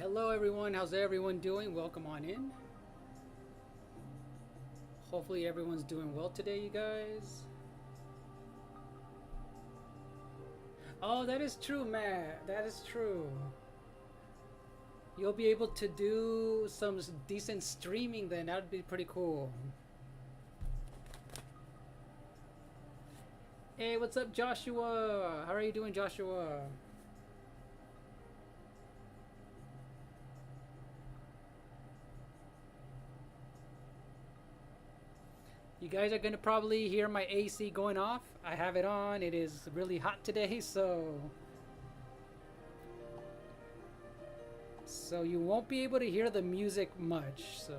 Hello everyone, how's everyone doing? Welcome on in. Hopefully everyone's doing well today, you guys. Oh, that is true, Matt. That is true. You'll be able to do some decent streaming then. That would be pretty cool. Hey, what's up, Joshua? How are you doing, Joshua? You guys are gonna probably hear my AC going off. I have it on. It is really hot today, so you won't be able to hear the music much. So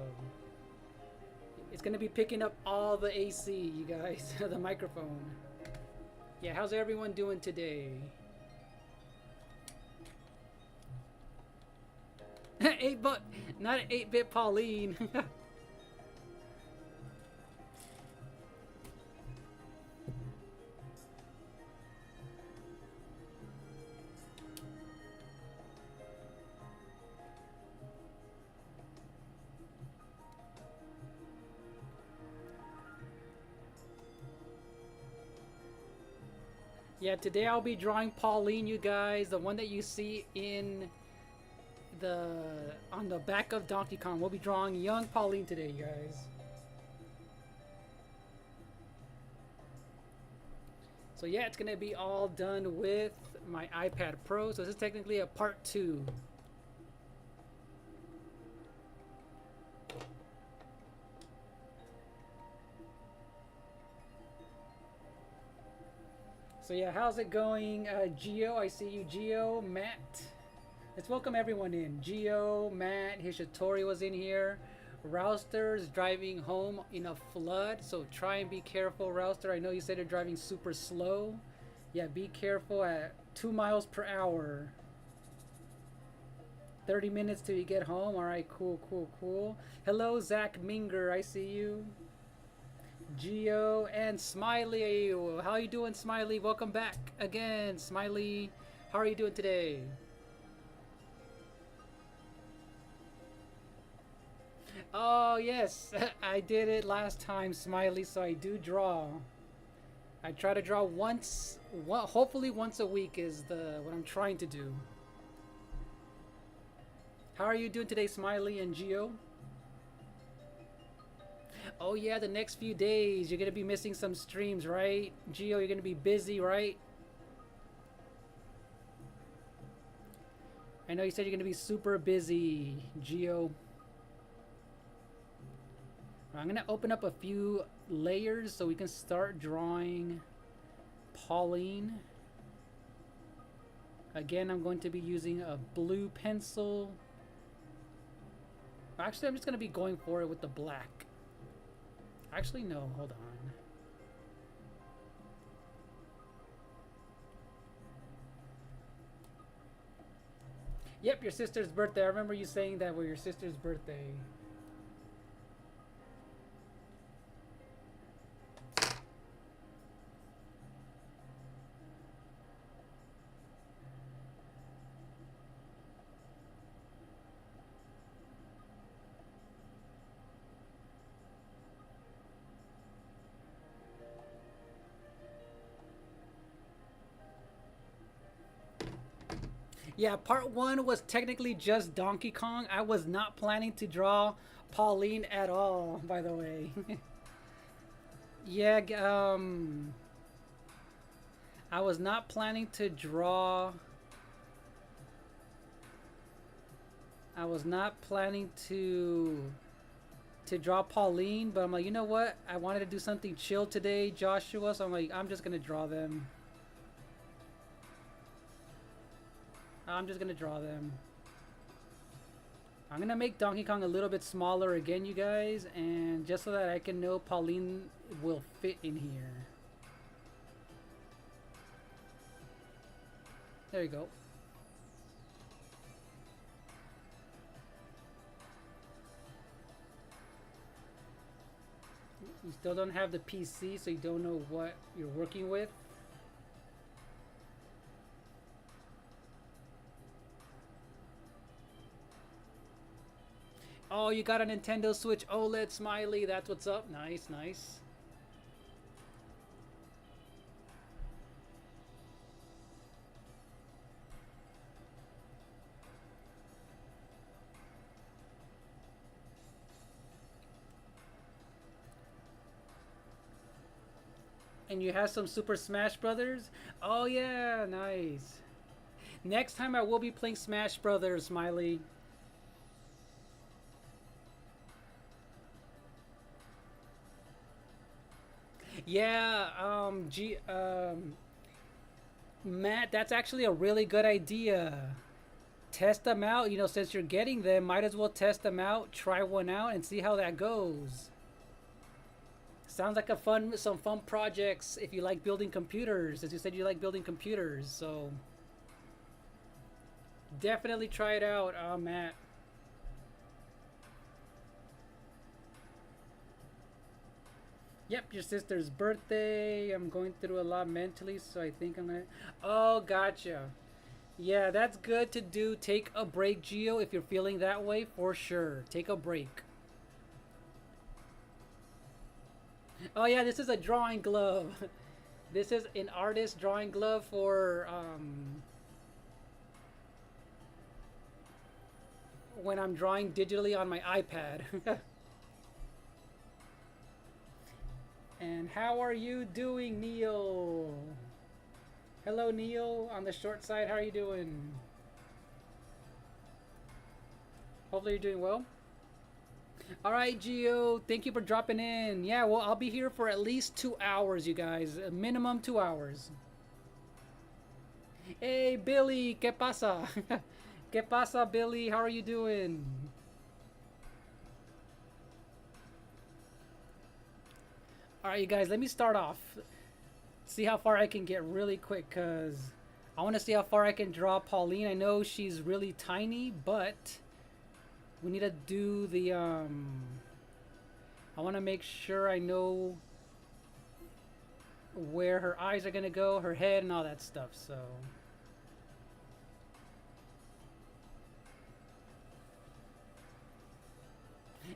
it's gonna be picking up all the AC, you guys, the microphone. Yeah, how's everyone doing today? 8-bit, not an 8-bit Pauline. Yeah, today I'll be drawing Pauline, you guys, the one that you see in on the back of Donkey Kong. We'll be drawing young Pauline today, you guys. So yeah, it's gonna be all done with my iPad Pro. So this is technically a part 2. So yeah, how's it going, Geo? I see you, Geo, Matt. Let's welcome everyone in. Geo, Matt, Hishitori was in here. Rouster's driving home in a flood, so try and be careful, Rouster. I know you said you're driving super slow. Yeah, be careful at 2 miles per hour. 30 minutes till you get home. All right, cool, cool, cool. Hello, Zach Minger. I see you. Geo and Smiley. How are you doing, Smiley? Welcome back again, Smiley. How are you doing today? Oh, yes. I did it last time, Smiley, so I do draw. I try to draw once, hopefully once a week is what I'm trying to do. How are you doing today, Smiley and Geo? Oh yeah, the next few days you're gonna be missing some streams, right? Geo, you're gonna be busy, right? I know you said you're gonna be super busy, Geo. I'm gonna open up a few layers so we can start drawing Pauline. Again, I'm going to be using a blue pencil. Actually, I'm just gonna be going for it with the black. Actually, no, hold on. Yep, your sister's birthday. I remember you saying that was your sister's birthday. Yeah, part 1 was technically just Donkey Kong. I was not planning to draw Pauline at all, by the way. Yeah, I was not planning to draw. I was not planning to draw Pauline, but I'm like, you know what? I wanted to do something chill today, Joshua, so I'm like, I'm just gonna draw them. I'm just gonna draw them. I'm gonna make Donkey Kong a little bit smaller again, you guys, and just so that I can know Pauline will fit in here. There you go. You still don't have the PC, so you don't know what you're working with. Oh, you got a Nintendo Switch OLED, Smiley. That's what's up. Nice, nice. And you have some Super Smash Brothers? Oh yeah, nice. Next time I will be playing Smash Brothers, Smiley. Yeah, Matt, that's actually a really good idea. Test them out. You know, since you're getting them, might as well test them out, try one out, and see how that goes. Sounds like some fun projects if you like building computers. As you said, you like building computers, so definitely try it out, Matt. Yep, your sister's birthday. I'm going through a lot mentally, so I think I'm gonna. Oh, gotcha. Yeah, that's good to do. Take a break, Geo, if you're feeling that way, for sure. Take a break. Oh yeah, this is a drawing glove. This is an artist drawing glove for when I'm drawing digitally on my iPad. And how are you doing, Neil? Hello, Neil. On the short side, how are you doing? Hopefully you're doing well. All right, Gio. Thank you for dropping in. Yeah, well, I'll be here for at least 2 hours, you guys. A minimum 2 hours. Hey, Billy. ¿Qué pasa? ¿Qué pasa, Billy? How are you doing? All right, you guys. Let me start off. See how far I can get really quick, because I want to see how far I can draw Pauline. I know she's really tiny, but we need to do the I want to make sure I know where her eyes are gonna go, her head, and all that stuff. So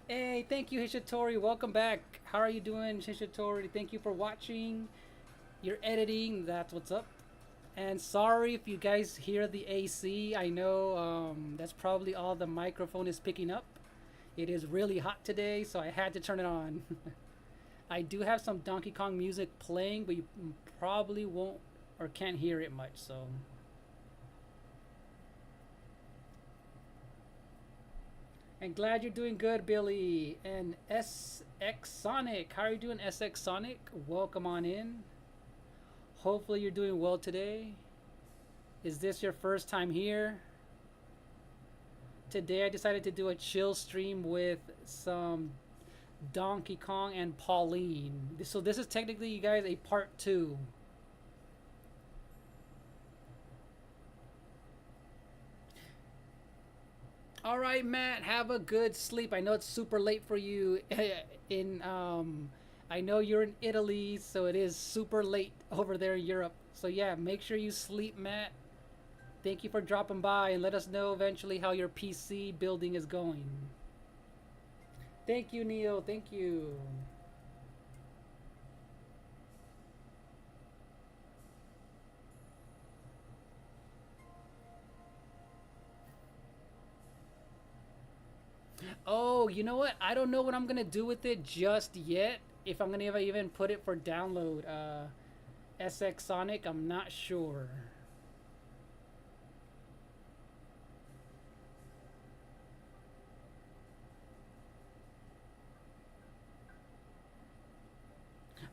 hey, thank you, Hishitori. Welcome back. How are you doing, Hishitori? Thank you for watching. You're editing. That's what's up. And sorry if you guys hear the AC. I know that's probably all the microphone is picking up. It is really hot today, so I had to turn it on. I do have some Donkey Kong music playing, but you probably won't or can't hear it much, so. And glad you're doing good, Billy. And SX Sonic. How are you doing, SX Sonic? Welcome on in. Hopefully you're doing well today. Is this your first time here? Today I decided to do a chill stream with some Donkey Kong and Pauline. So this is technically, you guys, a part 2. All right, Matt, have a good sleep. I know it's super late for you in I know you're in Italy, so it is super late over there in Europe. So yeah, make sure you sleep, Matt. Thank you for dropping by, and let us know eventually how your PC building is going. Thank you, Neil. Thank you. Oh, you know what? I don't know what I'm gonna do with it just yet. If I'm gonna even put it for download. SX Sonic, I'm not sure.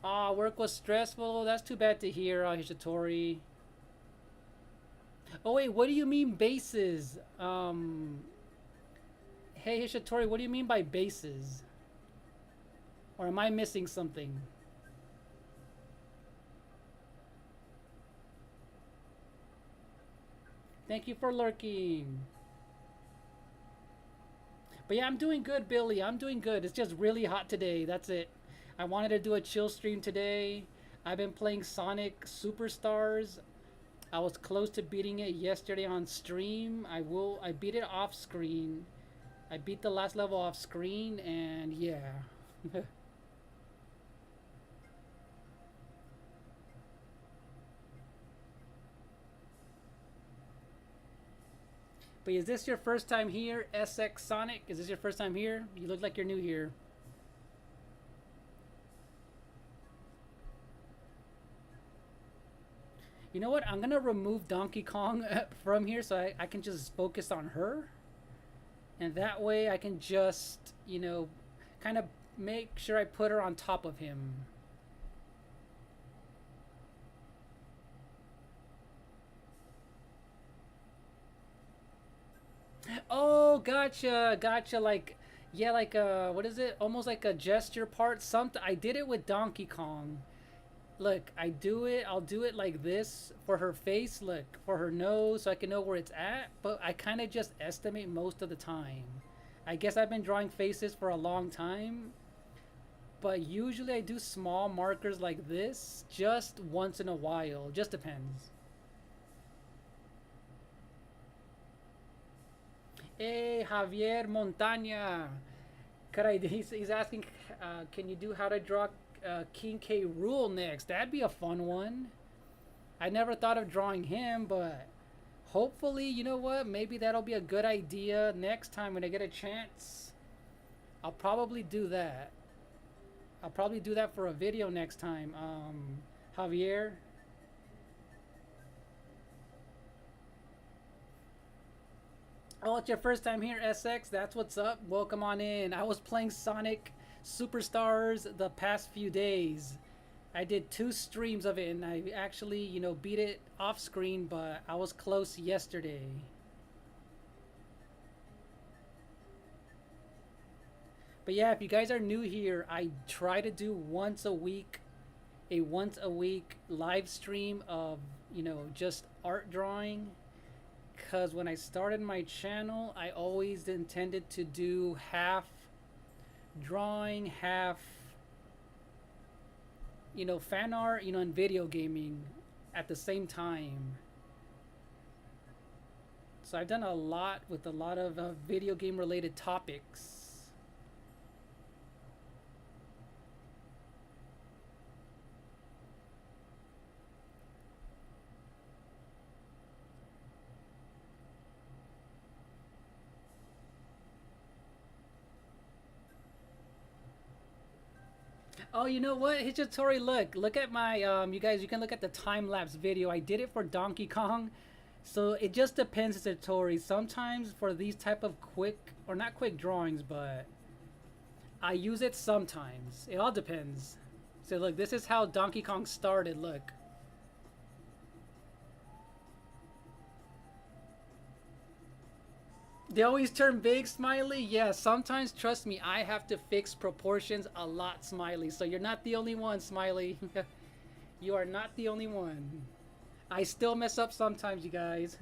Ah, work was stressful. That's too bad to hear, Hishitori. Oh wait, what do you mean bases? Hey Hishitori, what do you mean by bases? Or am I missing something? Thank you for lurking. But yeah, I'm doing good, Billy. I'm doing good. It's just really hot today. That's it. I wanted to do a chill stream today. I've been playing Sonic Superstars. I was close to beating it yesterday on stream. I beat it off screen. I beat the last level off screen, and yeah. But is this your first time here, SX Sonic? Is this your first time here? You look like you're new here. You know what? I'm gonna remove Donkey Kong from here so I can just focus on her. And that way I can just, kind of make sure I put her on top of him. Oh, gotcha, gotcha. Like, yeah, like what is it? Almost like a gesture part. Something. I did it with Donkey Kong. Look, I do it. I'll do it like this for her face. Look, for her nose, so I can know where it's at. But I kind of just estimate most of the time. I guess I've been drawing faces for a long time, but usually I do small markers like this just once in a while. Just depends. Hey, Javier Montaña. He's asking, can you do how to draw King K. Rule next? That'd be a fun one. I never thought of drawing him, but hopefully, you know what? Maybe that'll be a good idea next time when I get a chance. I'll probably do that. I'll probably do that for a video next time. Javier. Oh, it's your first time here, SX. That's what's up. Welcome on in. I was playing Sonic Superstars the past few days. I did 2 streams of it, and I actually, beat it off screen, but I was close yesterday. But yeah, if you guys are new here, I try to do a once a week live stream of, just art drawing. Because when I started my channel, I always intended to do half drawing, half, fan art, and video gaming at the same time. So I've done a lot with a lot of video game related topics. Oh, you know what? Hichitori, look at my you guys, you can look at the time lapse video. I did it for Donkey Kong. So it just depends, Hichitori. Sometimes for these type of quick, or not quick drawings, but I use it sometimes. It all depends. So look, this is how Donkey Kong started. Look. They always turn big, Smiley? Yeah, sometimes, trust me, I have to fix proportions a lot, Smiley. So you're not the only one, Smiley. You are not the only one. I still mess up sometimes, you guys.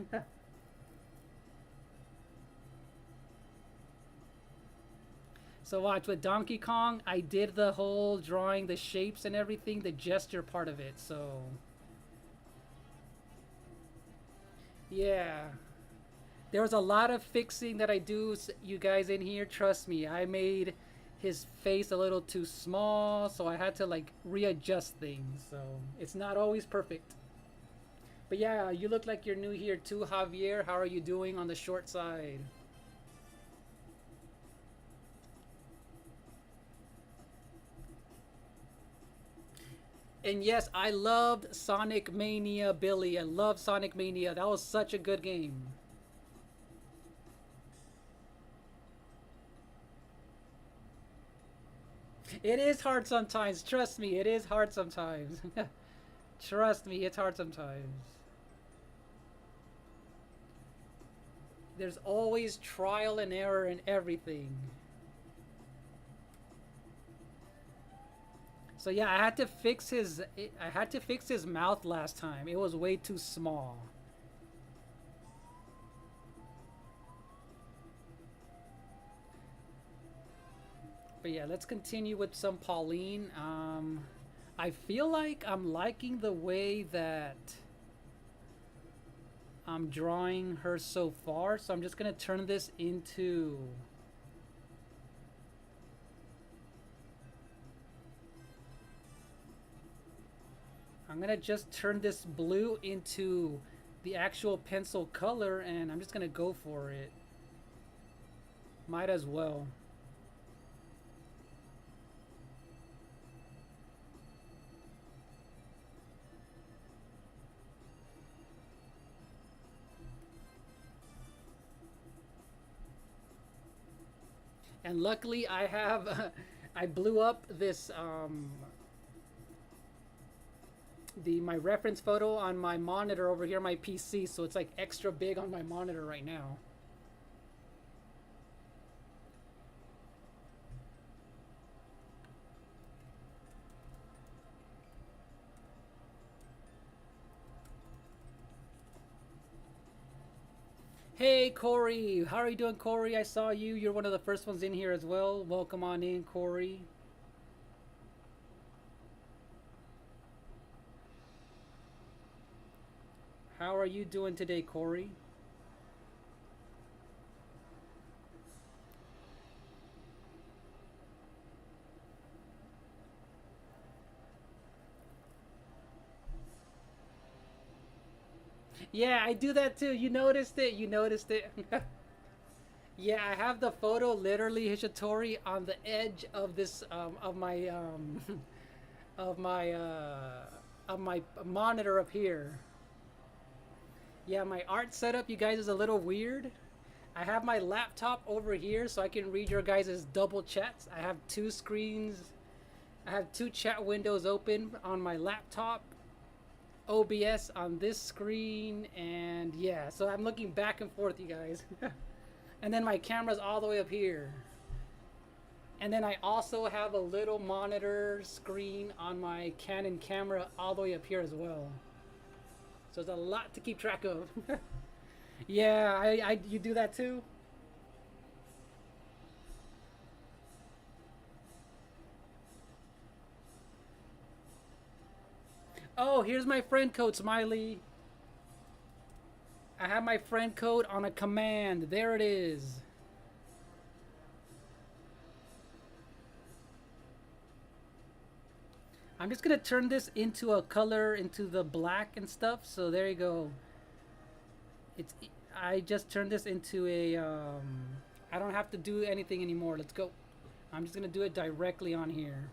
So watch, with Donkey Kong, I did the whole drawing, the shapes and everything, the gesture part of it, so... Yeah. There was a lot of fixing that I do, you guys in here, trust me. I made his face a little too small, so I had to like readjust things. So it's not always perfect. But yeah, you look like you're new here too, Javier. How are you doing on the short side? And yes, I loved Sonic Mania, Billy. I love Sonic Mania. That was such a good game. It is hard sometimes. Trust me, it is hard sometimes. Trust me, it's hard sometimes. There's always trial and error in everything. So yeah, I had to fix his mouth last time. It was way too small. But yeah, let's continue with some Pauline. I feel like I'm liking the way that I'm drawing her so far, so I'm just gonna turn this into I'm gonna just turn this blue into the actual pencil color, and I'm just gonna go for it. Might as well. And luckily I have I blew up this the my reference photo on my monitor over here, my PC, so it's like extra big on my monitor right now. Hey Corey, how are you doing, Corey? I saw you. You're one of the first ones in here as well. Welcome on in, Corey. How are you doing today, Corey? Yeah, I do that too. You noticed it. You noticed it. Yeah, I have the photo literally Hishitori on the edge of this of my of my monitor up here. Yeah, my art setup, you guys, is a little weird. I have my laptop over here so I can read your guys' double chats. I have two screens. I have two chat windows open on my laptop, OBS on this screen, and yeah, so I'm looking back and forth, you guys. And then my camera's all the way up here. And then I also have a little monitor screen on my Canon camera all the way up here as well. So there's a lot to keep track of. Yeah, you do that too? Oh, here's my friend code, Smiley. I have my friend code on a command. There it is. I'm just gonna turn this into a color, into the black and stuff. So there you go. It's I just turned this into a I don't have to do anything anymore. Let's go. I'm just gonna do it directly on here.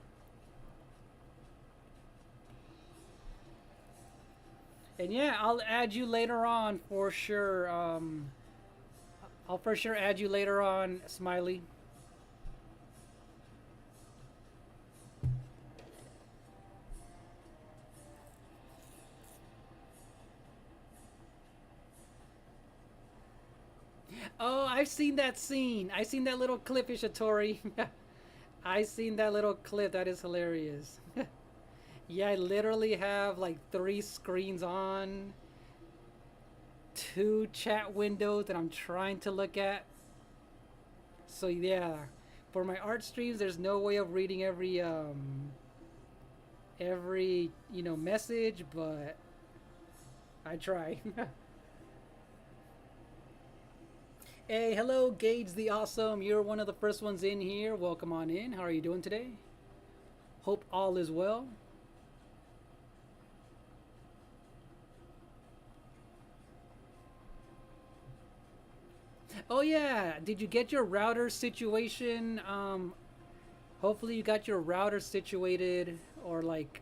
And yeah, I'll add you later on for sure. I'll for sure add you later on, Smiley. Oh, I've seen that scene. I seen that little clip, Ishitori. I seen that little clip. That is hilarious. Yeah, I literally have like three screens on, two chat windows that I'm trying to look at. So yeah, for my art streams, there's no way of reading every message, but I try. Hey, hello, Gage the Awesome. You're one of the first ones in here. Welcome on in. How are you doing today? Hope all is well. Oh yeah, did you get your router situation? Hopefully you got your router situated, or like,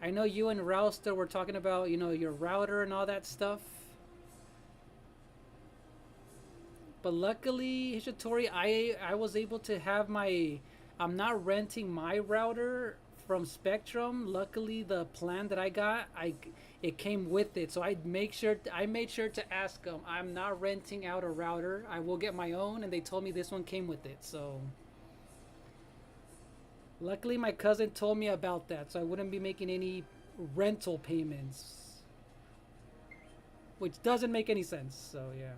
I know you and Rouster were talking about, your router and all that stuff. But luckily, Hishitori, I was able to have my, I'm not renting my router from Spectrum. Luckily, the plan that I got, it came with it. So I made sure to ask them. I'm not renting out a router. I will get my own, and they told me this one came with it. So luckily, my cousin told me about that, so I wouldn't be making any rental payments, which doesn't make any sense. So yeah.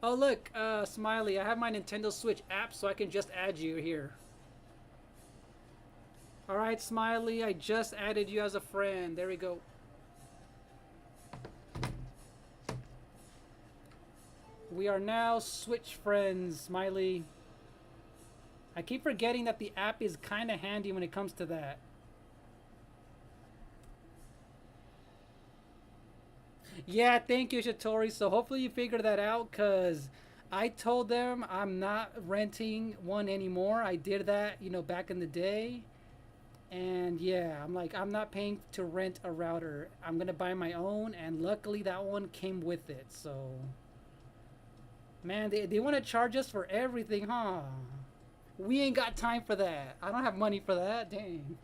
Oh look, Smiley, I have my Nintendo Switch app, so I can just add you here. Alright, Smiley, I just added you as a friend. There we go. We are now Switch friends, Smiley. I keep forgetting that the app is kind of handy when it comes to that. Yeah, thank you, Shatori. So hopefully you figured that out, because I told them I'm not renting one anymore. I did that, back in the day. And yeah, I'm like, I'm not paying to rent a router. I'm going to buy my own. And luckily that one came with it. So, man, they want to charge us for everything, huh? We ain't got time for that. I don't have money for that. Dang.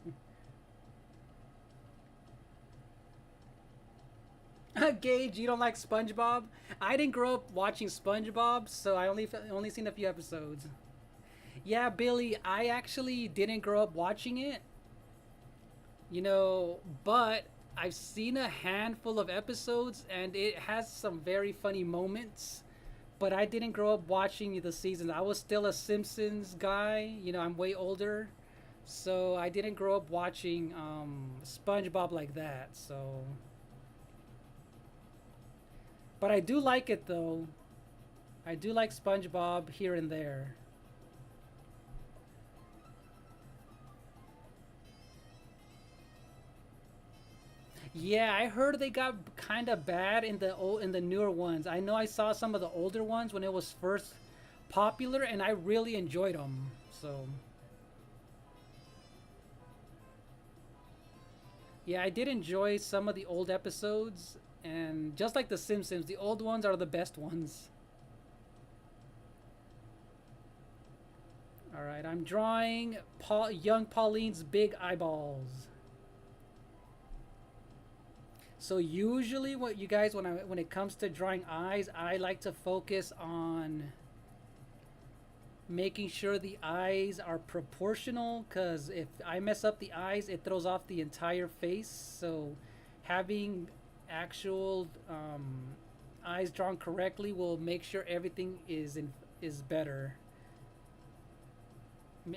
Gage, you don't like SpongeBob? I didn't grow up watching SpongeBob, so I only seen a few episodes. Yeah, Billy, I actually didn't grow up watching it, but I've seen a handful of episodes and it has some very funny moments. But I didn't grow up watching the seasons. I was still a Simpsons guy. I'm way older, so I didn't grow up watching SpongeBob like that. So, but I do like it though. I do like SpongeBob here and there. Yeah, I heard they got kind of bad in the newer ones. I know I saw some of the older ones when it was first popular, and I really enjoyed them. So yeah, I did enjoy some of the old episodes, and just like The Simpsons, the old ones are the best ones. All right, I'm drawing young Pauline's big eyeballs. So usually, what you guys when it comes to drawing eyes, I like to focus on making sure the eyes are proportional, because if I mess up the eyes, it throws off the entire face. So having actual eyes drawn correctly will make sure everything is better.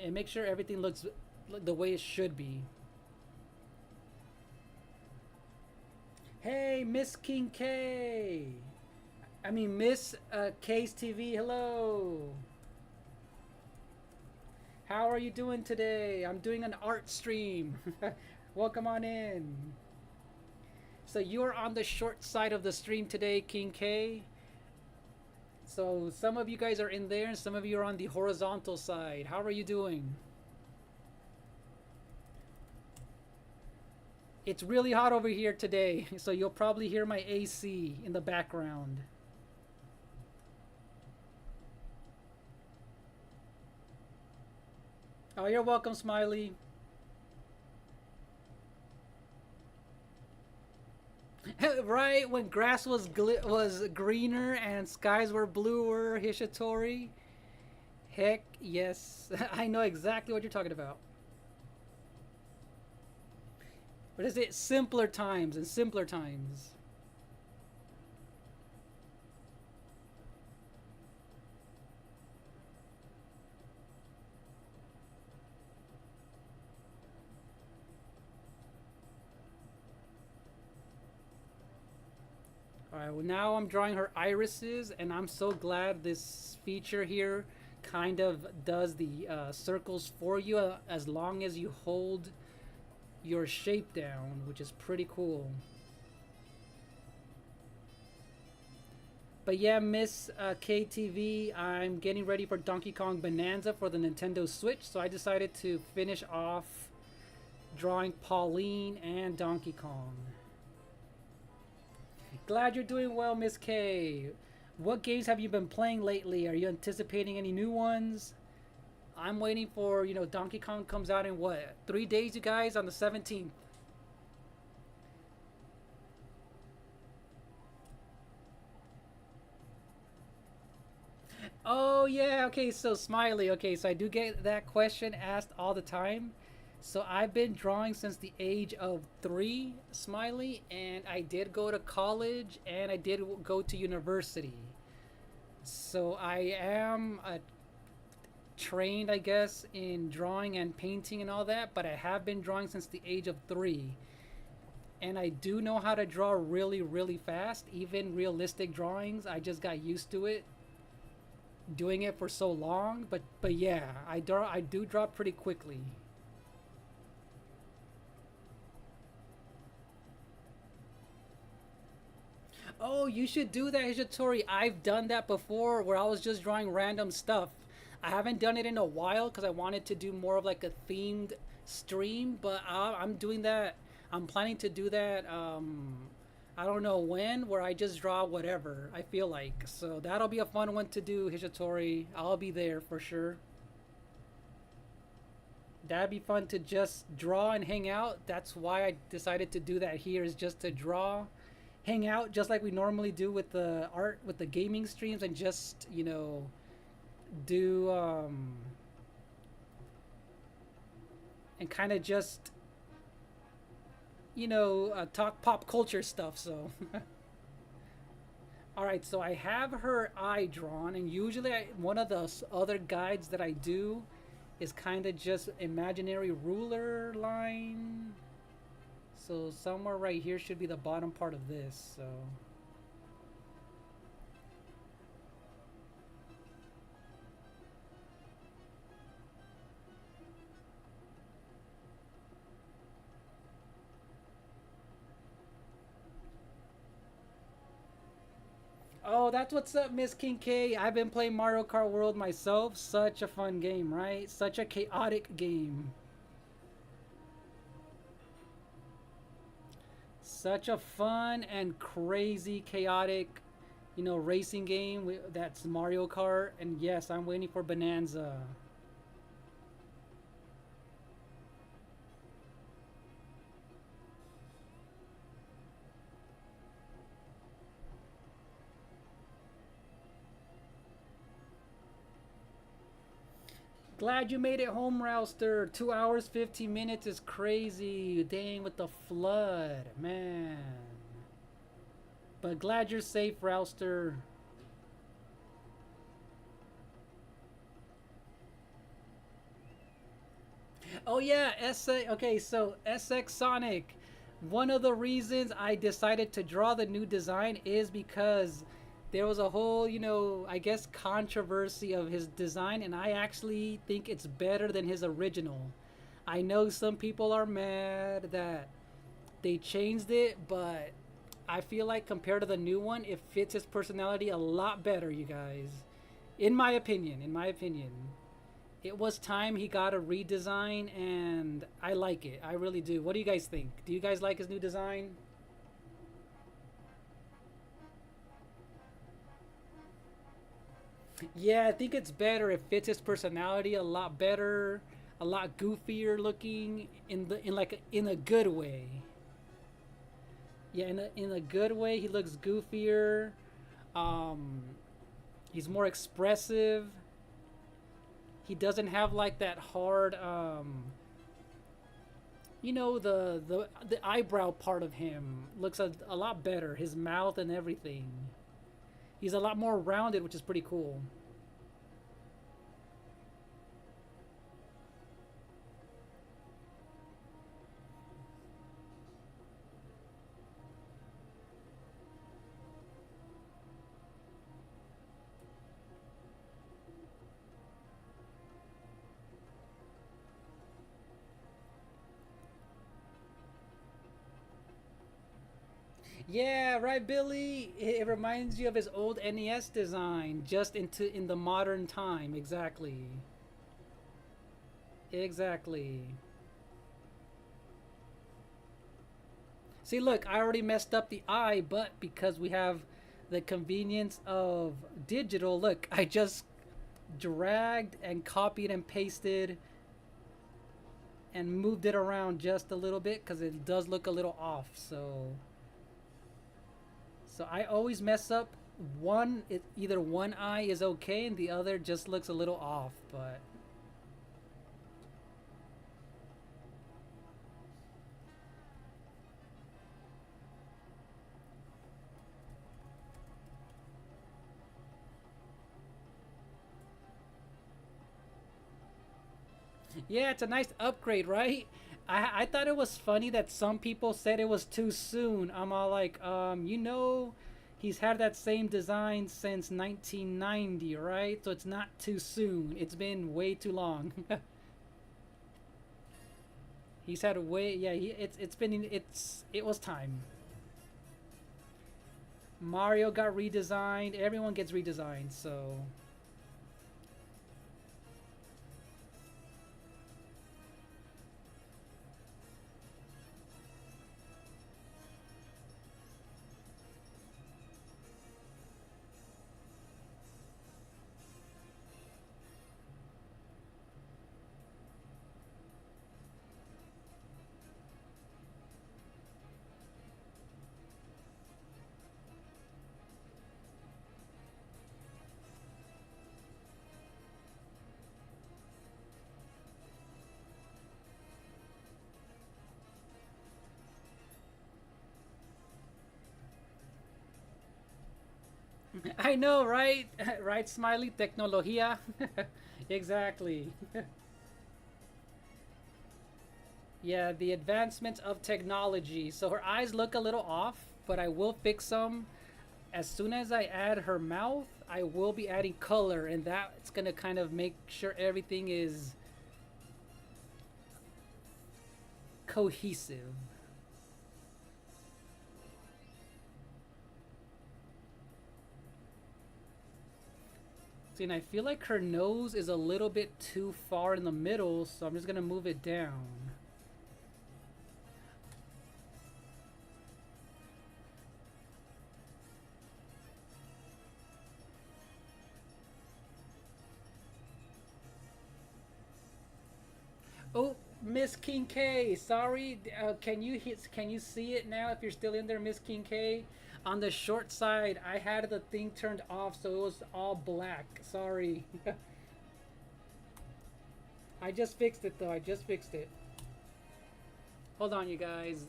And make sure everything looks the way it should be. Hey, Miss King K. I mean, Miss K's TV. Hello. How are you doing today? I'm doing an art stream. Welcome on in. So you're on the short side of the stream today, King K. So some of you guys are in there and some of you are on the horizontal side. How are you doing? It's really hot over here today, so you'll probably hear my AC in the background. Oh, you're welcome, Smiley. Right when grass was greener and skies were bluer, Hishitori. Heck yes, I know exactly what you're talking about. What is it? Simpler times and simpler times. Alright, well now I'm drawing her irises, and I'm so glad this feature here kind of does the circles for you as long as you hold your shape down, which is pretty cool. But yeah, Miss KTV, I'm getting ready for Donkey Kong Bonanza for the Nintendo Switch, so I decided to finish off drawing Pauline and Donkey Kong. Glad you're doing well, Miss K. What games have you been playing lately? Are you anticipating any new ones? I'm waiting for, Donkey Kong comes out in what? 3 days, you guys, on the 17th. Oh, yeah. Okay, so Smiley. Okay, so I do get that question asked all the time. So I've been drawing since the age of 3, Smiley, and I did go to college and I did go to university. So I am trained, I guess, in drawing and painting and all that, but I have been drawing since the age of 3. And I do know how to draw really, really fast, even realistic drawings. I just got used to it. doing it for so long. But yeah, I do drop pretty quickly. Oh, you should do that, Hijatori. I've done that before where I was just drawing random stuff. I haven't done it in a while because I wanted to do more of like a themed stream, but I'm doing that. I'm planning to do that. I don't know when, where I just draw whatever I feel like. So that'll be a fun one to do, Hijatori. I'll be there for sure. That'd be fun to just draw and hang out. That's why I decided to do that here, is just to draw, hang out just like we normally do with the art, with the gaming streams, and just, do and kind of just, talk pop culture stuff. So all right, so I have her eye drawn, and usually one of the other guides that I do is kind of just imaginary ruler line. So somewhere right here should be the bottom part of this. So oh, that's what's up, Miss King K. I've been playing Mario Kart World myself. Such a fun game, right? Such a chaotic game. Such a fun and crazy, chaotic, racing game. That's Mario Kart. And yes, I'm waiting for Bonanza. Glad you made it home, Rouster. 2 hours, 15 minutes is crazy. Dang, with the flood, man. But glad you're safe, Rouster. Oh yeah, okay, so SX Sonic. One of the reasons I decided to draw the new design is because there was a whole, I guess controversy of his design, and I actually think it's better than his original. I know some people are mad that they changed it, but I feel like compared to the new one, it fits his personality a lot better, you guys. In my opinion. It was time he got a redesign, and I like it. I really do. What do you guys think? Do you guys like his new design? Yeah, I think it's better. It fits his personality a lot better, a lot goofier looking in a good way. Yeah, in a good way. He looks goofier. Um, he's more expressive. He doesn't have like that hard, the eyebrow part of him looks a lot better. His mouth and everything. He's a lot more rounded, which is pretty cool. Yeah, right, Billy. It reminds you of his old NES design, just in the modern time. Exactly. Exactly. See, look, I already messed up the eye, but because we have the convenience of digital, look, I just dragged and copied and pasted and moved it around just a little bit because it does look a little off. So I always mess up either one eye is okay and the other just looks a little off, but yeah, it's a nice upgrade, right? I thought it was funny that some people said it was too soon. I'm all like, He's had that same design since 1990, right? So it's not too soon. It's been way too long. He's had way, yeah. It was time. Mario got redesigned. Everyone gets redesigned. So I know, right? Right, Smiley? Tecnología. Exactly. Yeah, the advancement of technology. So her eyes look a little off, but I will fix them. As soon as I add her mouth, I will be adding color, and that's gonna kind of make sure everything is cohesive. See, and I feel like her nose is a little bit too far in the middle, so I'm just gonna move it down. Oh, Miss King K, sorry. Can you see it now? If you're still in there, Miss King K, on the short side, I had the thing turned off, so it was all black. Sorry. I just fixed it though. I just fixed it. Hold on, you guys.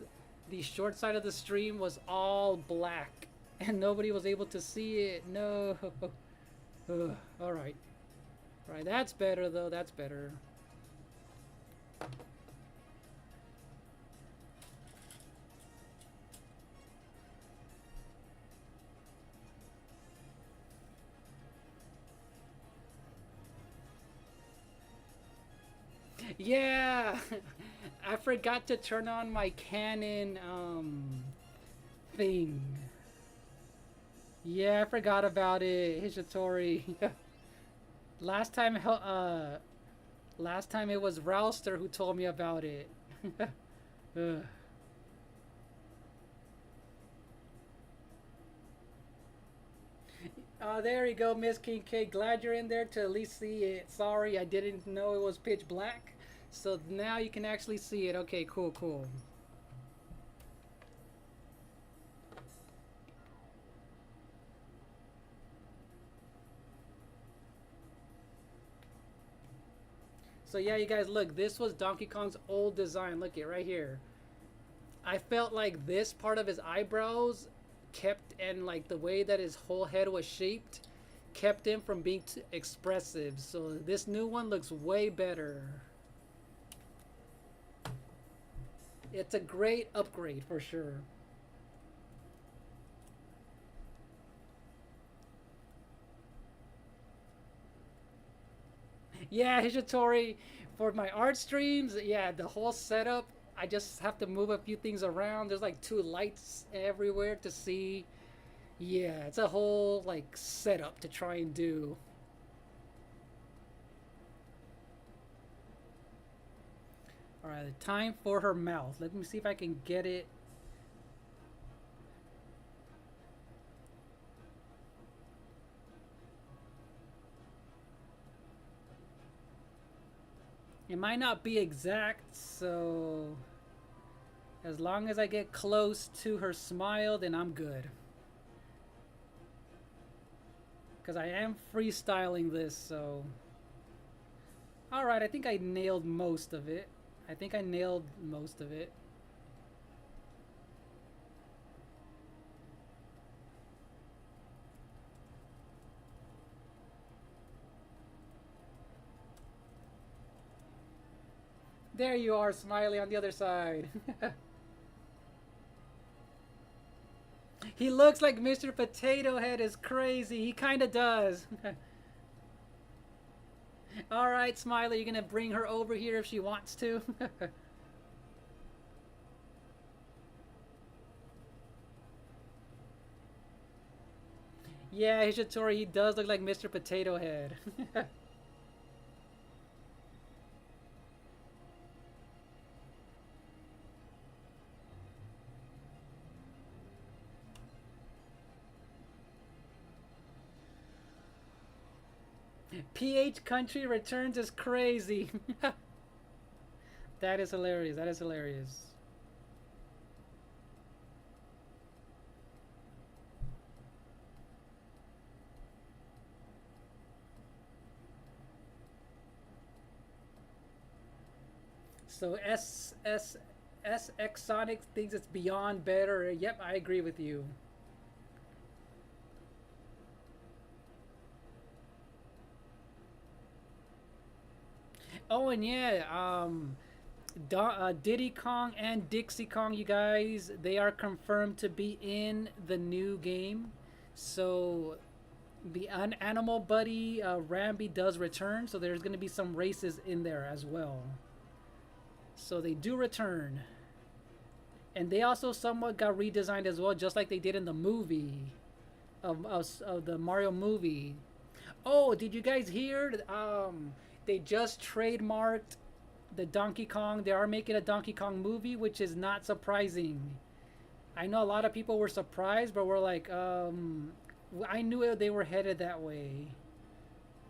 The short side of the stream was all black, and nobody was able to see it. No. Ugh, all right. All right. That's better though. That's better. Yeah, I forgot to turn on my Canon thing. Yeah, I forgot about it, Hishitori. last time, last time it was Rouster who told me about it. Ugh. There you go, Miss King K. Glad you're in there to at least see it. Sorry, I didn't know it was pitch black. So now you can actually see it. Okay, cool, cool. So yeah, you guys, look, this was Donkey Kong's old design. Look it right here. I felt like this part of his eyebrows kept, and like the way that his whole head was shaped kept him from being too expressive. So this new one looks way better. It's a great upgrade for sure. Yeah, Hishitori, for my art streams, yeah, the whole setup, I just have to move a few things around. There's like two lights everywhere to see. Yeah, it's a whole like setup to try and do. All right, time for her mouth. Let me see if I can get it. It might not be exact, so as long as I get close to her smile, then I'm good. Because I am freestyling this, so... Alright, I think I nailed most of it. I think I nailed most of it. There you are, Smiley, on the other side. He looks like Mr. Potato Head is crazy. He kind of does. All right, Smiley, you're gonna bring her over here if she wants to. Yeah, Hishitori, he does look like Mr. Potato Head. PH Country Returns is crazy. That is hilarious. That is hilarious. So SX Sonic thinks it's beyond better. Yep, I agree with you. Oh, and yeah, Diddy Kong and Dixie Kong, you guys, they are confirmed to be in the new game. So the Animal Buddy Rambi does return. So there's going to be some races in there as well. So they do return. And they also somewhat got redesigned as well, just like they did in the movie of the Mario movie. Oh, did you guys hear? They just trademarked the Donkey Kong. They are making a Donkey Kong movie, which is not surprising. I know a lot of people were surprised, but we're like, I knew they were headed that way.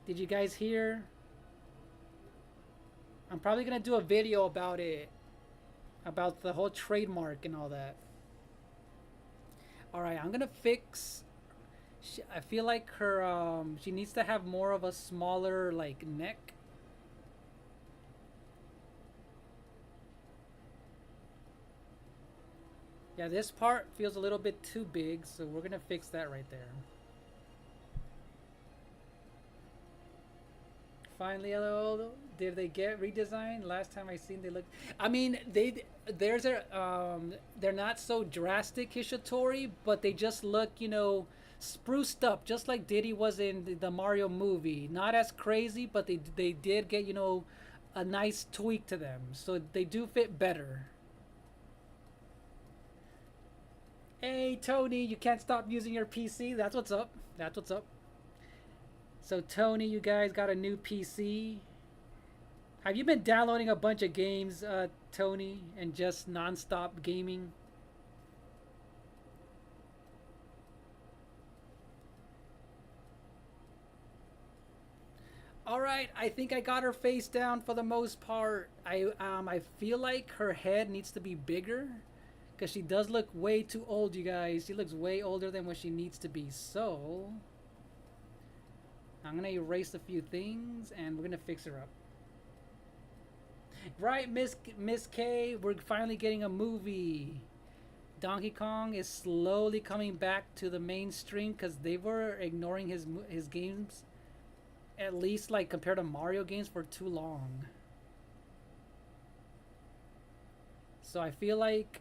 Did you guys hear? I'm probably gonna do a video about it, about the whole trademark and all that. All right, I'm gonna fix. I feel like her. She needs to have more of a smaller like neck. Yeah, this part feels a little bit too big, so we're gonna fix that right there. Finally, did they get redesigned? Last time I seen they look. I mean, there's a they're not so drastic Hishitori, but they just look, spruced up, just like Diddy was in the Mario movie. Not as crazy, but they did get a nice tweak to them, so they do fit better. Hey Tony, you can't stop using your PC. That's what's up. That's what's up. So Tony, you guys got a new PC. Have you been downloading a bunch of games, Tony, and just non-stop gaming? All right, I think I got her face down for the most part. I feel like her head needs to be bigger because she does look way too old, you guys. She looks way older than what she needs to be. So I'm gonna erase a few things and we're gonna fix her up. Right, Miss K, we're finally getting a movie. Donkey Kong is slowly coming back to the mainstream because they were ignoring his games, at least like compared to Mario games, for too long. So I feel like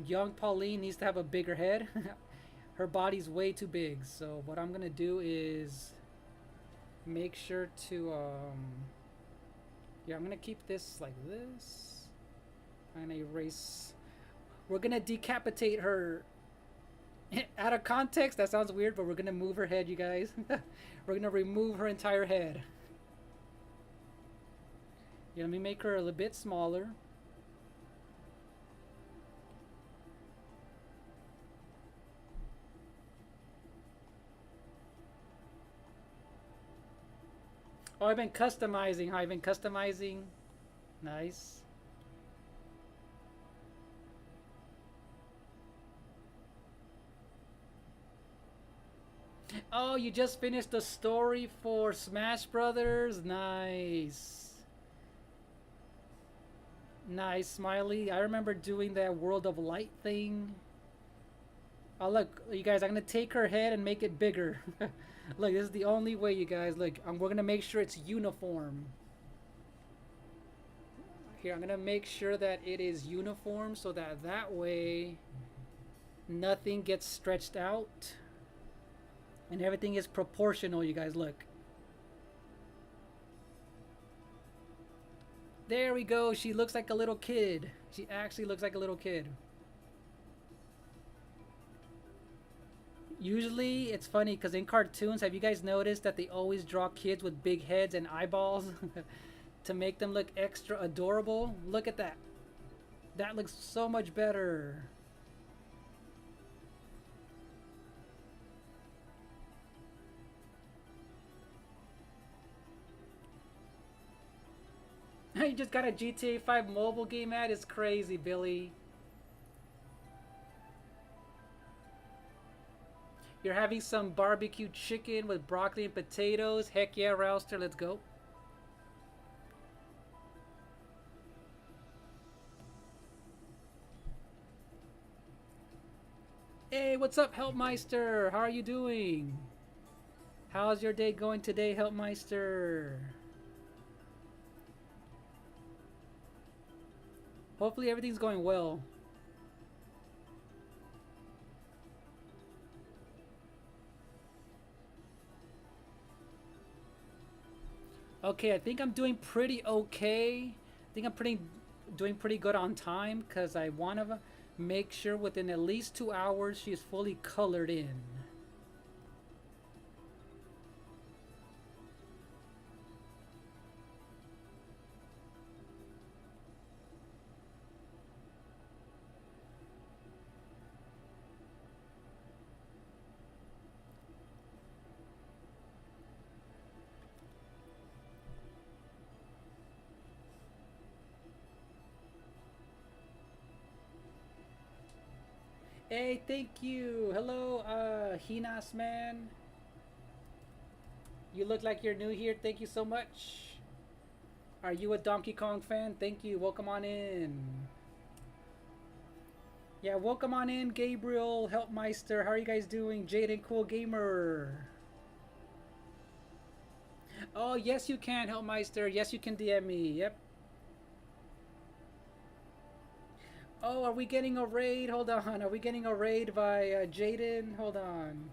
young Pauline needs to have a bigger head. Her body's way too big. So what I'm gonna do is make sure to yeah, I'm gonna keep this like this. I'm gonna erase. We're gonna decapitate her. Out of context, that sounds weird, but we're gonna move her head, you guys. We're gonna remove her entire head. Yeah, let me make her a little bit smaller. Oh, I've been customizing. I've been customizing. Nice. Oh, you just finished the story for Smash Brothers? Nice. Nice, Smiley. I remember doing that World of Light thing. Oh, look, you guys, I'm going to take her head and make it bigger. Look, this is the only way, you guys. Look, we're going to make sure it's uniform. Here, I'm gonna make sure that it is uniform so that that way nothing gets stretched out and everything is proportional. You guys, look. There we go. She looks like a little kid. She actually looks like a little kid. Usually, it's funny because in cartoons, have you guys noticed that they always draw kids with big heads and eyeballs to make them look extra adorable? Look at that. That looks so much better. You just got a GTA 5 mobile game ad? It's crazy, Billy. You're having some barbecue chicken with broccoli and potatoes. Heck yeah, Rouster, let's go. Hey, what's up, Helpmeister? How are you doing? How's your day going today, Helpmeister? Hopefully everything's going well. Okay, I think I'm doing pretty okay. I think I'm doing pretty good on time because I want to make sure within at least 2 hours she's fully colored in. Hey, thank you. Hello, Hinas man. You look like you're new here. Thank you so much. Are you a Donkey Kong fan? Thank you. Welcome on in. Yeah, welcome on in, Gabriel, Helpmeister. How are you guys doing? Jaden Cool Gamer. Oh, yes, you can, Helpmeister. Yes, you can DM me. Yep. Oh, are we getting a raid? Hold on. Are we getting a raid by Jaden? Hold on.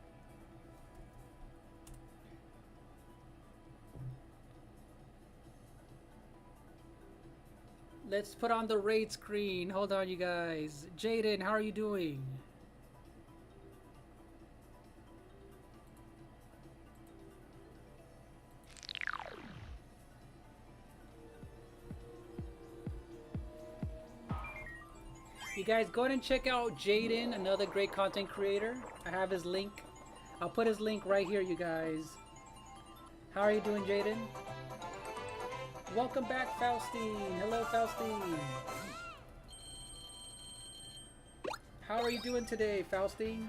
Let's put on the raid screen. Hold on, you guys. Jaden, how are you doing? You guys go ahead and check out Jaden, another great content creator. I have his link. I'll put his link right here, you guys. How are you doing, Jaden? Welcome back, Faustine. Hello, Faustine. How are you doing today, Faustine?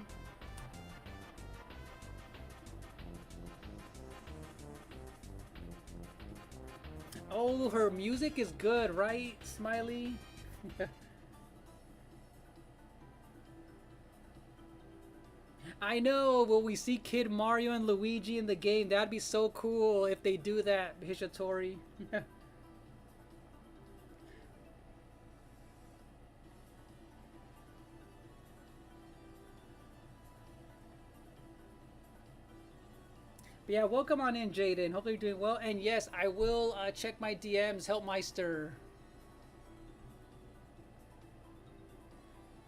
Oh, her music is good, right, Smiley? I know, will we see Kid Mario and Luigi in the game? That'd be so cool if they do that, Hishitori. But yeah, welcome on in, Jaden. Hopefully you're doing well. And yes, I will check my DMs, Helpmeister.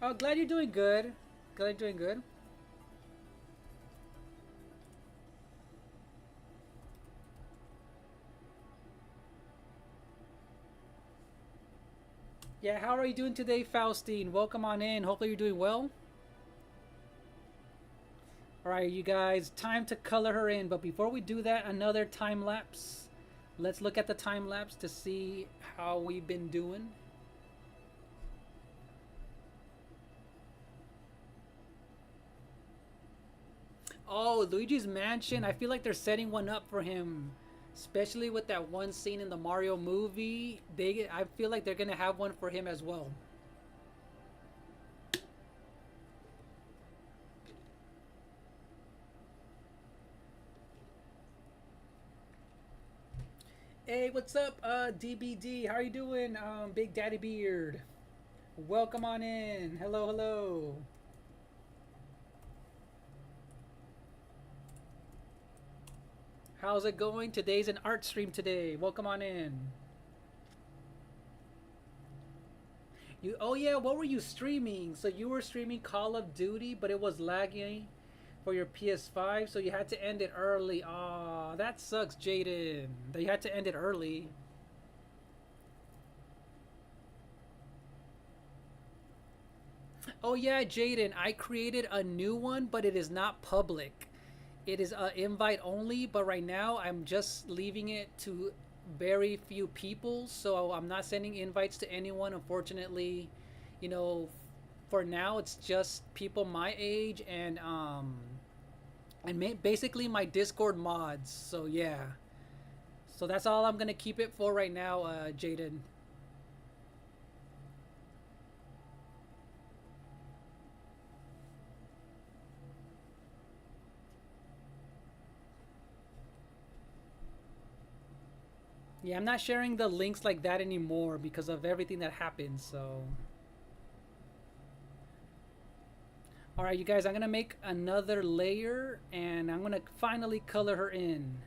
Oh, glad you're doing good. Glad you're doing good. Yeah, how are you doing today, Faustine? Welcome on in. Hopefully you're doing well. Alright, you guys, time to color her in. But before we do that, another time lapse. Let's look at the time lapse to see how we've been doing. Oh, Luigi's Mansion. I feel like they're setting one up for him. Especially with that one scene in the Mario movie. I feel like they're going to have one for him as well. Hey, what's up, DBD? How are you doing, Big Daddy Beard? Welcome on in. Hello, hello. How's it going? Today's an art stream today. Welcome on in. You oh yeah, what were you streaming? So you were streaming Call of Duty, but it was laggy for your PS5, so you had to end it early. Aw, that sucks, Jaden. That you had to end it early. Oh yeah, Jaden, I created a new one, but it is not public. It is invite only, but right now I'm just leaving it to very few people, so I'm not sending invites to anyone. Unfortunately, you know, for now it's just people my age and basically my Discord mods. So yeah, so that's all I'm gonna keep it for right now, Jaden. Yeah, I'm not sharing the links like that anymore because of everything that happened. So, all right, you guys, I'm gonna make another layer and I'm gonna finally color her in.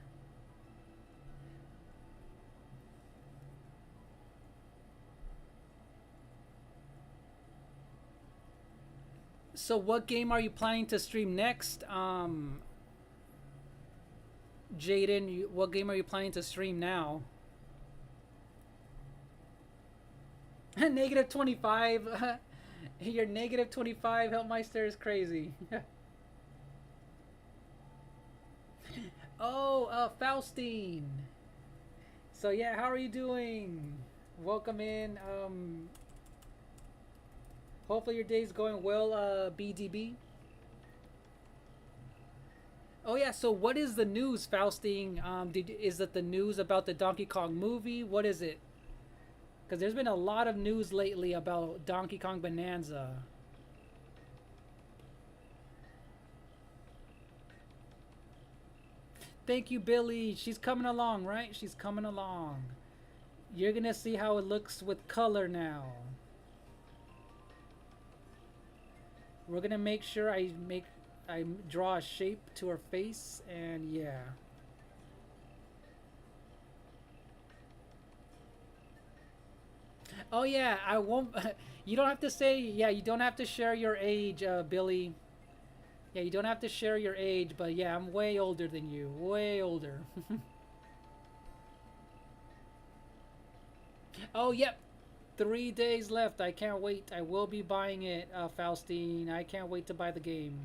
So, what game are you planning to stream next, Jaden? What game are you planning to stream now? Negative 25. Your negative 25 Helpmeister is crazy. Oh, Faustine. So yeah, how are you doing? Welcome in. Hopefully your day's going well, BDB. Oh yeah, so what is the news, Faustine? Is it the news about the Donkey Kong movie? What is it? Because there's been a lot of news lately about Donkey Kong Bonanza. Thank you, Billy. She's coming along, right? She's coming along. You're gonna see how it looks with color now. We're gonna make sure I draw a shape to her face, and yeah. Oh yeah, I won't. You don't have to say. Yeah, you don't have to share your age, Billy. Yeah, you don't have to share your age, but yeah, I'm way older than you. Way older. Oh yep, 3 days left. I can't wait. I will be buying it, Faustine. I can't wait to buy the game.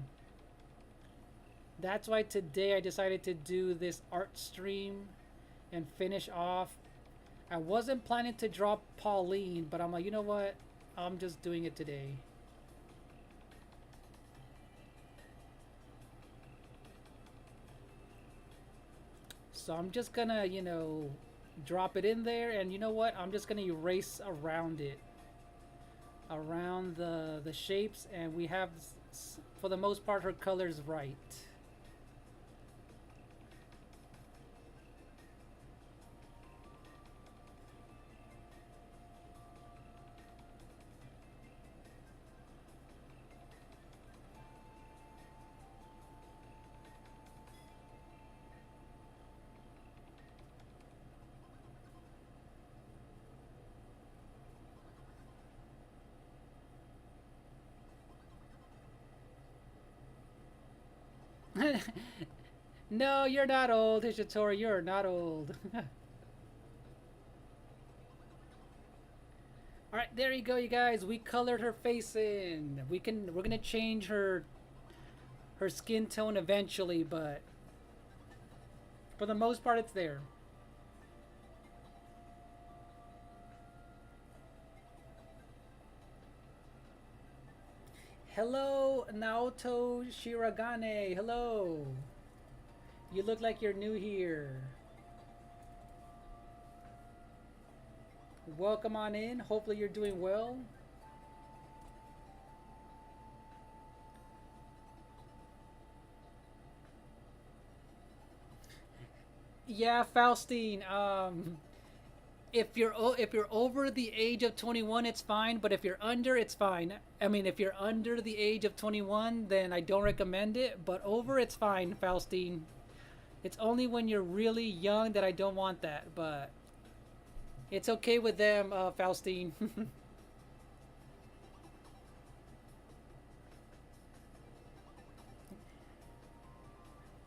That's why today I decided to do this art stream and finish off. I wasn't planning to drop Pauline, but I'm like, you know what? I'm just doing it today. So I'm just gonna, drop it in there, and you know what? I'm just gonna erase around it, around the shapes, and we have, for the most part, her colors right. No, you're not old, Hishitori. You're not old. All right, there you go, you guys. We colored her face in. We're gonna change her skin tone eventually, but for the most part, it's there. Hello, Naoto Shiragane. Hello. You look like you're new here. Welcome on in. Hopefully you're doing well. Yeah, Faustine. if you're over the age of 21, it's fine. But if you're under, it's fine. I mean, if you're under the age of 21, then I don't recommend it. But over, it's fine, Faustine. It's only when you're really young that I don't want that. But it's okay with them, Faustine.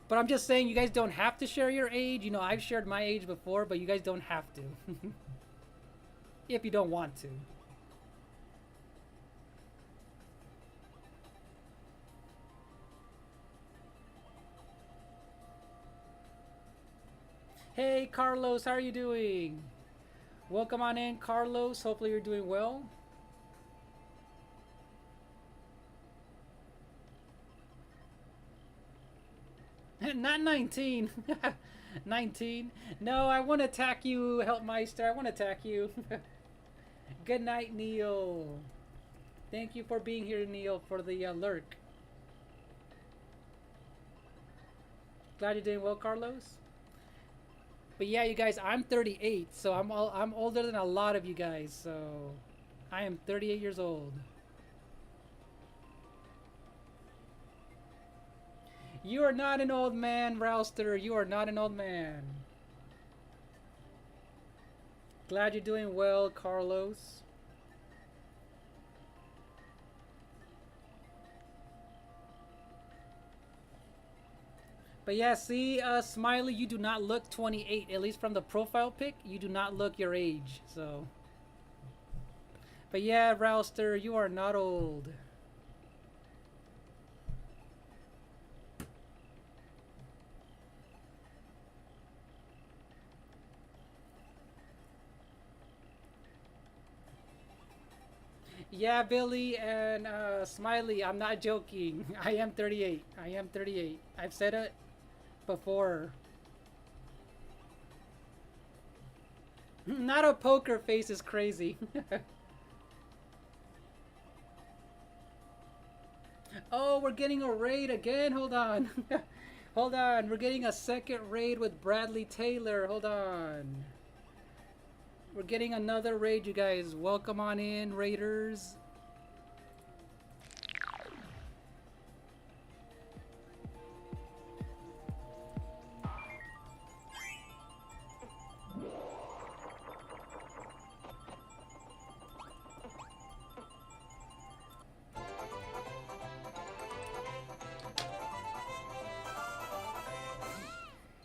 But I'm just saying, you guys don't have to share your age. You know, I've shared my age before, but you guys don't have to. If you don't want to. Hey, Carlos, how are you doing? Welcome on in, Carlos. Hopefully you're doing well. Not 19. 19. No, I want to attack you, Helpmeister. I want to attack you. Good night, Neil. Thank you for being here, Neil, for the lurk. Glad you're doing well, Carlos. But yeah, you guys, I'm 38, so I'm older than a lot of you guys. So I am 38 years old. You are not an old man, Rouster. You are not an old man. Glad you're doing well, Carlos. But yeah, see, Smiley, you do not look 28. At least from the profile pic, you do not look your age. So, but yeah, Rouster, you are not old. Yeah, Billy and Smiley, I'm not joking. I am 38. I am 38. I've said it before. Not a poker face is crazy. Oh, we're getting a raid again. Hold on. Hold on. We're getting a second raid with Bradley Taylor. Hold on. We're getting another raid, you guys. Welcome on in, raiders.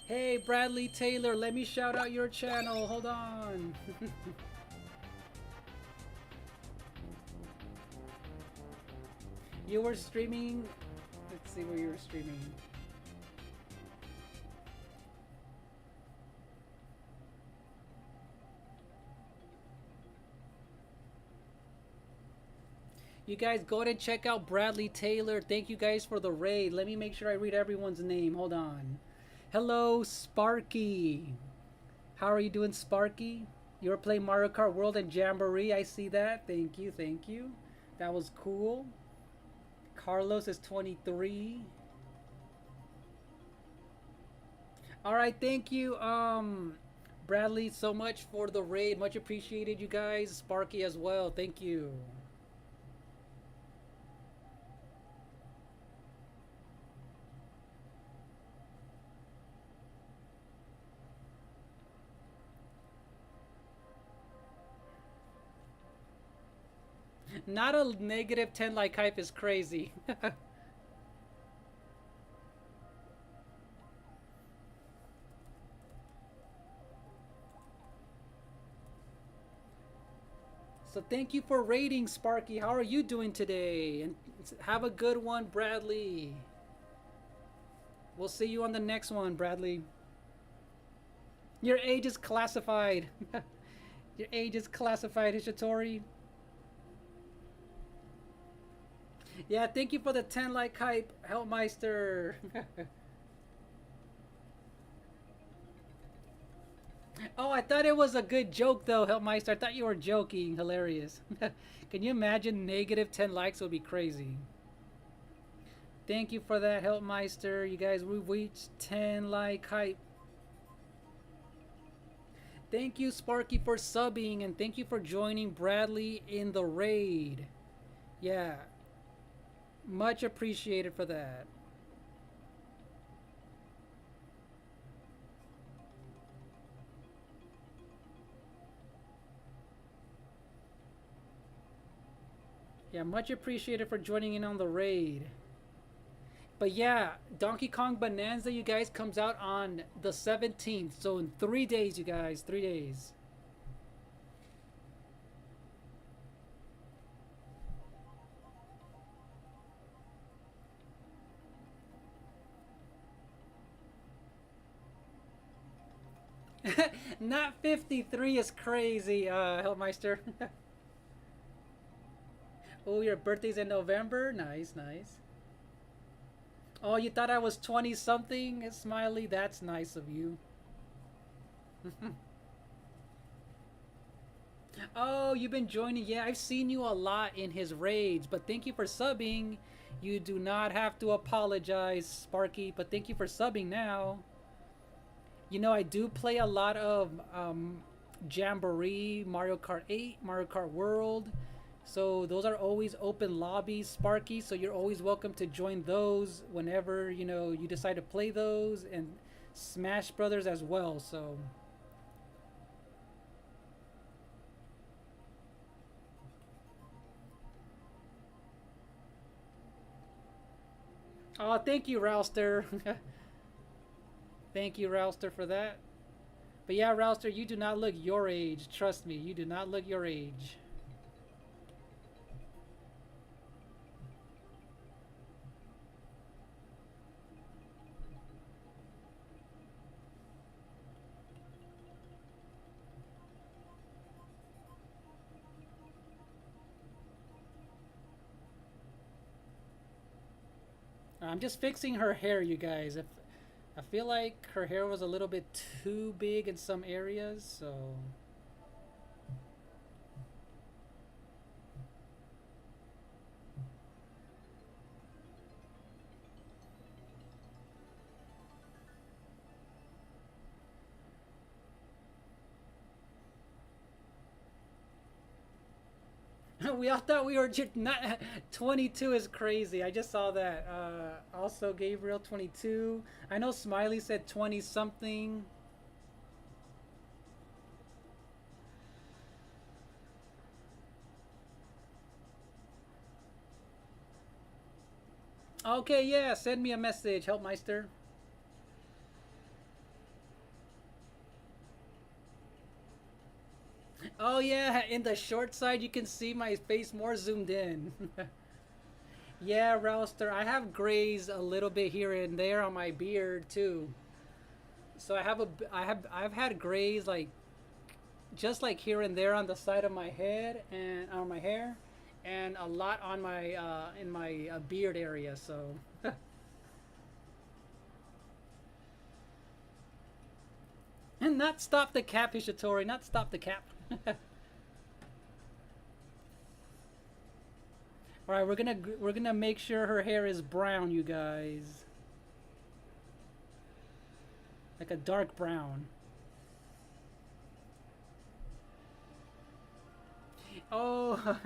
Hey, Bradley Taylor, let me shout out your channel. Hold on. You were streaming. Let's see where you were streaming. You guys go ahead and check out Bradley Taylor. Thank you guys for the raid. Let me make sure I read everyone's name. Hold on. Hello, Sparky. How are you doing, Sparky? You were playing Mario Kart World and Jamboree. I see that. Thank you, thank you. That was cool. Carlos is 23. All right, thank you, Bradley, so much for the raid. Much appreciated, you guys. Sparky as well. Thank you. Not a negative 10 like hype is crazy. So thank you for raiding, Sparky. How are you doing today? And have a good one, Bradley. We'll see you on the next one, Bradley. Your age is classified. Your age is classified, Hishitori. Yeah, thank you for the 10 like hype, Helpmeister. Oh, I thought it was a good joke though, Helpmeister. I thought you were joking. Hilarious. Can you imagine negative 10 likes would be crazy. Thank you for that, Helpmeister. You guys, we reached 10 like hype. Thank you, Sparky, for subbing, and thank you for joining Bradley in the raid. Yeah, much appreciated for that. Yeah, much appreciated for joining in on the raid. But yeah, Donkey Kong Bonanza, you guys, comes out on the 17th. So in 3 days, you guys, 3 days. Not 53 is crazy, Hellmeister. Oh, your birthday's in November? Nice, nice. Oh, you thought I was 20 something, Smiley? That's nice of you. Oh, you've been joining. Yeah, I've seen you a lot in his raids, but thank you for subbing. You do not have to apologize, Sparky, but thank you for subbing now. You know, I do play a lot of Jamboree, Mario Kart 8, Mario Kart World. So those are always open lobbies, Sparky. So you're always welcome to join those whenever, you know, you decide to play those, and Smash Brothers as well. So oh, thank you, Rouster. Thank you, Rouster, for that. But yeah, Rouster, you do not look your age. Trust me, you do not look your age. I'm just fixing her hair, you guys. If I feel like her hair was a little bit too big in some areas, so we all thought we were just not 22 is crazy. I just saw that. Also, Gabriel 22. I know Smiley said 20 something. Okay, yeah, send me a message, Helpmeister. Oh yeah, in the short side you can see my face more zoomed in. Yeah, Rouster, I have grays a little bit here and there on my beard too. So I've had grays like just like here and there on the side of my head and on my hair, and a lot on my in my beard area. So and not stop the cap, Hishitori. Not stop the cap. All right, we're gonna make sure her hair is brown, you guys, like a dark brown. Oh,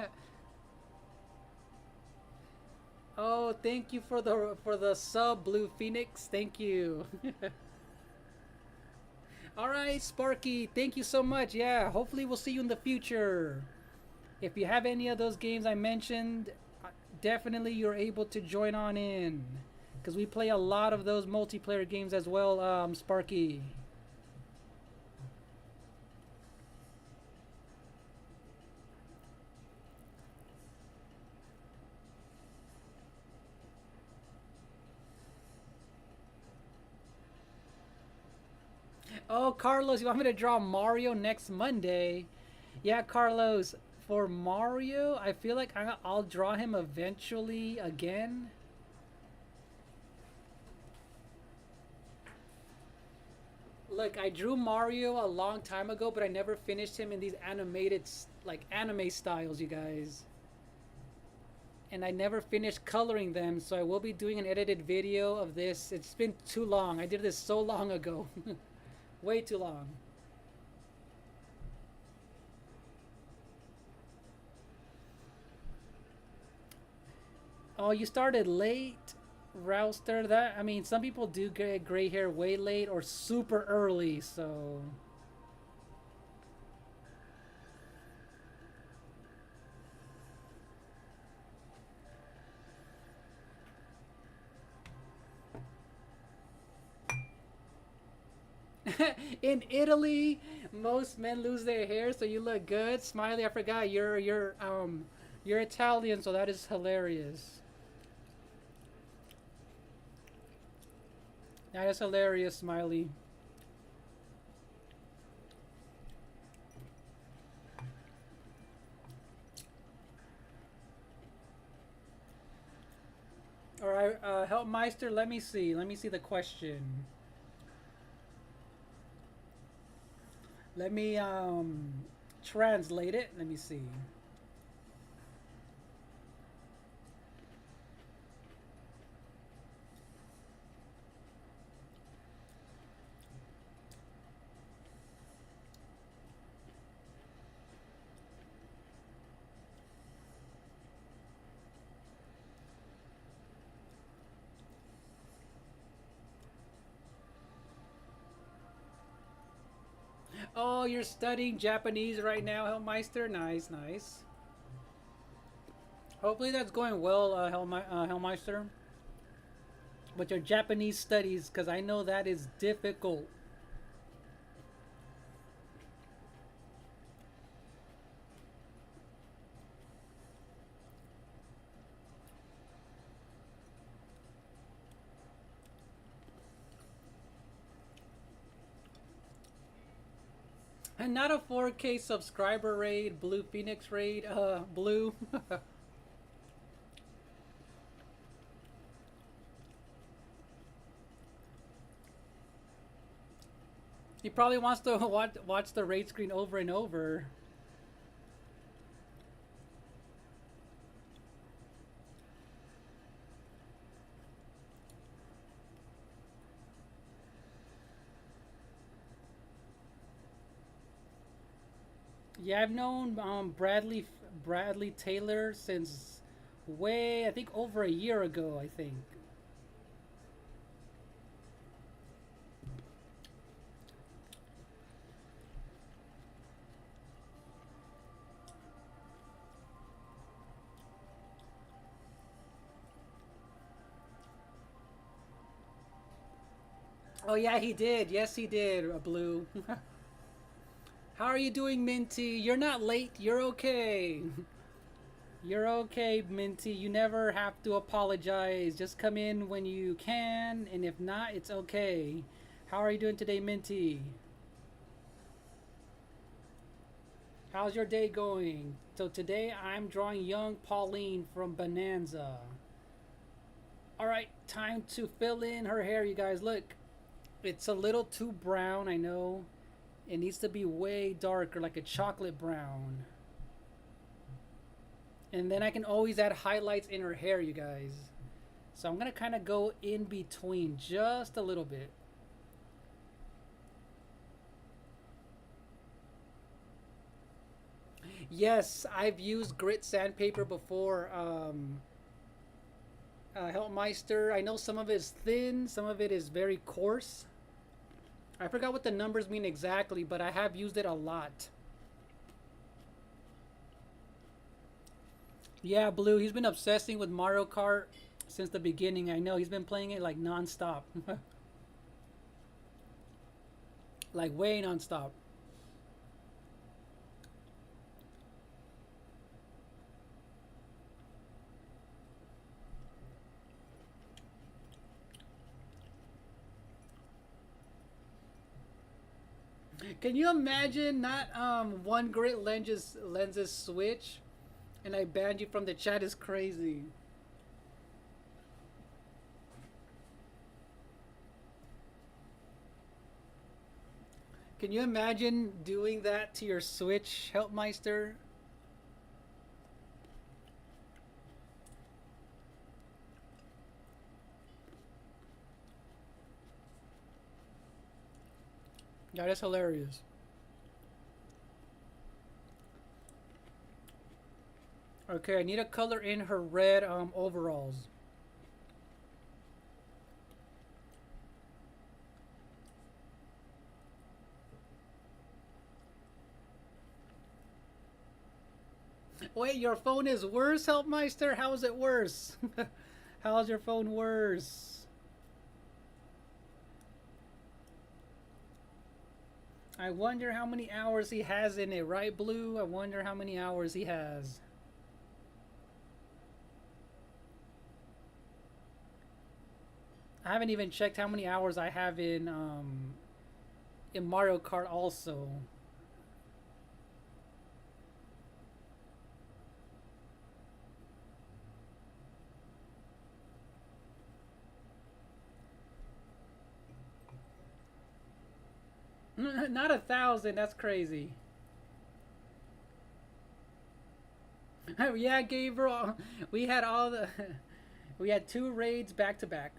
oh, thank you for the sub, Blue Phoenix. Thank you. All right, Sparky, thank you so much. Yeah, hopefully we'll see you in the future. If you have any of those games I mentioned, definitely you're able to join on in, because we play a lot of those multiplayer games as well, Sparky. Oh, Carlos, you want me to draw Mario next Monday? Yeah, Carlos, for Mario, I feel like I'll draw him eventually again. Look, I drew Mario a long time ago, but I never finished him in these animated, like anime styles, you guys. And I never finished coloring them, so I will be doing an edited video of this. It's been too long. I did this so long ago. Way too long. Oh, you started late, Rouster. That I mean, some people do get gray hair way late or super early. So in Italy, most men lose their hair, so you look good. Smiley, I forgot you're Italian, so that is hilarious. That is hilarious, Smiley. All right, Helpmeister, let me see. Let me see the question. Let me translate it. Let me see. Oh, you're studying Japanese right now, Helmeister? Nice, nice. Hopefully that's going well, Helmeister. With your Japanese studies, because I know that is difficult. And not a 4K subscriber raid, Blue Phoenix raid, Blue. He probably wants to watch the raid screen over and over. Yeah, I've known Bradley Taylor since way I think over a year ago. I think. Oh yeah, he did. Yes, he did. Blue. How are you doing, Minty? You're not late. You're okay. You're okay, Minty. You never have to apologize. Just come in when you can, and if not, it's okay. How are you doing today, Minty? How's your day going? So today I'm drawing young Pauline from Bonanza. All right, time to fill in her hair, you guys. Look, it's a little too brown, I know. It needs to be way darker, like a chocolate brown. And then I can always add highlights in her hair, you guys. So I'm gonna kind of go in between just a little bit. Yes, I've used grit sandpaper before. Helpmeister. I know some of it is thin, some of it is very coarse. I forgot what the numbers mean exactly, but I have used it a lot. Yeah, Blue, he's been obsessing with Mario Kart since the beginning. I know he's been playing it like non-stop. Like way non-stop. Can you imagine not one grit lenses switch and I banned you from the chat is crazy. Can you imagine doing that to your Switch, Helpmeister? Yeah, that's hilarious. Okay, I need a color in her red overalls. Wait, your phone is worse, Helpmeister? How is it worse? How's your phone worse? I wonder how many hours he has in it, right, Blue? I wonder how many hours he has. I haven't even checked how many hours I have in Mario Kart also. Not 1,000, that's crazy. Yeah, Gabriel, we had all the we had two raids back to back.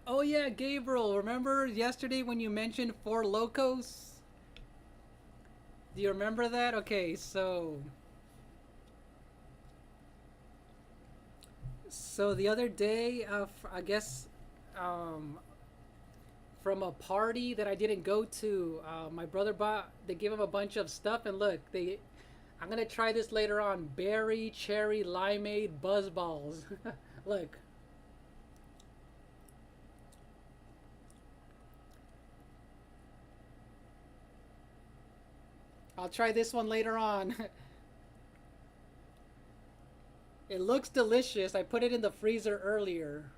Oh yeah, Gabriel, remember yesterday when you mentioned Four Locos? Do you remember that? Okay, so the other day, I guess, um, from a party that I didn't go to, my brother bought. They gave him a bunch of stuff, and look, they. I'm gonna try this later on. Berry, cherry, limeade, buzz balls. Look, I'll try this one later on. It looks delicious. I put it in the freezer earlier.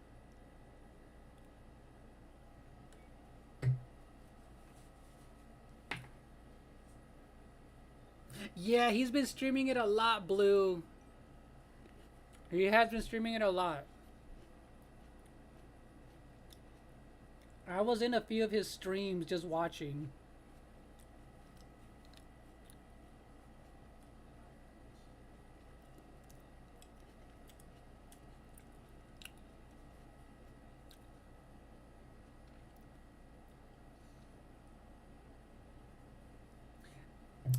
Yeah, he's been streaming it a lot, Blue. He has been streaming it a lot. I was in a few of his streams just watching.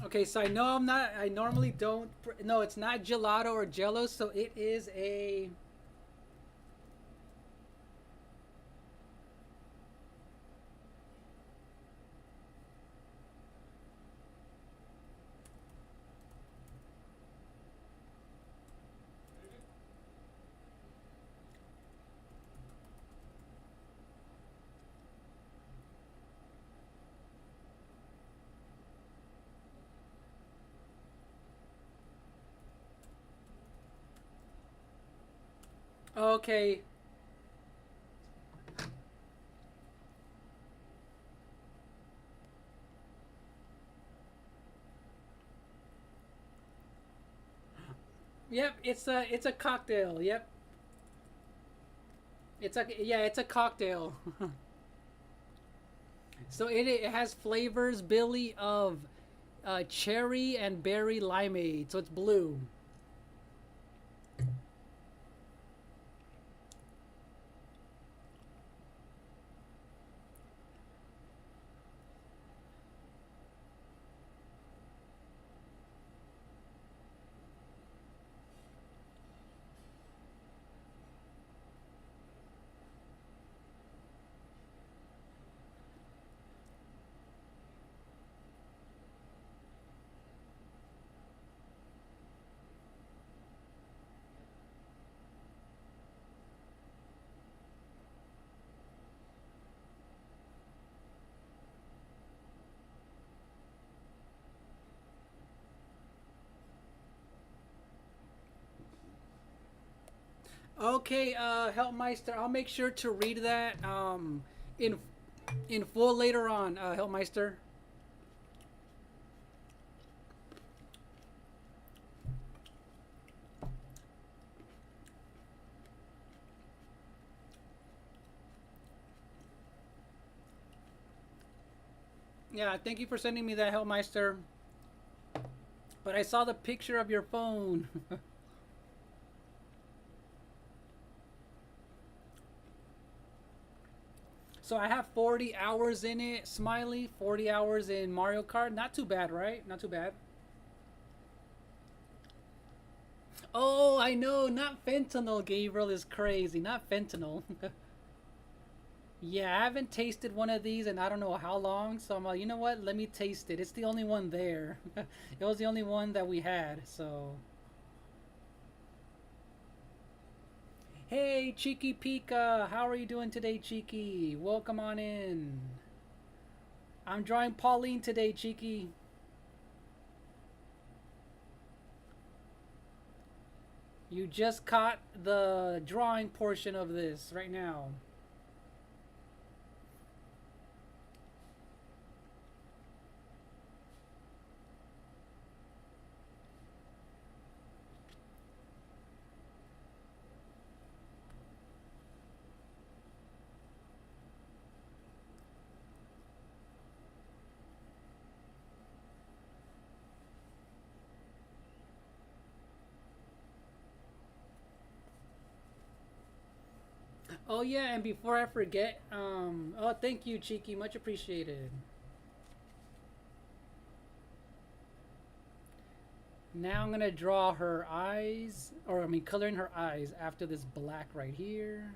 Okay, so I know I'm not. I normally don't. No, it's not gelato or jello, so it is a. Okay. Yep, it's a cocktail. Yep. It's a cocktail. So it has flavors, Billy, of cherry and berry limeade. So it's blue. Okay, Helpmeister, I'll make sure to read that in in full later on, Helpmeister. Yeah, thank you for sending me that, Helpmeister. But I saw the picture of your phone. So I have 40 hours in it, Smiley. 40 hours in Mario Kart. Not too bad, right? Not too bad. Oh, I know. Not fentanyl, Gabriel is crazy. Not fentanyl. Yeah, I haven't tasted one of these in I don't know how long. So I'm like, you know what? Let me taste it. It's the only one there. It was the only one that we had. So, hey, Cheeky Pika. How are you doing today, Cheeky? Welcome on in. I'm drawing Pauline today, Cheeky. You just caught the drawing portion of this right now. Oh yeah, and before I forget, oh thank you, Cheeky, much appreciated. Now I'm gonna draw her eyes, or I mean, color in her eyes after this black right here.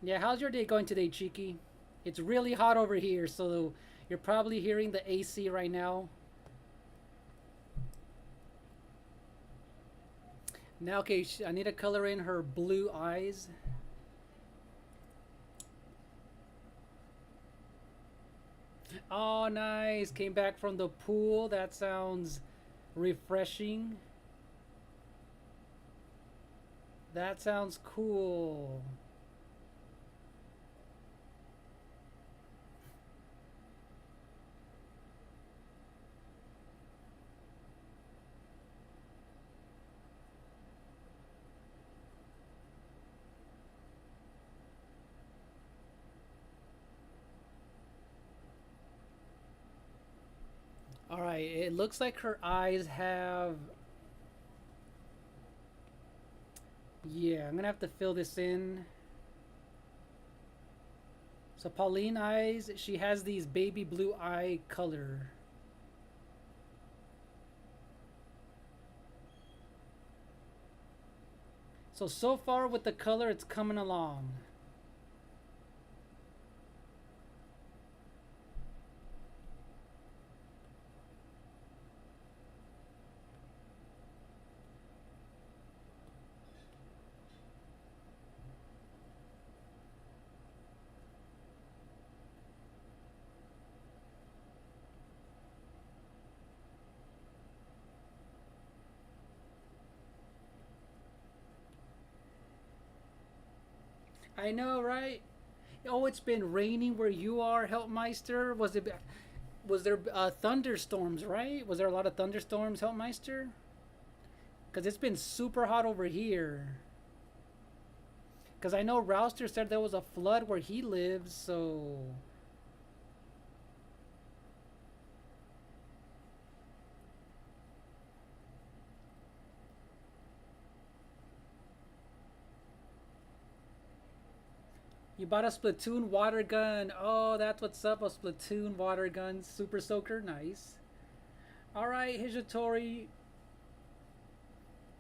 Yeah, how's your day going today, Cheeky? It's really hot over here, so you're probably hearing the AC right now. Now, okay, I need to color in her blue eyes. Oh, nice. Came back from the pool. That sounds refreshing. That sounds cool. All right, it looks like her eyes have. Yeah, I'm gonna have to fill this in. So Pauline eyes, she has these baby blue eye color. So far with the color, it's coming along. I know, right? Oh, it's been raining where you are, Helpmeister. Was there thunderstorms, right? Was there a lot of thunderstorms, Helpmeister? Because it's been super hot over here. Because I know Rouster said there was a flood where he lives, so. You bought a Splatoon water gun. Oh, that's what's up. A Splatoon water gun. Super Soaker. Nice. Alright, Hijatori.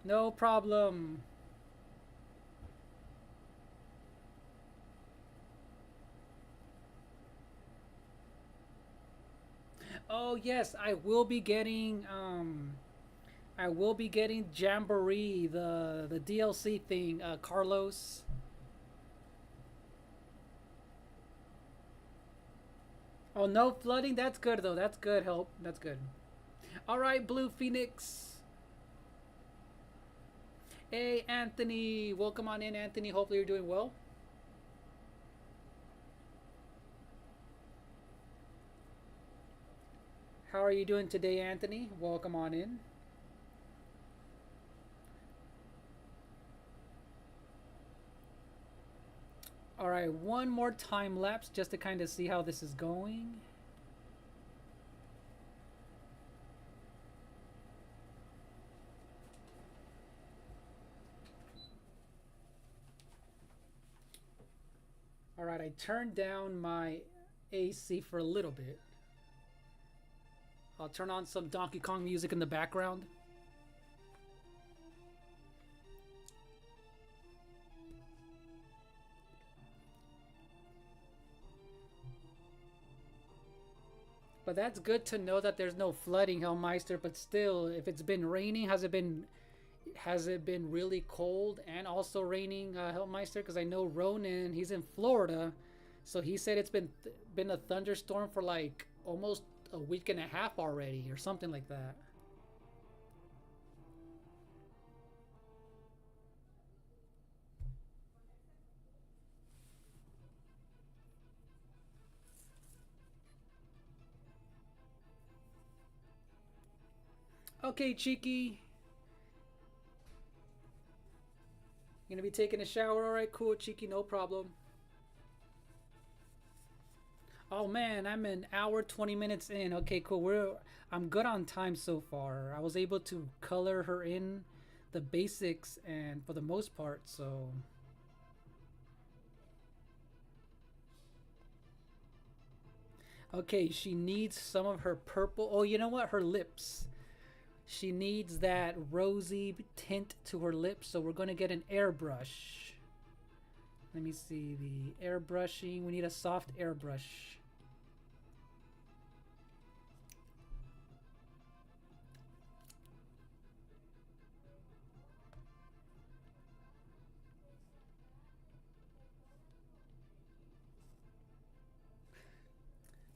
No problem. Oh, yes. I will be getting Jamboree, the DLC thing, Carlos. Oh, no flooding? That's good, though. That's good, help. That's good. Alright, Blue Phoenix. Hey, Anthony. Welcome on in, Anthony. Hopefully you're doing well. How are you doing today, Anthony? Welcome on in. All right, one more time lapse just to kind of see how this is going. All right, I turned down my AC for a little bit. I'll turn on some Donkey Kong music in the background. But that's good to know that there's no flooding, Hellmeister. But still, if it's been raining, has it been really cold and also raining, Hellmeister? Because I know Ronan, he's in Florida, so he said it's been a thunderstorm for like almost a week and a half already, or something like that. Okay, Cheeky, you gonna be taking a shower? All right, cool, Cheeky, no problem. Oh man, I'm an hour 20 minutes in. Okay, cool. I'm good on time so far. I was able to color her in the basics and for the most part, so okay, she needs some of her purple. Oh, you know what? Her lips. She needs that rosy tint to her lips, so we're going to get an airbrush. Let me see the airbrushing. We need a soft airbrush.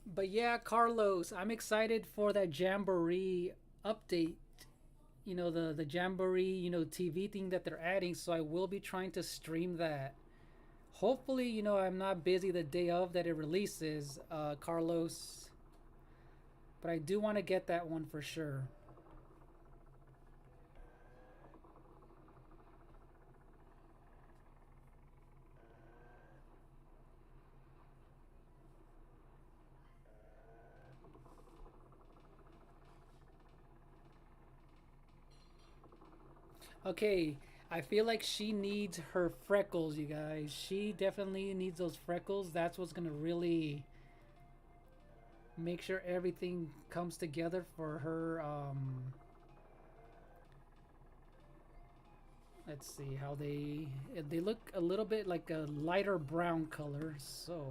But yeah, Carlos, I'm excited for that Jamboree update. You know, the Jamboree, TV thing that they're adding. So I will be trying to stream that. Hopefully, I'm not busy the day of that it releases, Carlos. But I do want to get that one for sure. Okay, I feel like she needs her freckles, you guys. She definitely needs those freckles. That's what's gonna really make sure everything comes together for her. Let's see how they look a little bit like a lighter brown color. So,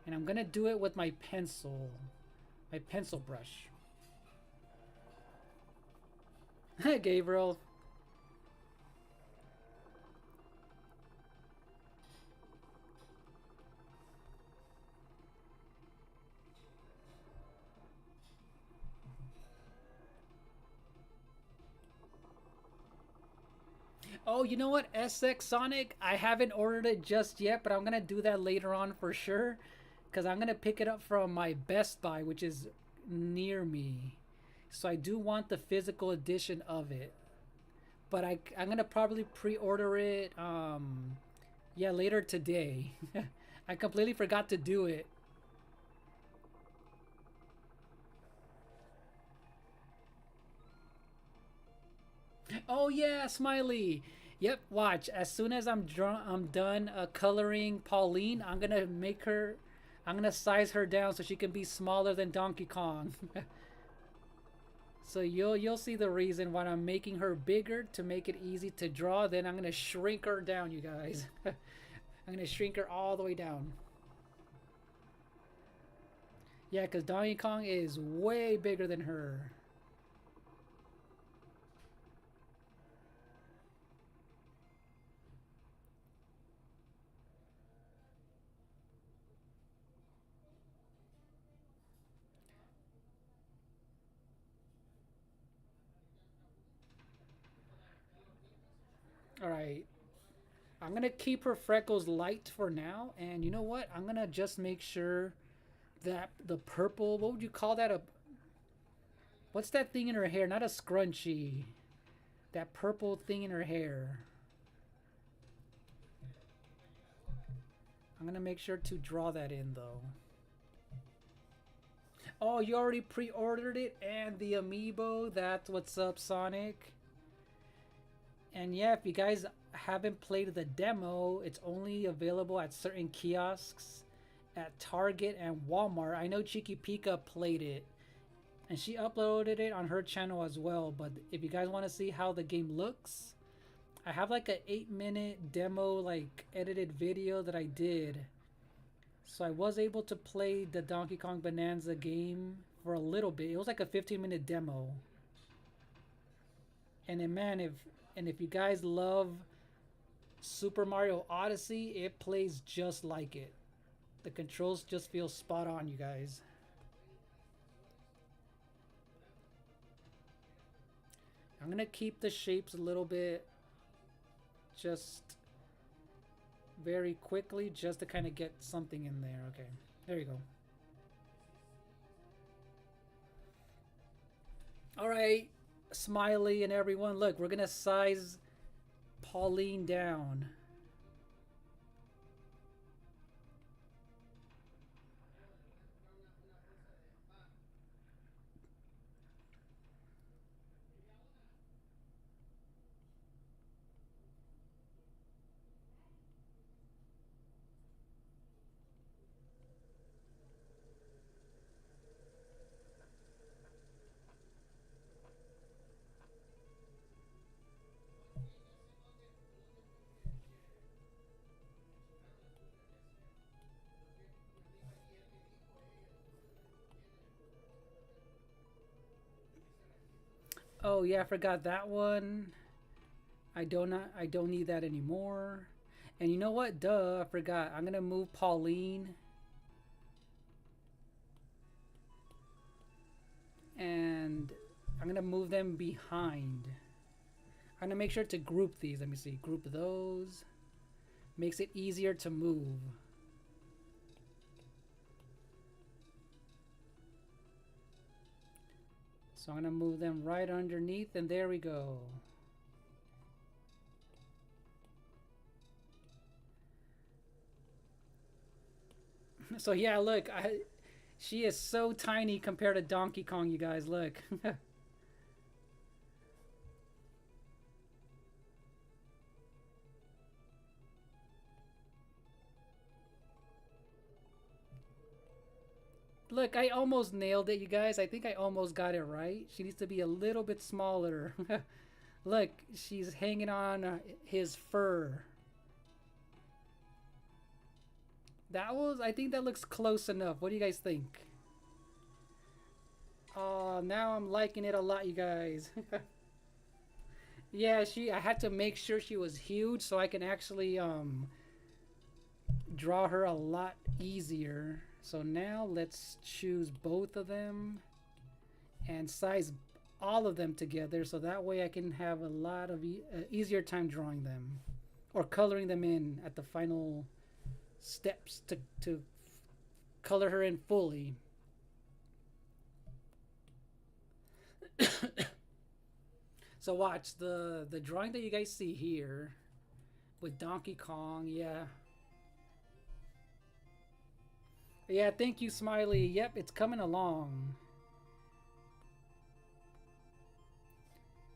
and I'm gonna do it with my pencil brush. Gabriel. Oh, you know what? SX Sonic, I haven't ordered it just yet, but I'm going to do that later on for sure. Because I'm going to pick it up from my Best Buy, which is near me. So I do want the physical edition of it. But I'm going to probably pre order it, yeah, later today. I completely forgot to do it. Oh yeah, Smiley. Yep, watch. As soon as I'm done coloring Pauline, I'm gonna size her down so she can be smaller than Donkey Kong. So you'll see the reason why I'm making her bigger to make it easy to draw. Then I'm gonna shrink her down, you guys. I'm gonna shrink her all the way down. Yeah, cause Donkey Kong is way bigger than her. All right, I'm gonna keep her freckles light for now, and you know what? I'm gonna just make sure that the purple. What would you call that? What's that thing in her hair? Not a scrunchie. That purple thing in her hair. I'm gonna make sure to draw that in though. Oh, you already pre-ordered it and the amiibo. That's what's up, Sonic. And yeah, if you guys haven't played the demo, it's only available at certain kiosks at Target and Walmart. I know Cheeky Pika played it and she uploaded it on her channel as well. But if you guys want to see how the game looks, I have like an 8-minute demo, like edited video that I did. So I was able to play the Donkey Kong Bonanza game for a little bit. It was like a 15-minute demo. And then man, if you guys love Super Mario Odyssey, it plays just like it. The controls just feel spot on, you guys. I'm gonna keep the shapes a little bit just very quickly, just to kind of get something in there. Okay, there you go. All right, Smiley and everyone, look, we're gonna size Pauline down. Oh yeah, I forgot that one. I don't need that anymore. And you know what? Duh, I forgot. I'm gonna move Pauline. And I'm gonna move them behind. I'm gonna make sure to group these. Let me see. Group those. Makes it easier to move. So I'm gonna move them right underneath, and there we go. So yeah, look, she is so tiny compared to Donkey Kong, you guys. Look. Look, I almost nailed it, you guys. I think I almost got it right. She needs to be a little bit smaller. Look, she's hanging on his fur. I think that looks close enough. What do you guys think? Oh, now I'm liking it a lot, you guys. Yeah, I had to make sure she was huge so I can actually draw her a lot easier. So now let's choose both of them and size all of them together so that way I can have a lot of easier time drawing them or coloring them in at the final steps to color her in fully. So watch the drawing that you guys see here with Donkey Kong. Yeah, thank you, Smiley. Yep, it's coming along.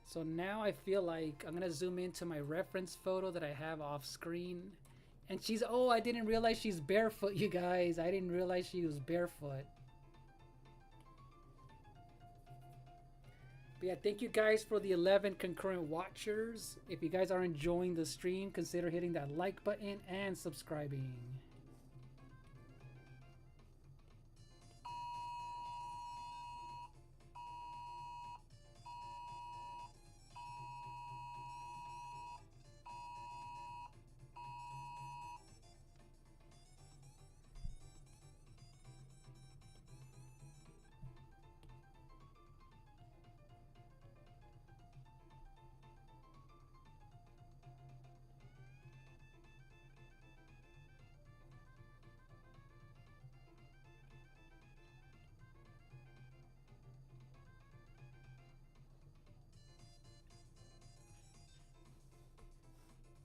So now I feel like I'm gonna zoom into my reference photo that I have off screen. And oh, I didn't realize she's barefoot, you guys. I didn't realize she was barefoot. But yeah, thank you guys for the 11 concurrent watchers. If you guys are enjoying the stream, consider hitting that like button and subscribing.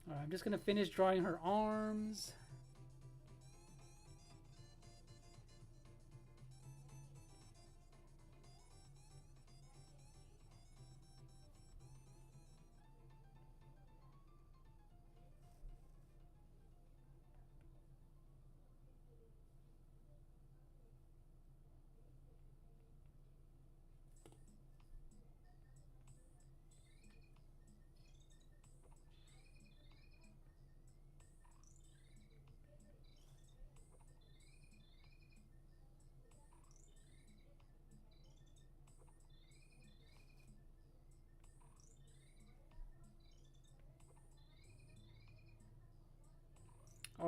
Alright, I'm just gonna finish drawing her arms.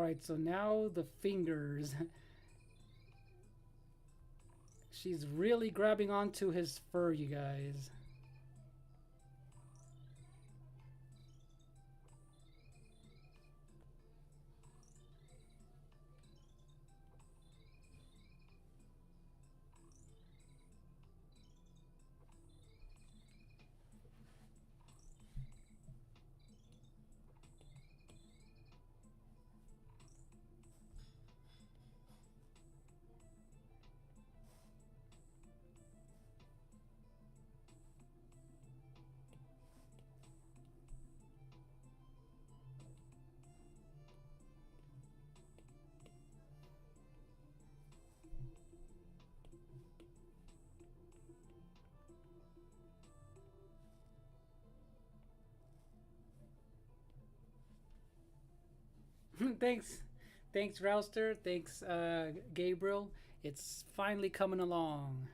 right, so now the fingers. She's really grabbing onto his fur, you guys. Thanks. Thanks, Rouster. Thanks, Gabriel. It's finally coming along.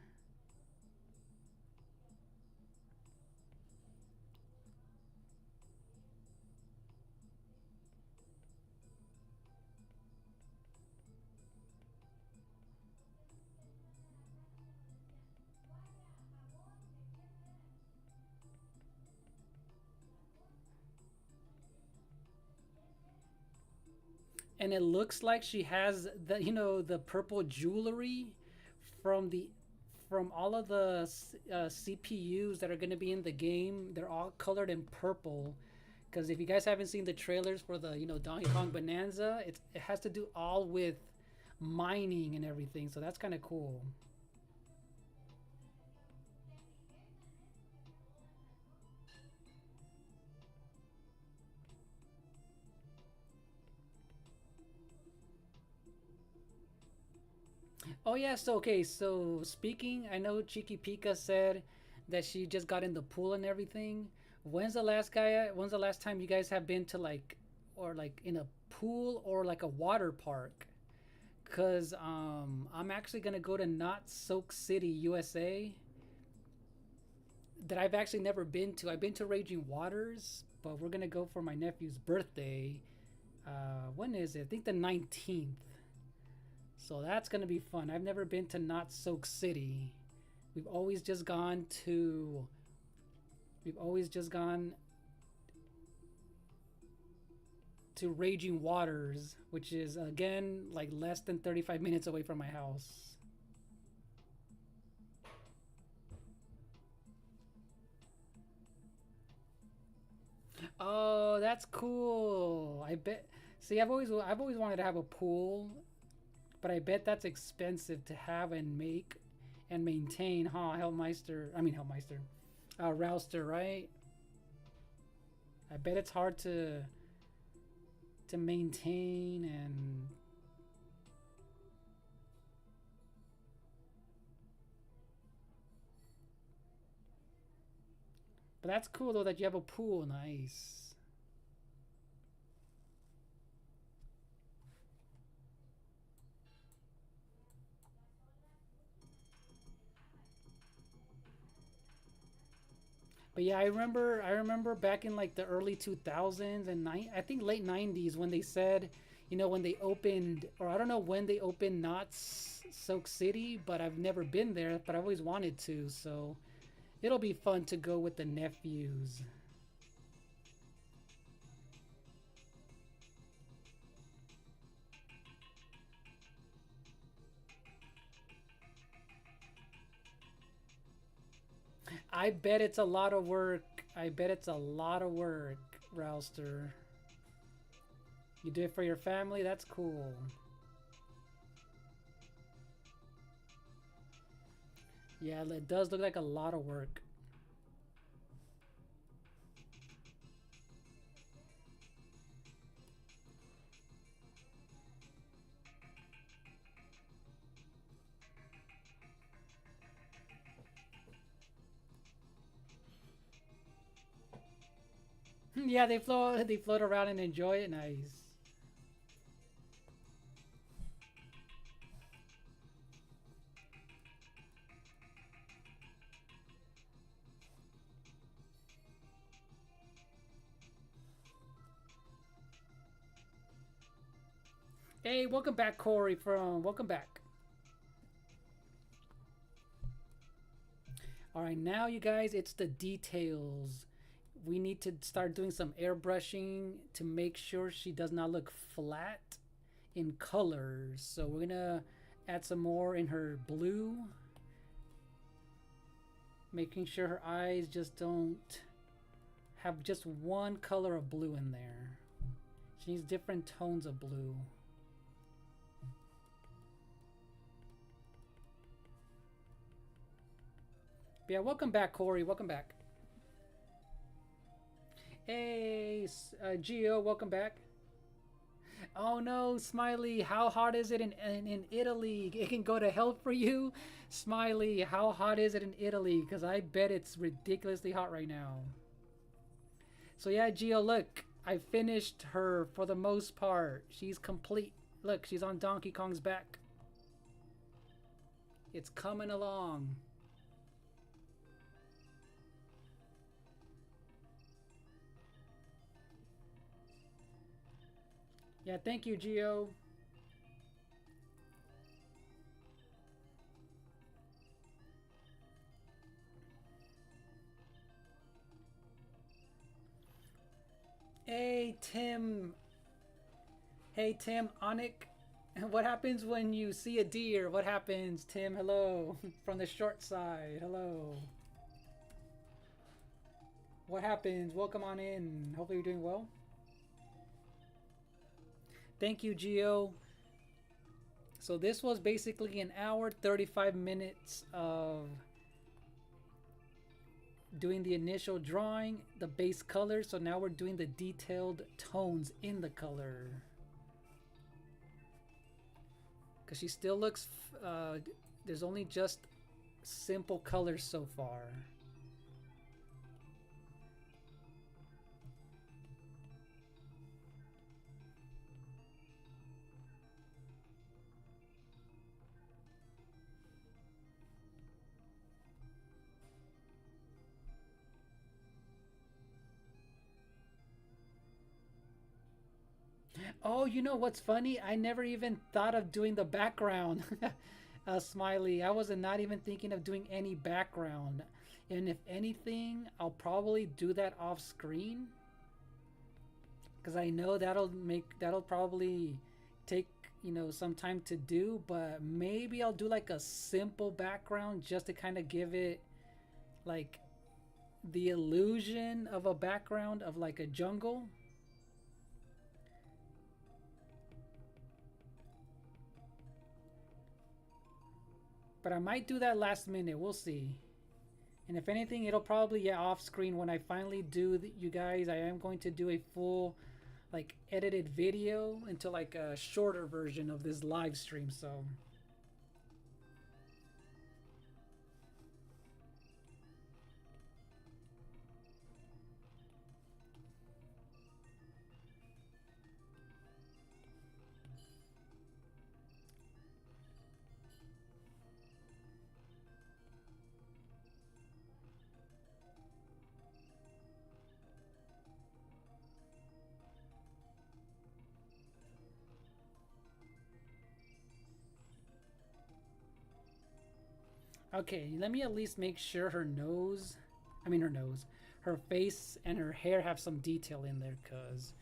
And it looks like she has the the purple jewelry from the from all of the CPUs that are going to be in the game. They're all colored in purple. Because if you guys haven't seen the trailers for the Donkey Kong Bonanza, it has to do all with mining and everything. So that's kind of cool. Oh yeah, so okay, so speaking, I know Chiki Pika said that she just got in the pool and everything. When's the last time you guys have been to like or like in a pool or like a water park? Cuz I'm actually going to go to Not Soak City, USA that I've actually never been to. I've been to Raging Waters, but we're going to go for my nephew's birthday. When is it? I think the 19th. So that's gonna be fun. I've never been to Not Soak City. We've always just gone to. We've always just gone to Raging Waters, which is again like less than 35 minutes away from my house. Oh, that's cool. I bet. See, I've always wanted to have a pool, but I bet that's expensive to have and make and maintain, huh? Hellmeister, Rouster, right? I bet it's hard to maintain and. But that's cool though that you have a pool. Nice. But yeah, I remember back in like the early 2000s and I think late 90s when they said, when they opened, or I don't know when they opened Knott's Soak City, but I've never been there, but I've always wanted to, so it'll be fun to go with the nephews. I bet it's a lot of work. I bet it's a lot of work, Rouster. You do it for your family? That's cool. Yeah, it does look like a lot of work. Yeah, they float around and enjoy it. Nice. Hey, welcome back, Corey. Welcome back. All right, now you guys, it's the details. We need to start doing some airbrushing to make sure she does not look flat in colors. So we're gonna add some more in her blue, making sure her eyes just don't have just one color of blue in there. She needs different tones of blue. But yeah, welcome back, Corey. Welcome back. Hey, Gio, welcome back. Oh no, Smiley, how hot is it in Italy? It can go to hell for you. Smiley, how hot is it in Italy? Because I bet it's ridiculously hot right now. So yeah, Gio, look, I finished her for the most part. She's complete. Look, she's on Donkey Kong's back. It's coming along. Yeah, thank you, Gio. Hey, Tim. Hey, Tim, Onik. What happens when you see a deer? What happens, Tim? Hello. From the short side. Hello. What happens? Welcome on in. Hopefully you're doing well. Thank you, Gio. So this was basically an hour, 35 minutes of doing the initial drawing, the base color. So now we're doing the detailed tones in the color. Because she still looks, there's only just simple colors so far. Oh, you know what's funny? I never even thought of doing the background. Smiley. I was not even thinking of doing any background. And if anything, I'll probably do that off screen. Because I know that'll probably take, some time to do. But maybe I'll do like a simple background just to kind of give it like the illusion of a background of like a jungle. But I might do that last minute. We'll see. And if anything, it'll probably, off screen when I finally do, you guys, I am going to do a full, like, edited video into, like, a shorter version of this live stream, so. Okay, let me at least make sure her nose, her face and her hair have some detail in there, because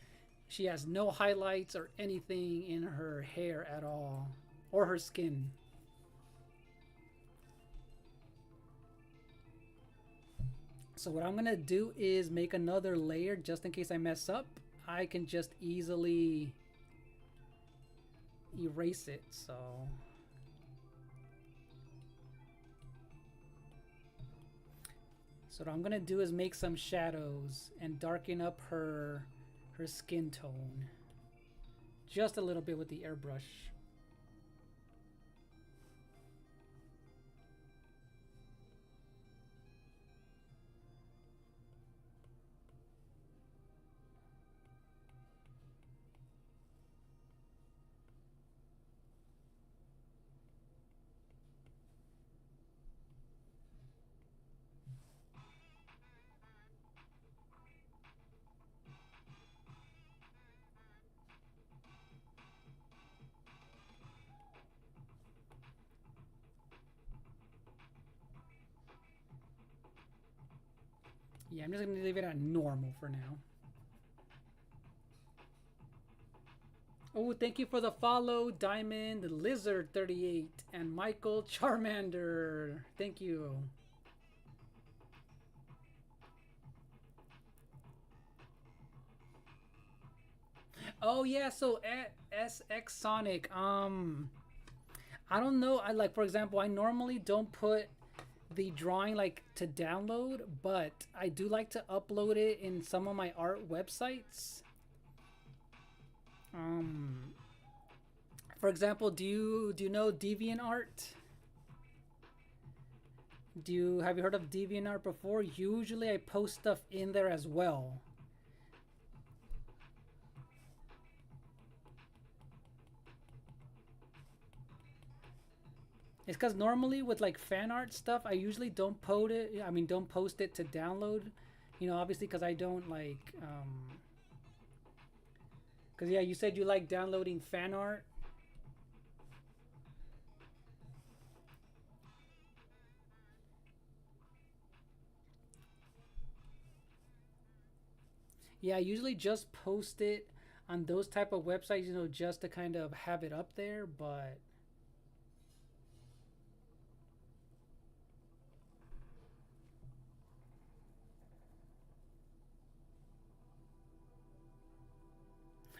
she has no highlights or anything in her hair at all, or her skin. So what I'm gonna do is make another layer just in case I mess up. I can just easily erase it, so. So what I'm gonna do is make some shadows and darken up her skin tone just a little bit with the airbrush. Yeah, I'm just gonna leave it at normal for now. Oh, thank you for the follow, Diamond Lizard 38 and Michael Charmander. Thank you. Oh yeah, so at SX Sonic, I don't know. I like, for example, I normally don't put the drawing like to download, but I do like to upload it in some of my art websites. Um, for example, do you know DeviantArt? Have you heard of DeviantArt before? Usually, I post stuff in there as well. It's because normally with like fan art stuff, I usually don't post it. I mean, don't post it to download. You know, obviously because I don't like. Because yeah, you said you like downloading fan art. Yeah, I usually just post it on those type of websites. You know, just to kind of have it up there. But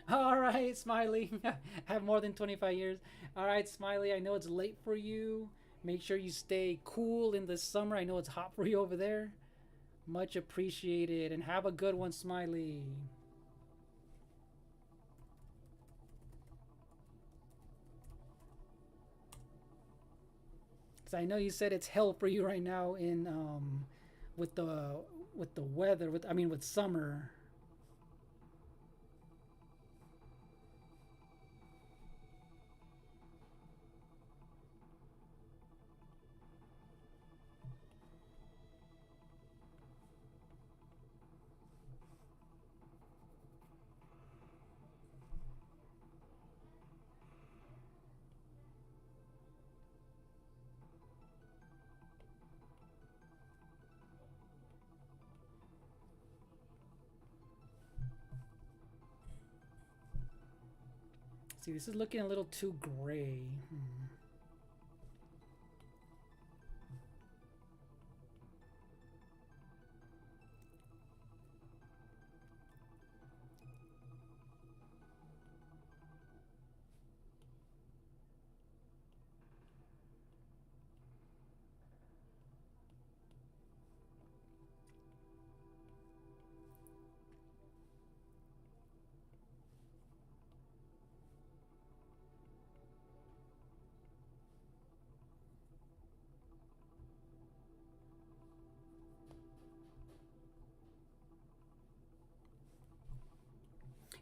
all right, Smiley. Have more than 25 years. All right, Smiley. I know it's late for you. Make sure you stay cool in the summer. I know it's hot for you over there. Much appreciated. And have a good one, Smiley. So I know you said it's hell for you right now in with the weather. With I mean with summer. See, this is looking a little too gray.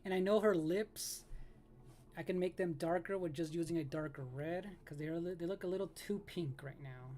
And I know her lips. I can make them darker with just using a darker red because they look a little too pink right now.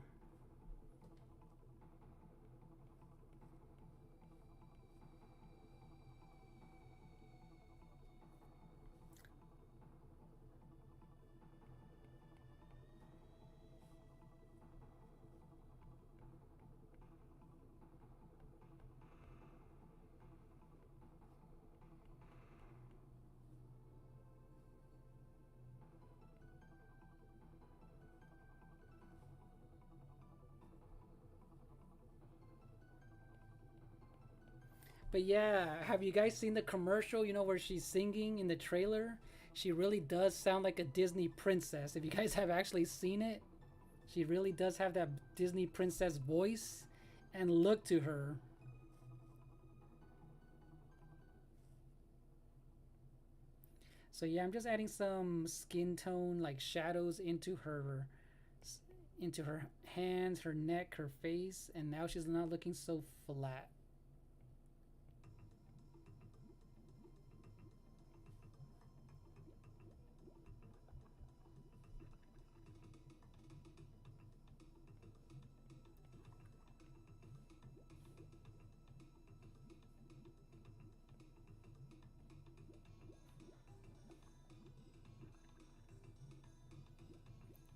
But yeah, have you guys seen the commercial? You know where she's singing in the trailer. She really does sound like a Disney princess. If you guys have actually seen it, she really does have that Disney princess voice and look to her. So yeah, I'm just adding some skin tone like shadows into her hands, her neck, her face, and now she's not looking so flat.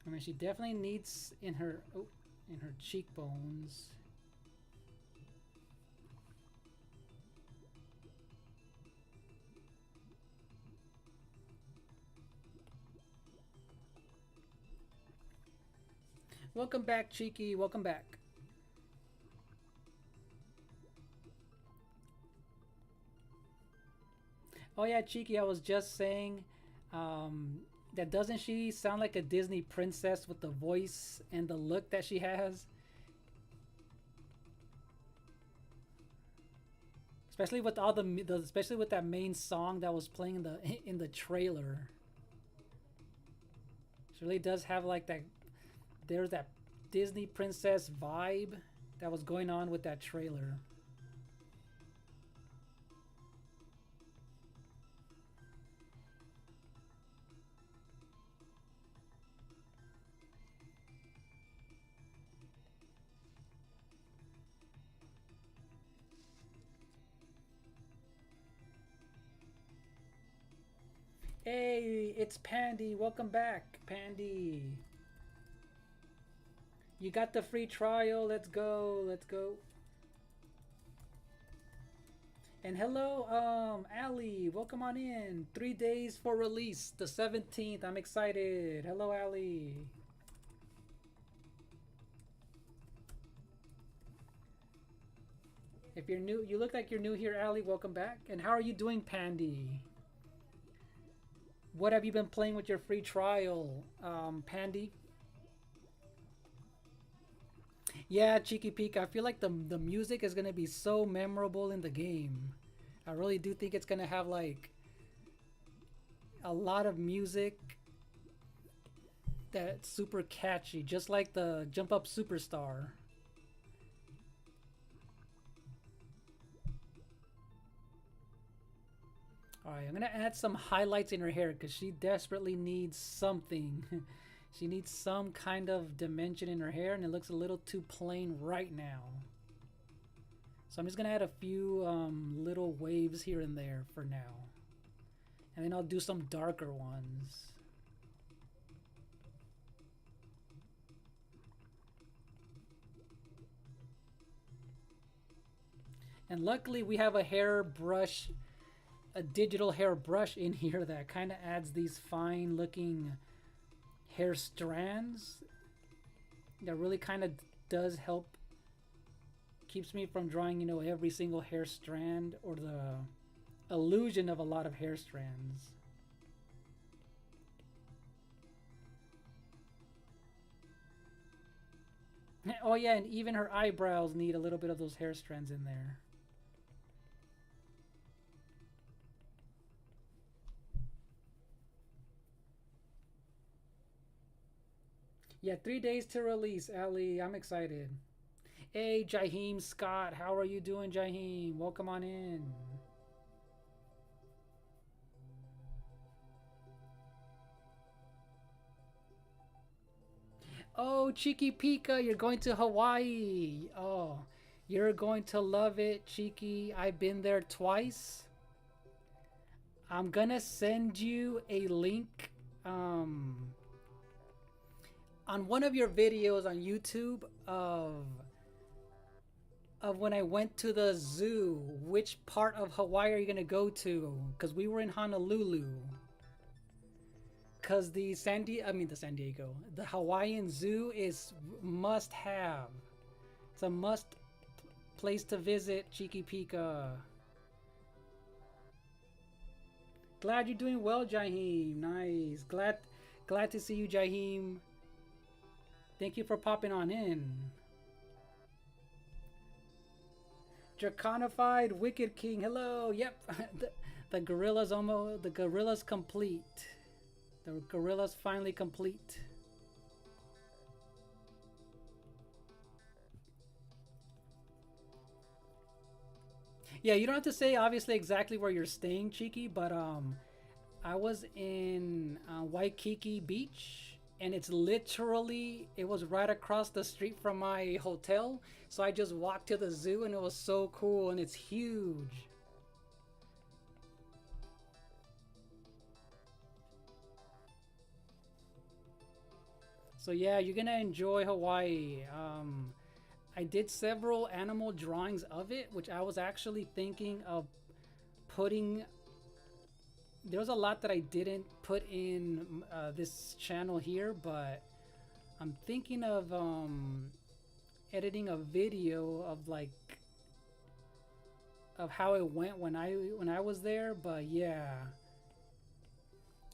I mean, she definitely needs in her cheekbones. Welcome back, Cheeky. Welcome back. Oh yeah, Cheeky, I was just saying, that doesn't she sound like a Disney princess with the voice and the look that she has? Especially with all especially with that main song that was playing in the in the trailer. She really does have like that. There's that Disney princess vibe that was going on with that trailer. Hey, it's Pandy. Welcome back, Pandy. You got the free trial. Let's go. Let's go. And hello, Ali. Welcome on in. 3 days for release, the 17th. I'm excited. Hello, Ali. If you're new, you look like you're new here, Ali. Welcome back. And how are you doing, Pandy? What have you been playing with your free trial, Pandy? Yeah, Cheeky Peek. I feel like the music is gonna be so memorable in the game. I really do think it's gonna have like a lot of music that's super catchy, just like the Jump Up Superstar. Alright, I'm gonna add some highlights in her hair because she desperately needs something. She needs some kind of dimension in her hair and it looks a little too plain right now. So I'm just gonna add a few little waves here and there for now. And then I'll do some darker ones. And luckily we have a hairbrush, a digital hairbrush in here that kind of adds these fine looking hair strands that really kind of does help, keeps me from drawing, you know, every single hair strand or the illusion of a lot of hair strands. Oh yeah, and even her eyebrows need a little bit of those hair strands in there. Yeah, 3 days to release, Ali. I'm excited. Hey, Jaheim Scott. How are you doing, Jaheim? Welcome on in. Oh, Cheeky Pika, you're going to Hawaii. Oh, you're going to love it, Cheeky. I've been there twice. I'm gonna send you a link on one of your videos on YouTube of when I went to the zoo. Which part of Hawaii are you gonna go to? Because we were in Honolulu. Because the San Diego, the Hawaiian Zoo is must have. It's a must place to visit, Cheeky Pika. Glad you're doing well, Jaheim. Nice. Glad to see you, Jaheim. Thank you for popping on in. Draconified Wicked King. Hello. Yep. the gorilla's complete. The gorilla's finally complete. Yeah, you don't have to say obviously exactly where you're staying, Cheeky, but I was in Waikiki Beach, and it was right across the street from my hotel. So I just walked to the zoo, and it was so cool, and it's huge. So yeah, you're gonna enjoy Hawaii. I did several animal drawings of it, which I was actually thinking of putting. There was a lot that I didn't put in this channel here, but I'm thinking of editing a video of like of how it went when I was there, but yeah.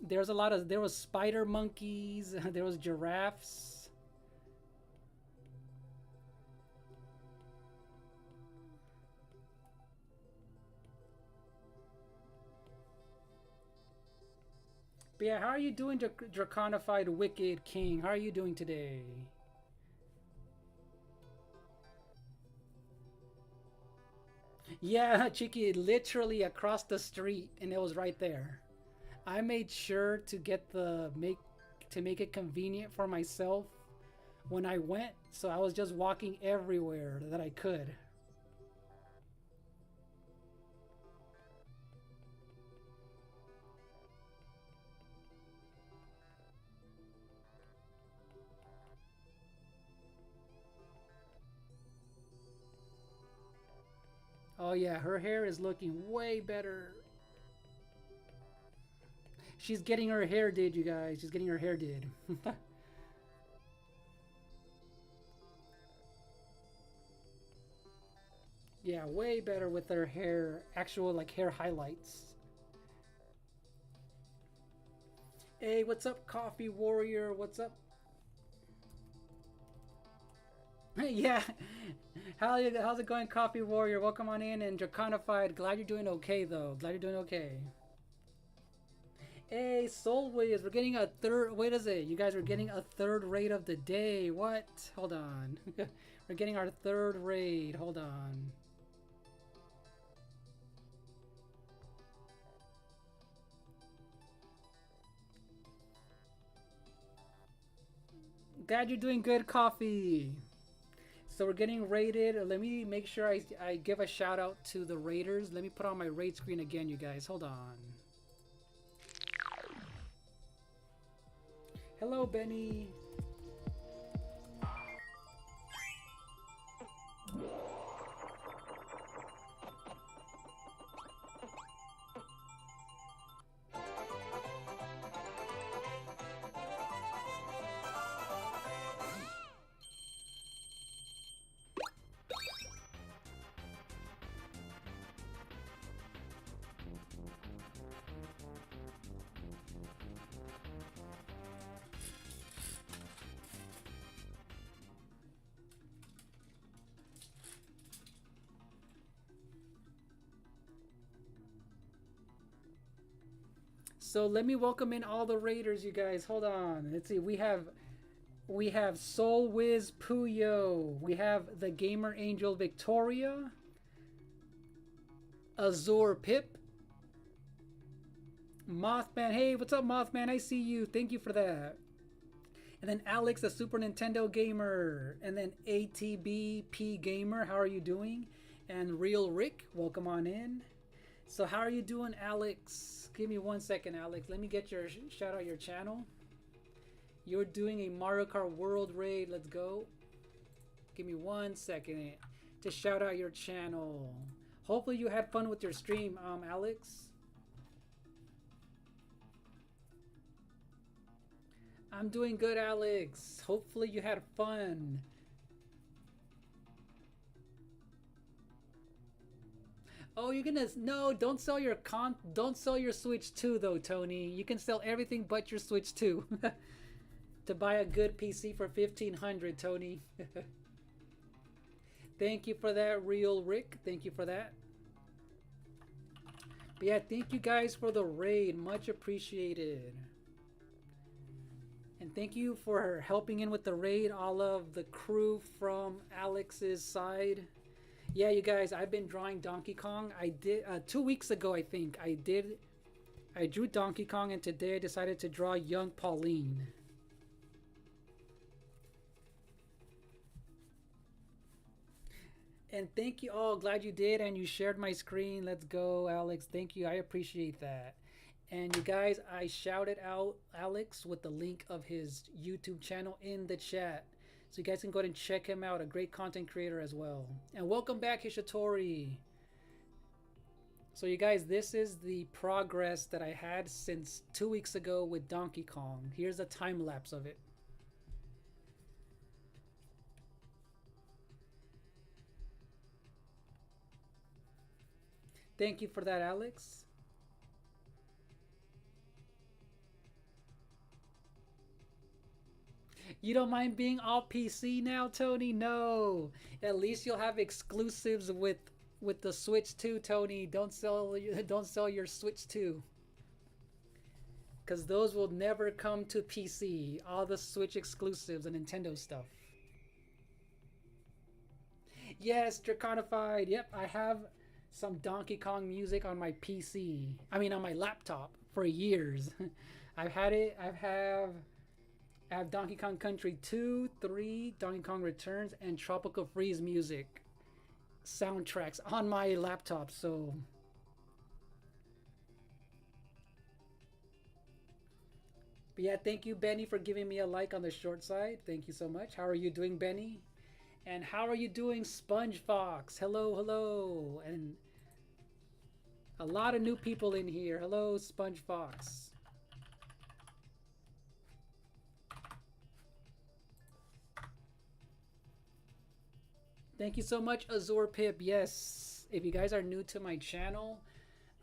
There was spider monkeys, there was giraffes. But yeah, how are you doing, Draconified Wicked King? How are you doing today? Yeah, Chicky, literally across the street, and it was right there. I made sure to get the make it convenient for myself when I went, so I was just walking everywhere that I could. Oh yeah, her hair is looking way better. She's getting her hair did, you guys. She's getting her hair did. Yeah, way better with her hair, actual like hair highlights. Hey, what's up, Coffee Warrior? What's up? Yeah. How's it going, Coffee Warrior? Welcome on in, and Draconified. Glad you're doing okay, though. Glad you're doing okay. Hey, Soulways, we're getting a third. Wait, is it? You guys are getting a third raid of the day. What? Hold on. We're getting our third raid. Hold on. Glad you're doing good, Coffee. So we're getting raided. Let me make sure I give a shout out to the raiders. Let me put on my raid screen again, you guys. Hold on. Hello, Benny. So let me welcome in all the raiders, you guys. Hold on. Let's see. We have Soul Wiz Puyo. We have the Gamer Angel Victoria. Azure Pip. Mothman. Hey, what's up, Mothman? I see you. Thank you for that. And then Alex, the Super Nintendo gamer. And then ATBP Gamer. How are you doing? And Real Rick, welcome on in. So how are you doing, Alex? Give me 1 second, Alex. Let me get your shout out your channel. You're doing a Mario Kart World raid. Let's go. Give me 1 second to shout out your channel. Hopefully you had fun with your stream, Alex. I'm doing good, Alex. Hopefully you had fun. Oh, you're gonna no! Don't sell your Switch 2 though, Tony. You can sell everything but your Switch 2 to buy a good PC for 1,500, Tony. Thank you for that, Real Rick. Thank you for that. But yeah, thank you guys for the raid. Much appreciated. And thank you for helping in with the raid, all of the crew from Alex's side. Yeah, you guys, I've been drawing Donkey Kong. I did 2 weeks ago, I think. I drew Donkey Kong, and today I decided to draw young Pauline. And thank you all. Glad you did, and you shared my screen. Let's go, Alex. Thank you. I appreciate that. And you guys, I shouted out Alex with the link of his YouTube channel in the chat. So you guys can go ahead and check him out. A great content creator as well. And welcome back, Hishitori. So you guys, this is the progress that I had since 2 weeks ago with Donkey Kong. Here's a time lapse of it. Thank you for that, Alex. You don't mind being all PC now, Tony? No. At least you'll have exclusives with the Switch 2, Tony. Don't sell your Switch 2 cuz those will never come to PC. All the Switch exclusives and Nintendo stuff. Yes, Draconified. Yep, I have some Donkey Kong music on my PC. I mean on my laptop for years. I've had it. I have Donkey Kong Country 2, 3, Donkey Kong Returns, and Tropical Freeze music soundtracks on my laptop. So, but yeah, thank you, Benny, for giving me a like on the short side. Thank you so much. How are you doing, Benny? And how are you doing, Sponge Fox? Hello, hello. And a lot of new people in here. Hello, Sponge Fox. Thank you so much, Azure Pip. Yes, if you guys are new to my channel,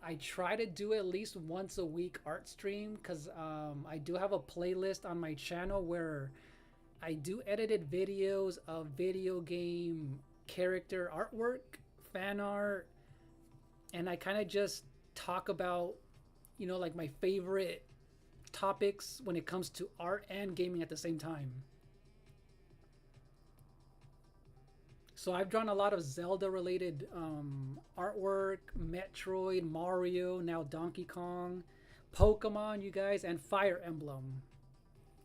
I try to do at least once a week art stream because I do have a playlist on my channel where I do edited videos of video game character artwork, fan art, and I kind of just talk about, like my favorite topics when it comes to art and gaming at the same time. So I've drawn a lot of Zelda related artwork, Metroid, Mario, now Donkey Kong, Pokemon, you guys, and Fire Emblem.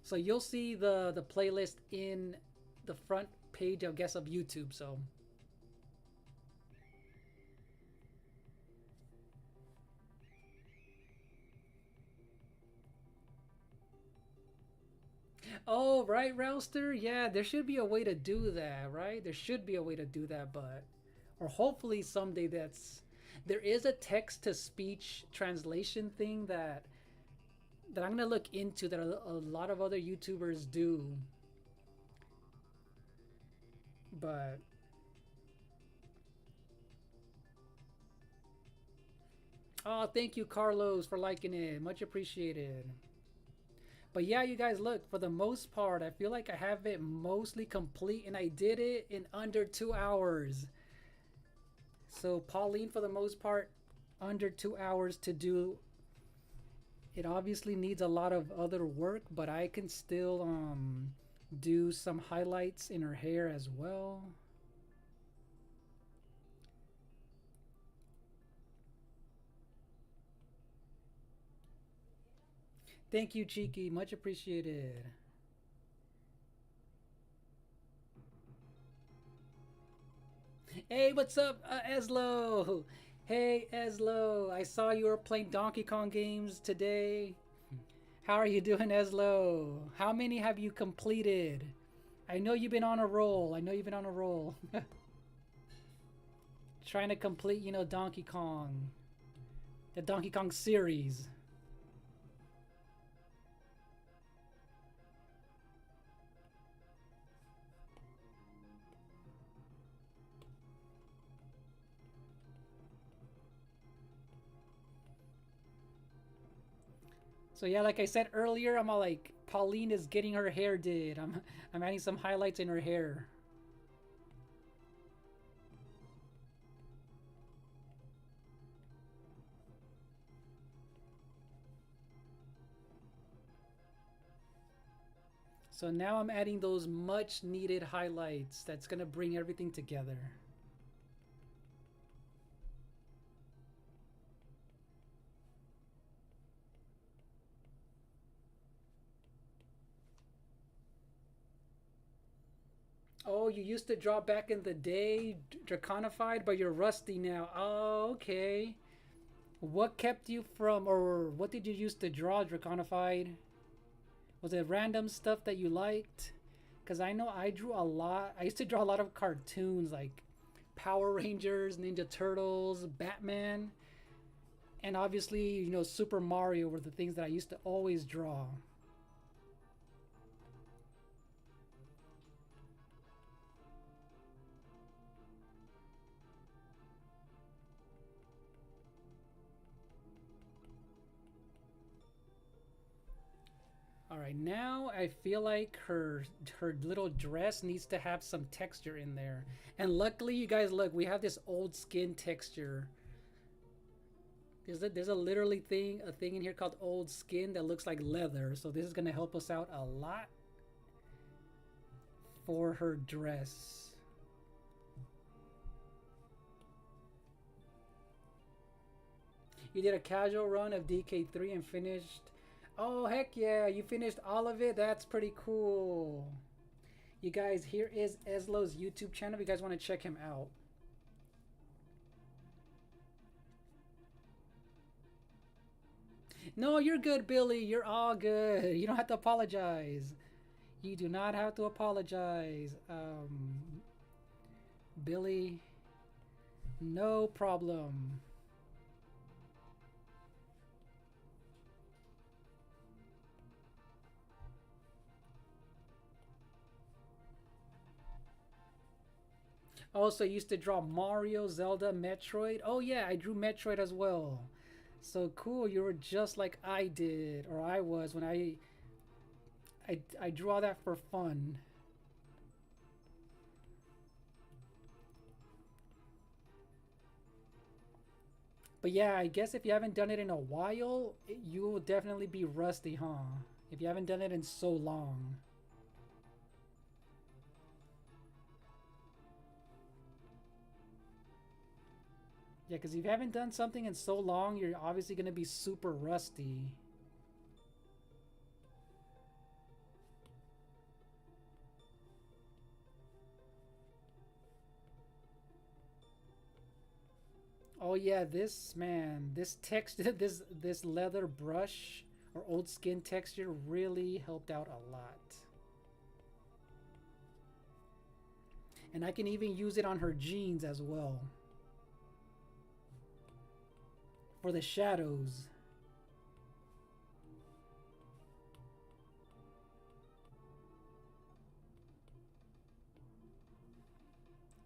So you'll see the playlist in the front page, I guess, of YouTube. So oh, right, Rouster? Yeah, there should be a way to do that, right? There should be a way to do that, but or hopefully someday there is a text to speech translation thing that I'm gonna look into that a lot of other YouTubers do. But oh, thank you, Carlos, for liking it. Much appreciated. But yeah, you guys, look, for the most part, I feel like I have it mostly complete, and I did it in under 2 hours. So Pauline, for the most part, under 2 hours to do. It obviously needs a lot of other work, but I can still do some highlights in her hair as well. Thank you, Cheeky. Much appreciated. Hey, what's up, Eslo? Hey, Eslo. I saw you were playing Donkey Kong games today. How are you doing, Eslo? How many have you completed? I know you've been on a roll. I know you've been on a roll. Trying to complete, Donkey Kong. The Donkey Kong series. So yeah, like I said earlier, I'm all like, Pauline is getting her hair did. I'm adding some highlights in her hair. So now I'm adding those much needed highlights that's gonna bring everything together. Oh, you used to draw back in the day, Draconified, but you're rusty now. Oh, okay. What kept you from, or what did you used to draw, Draconified? Was it random stuff that you liked? Because I know I drew a lot. I used to draw a lot of cartoons like Power Rangers, Ninja Turtles, Batman, and obviously, Super Mario were the things that I used to always draw. right, now I feel like her little dress needs to have some texture in there. And luckily, you guys, look, we have this old skin texture. There's a literally a thing in here called old skin that looks like leather. So this is gonna help us out a lot for her dress. You did a casual run of DK3 and finished. Oh, heck yeah, you finished all of it? That's pretty cool. You guys, here is Eslo's YouTube channel if you guys want to check him out. No, you're good, Billy. You're all good. You don't have to apologize. You do not have to apologize. Billy, no problem. Also, I used to draw Mario, Zelda, Metroid. Oh yeah, I drew Metroid as well. So cool, you were just like I did, or I was when I drew all that for fun. But yeah, I guess if you haven't done it in a while, you will definitely be rusty, huh? If you haven't done it in so long. Yeah, because if you haven't done something in so long, you're obviously going to be super rusty. Oh yeah, this man, this texture, this leather brush or old skin texture really helped out a lot. And I can even use it on her jeans as well. For the shadows.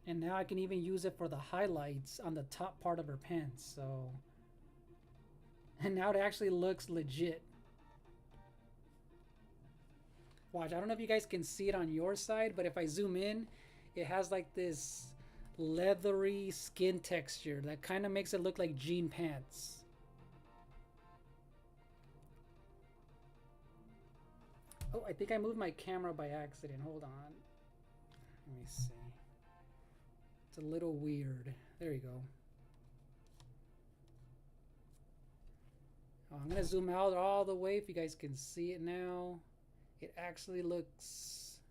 And now I can even use it for the highlights on the top part of her pants, so... And now it actually looks legit. Watch, I don't know if you guys can see it on your side, but if I zoom in, it has like this leathery skin texture that kind of makes it look like jean pants. Oh, I think I moved my camera by accident. Hold on. Let me see. It's a little weird. There you go. Oh, I'm gonna zoom out all the way if you guys can see it now. It actually looks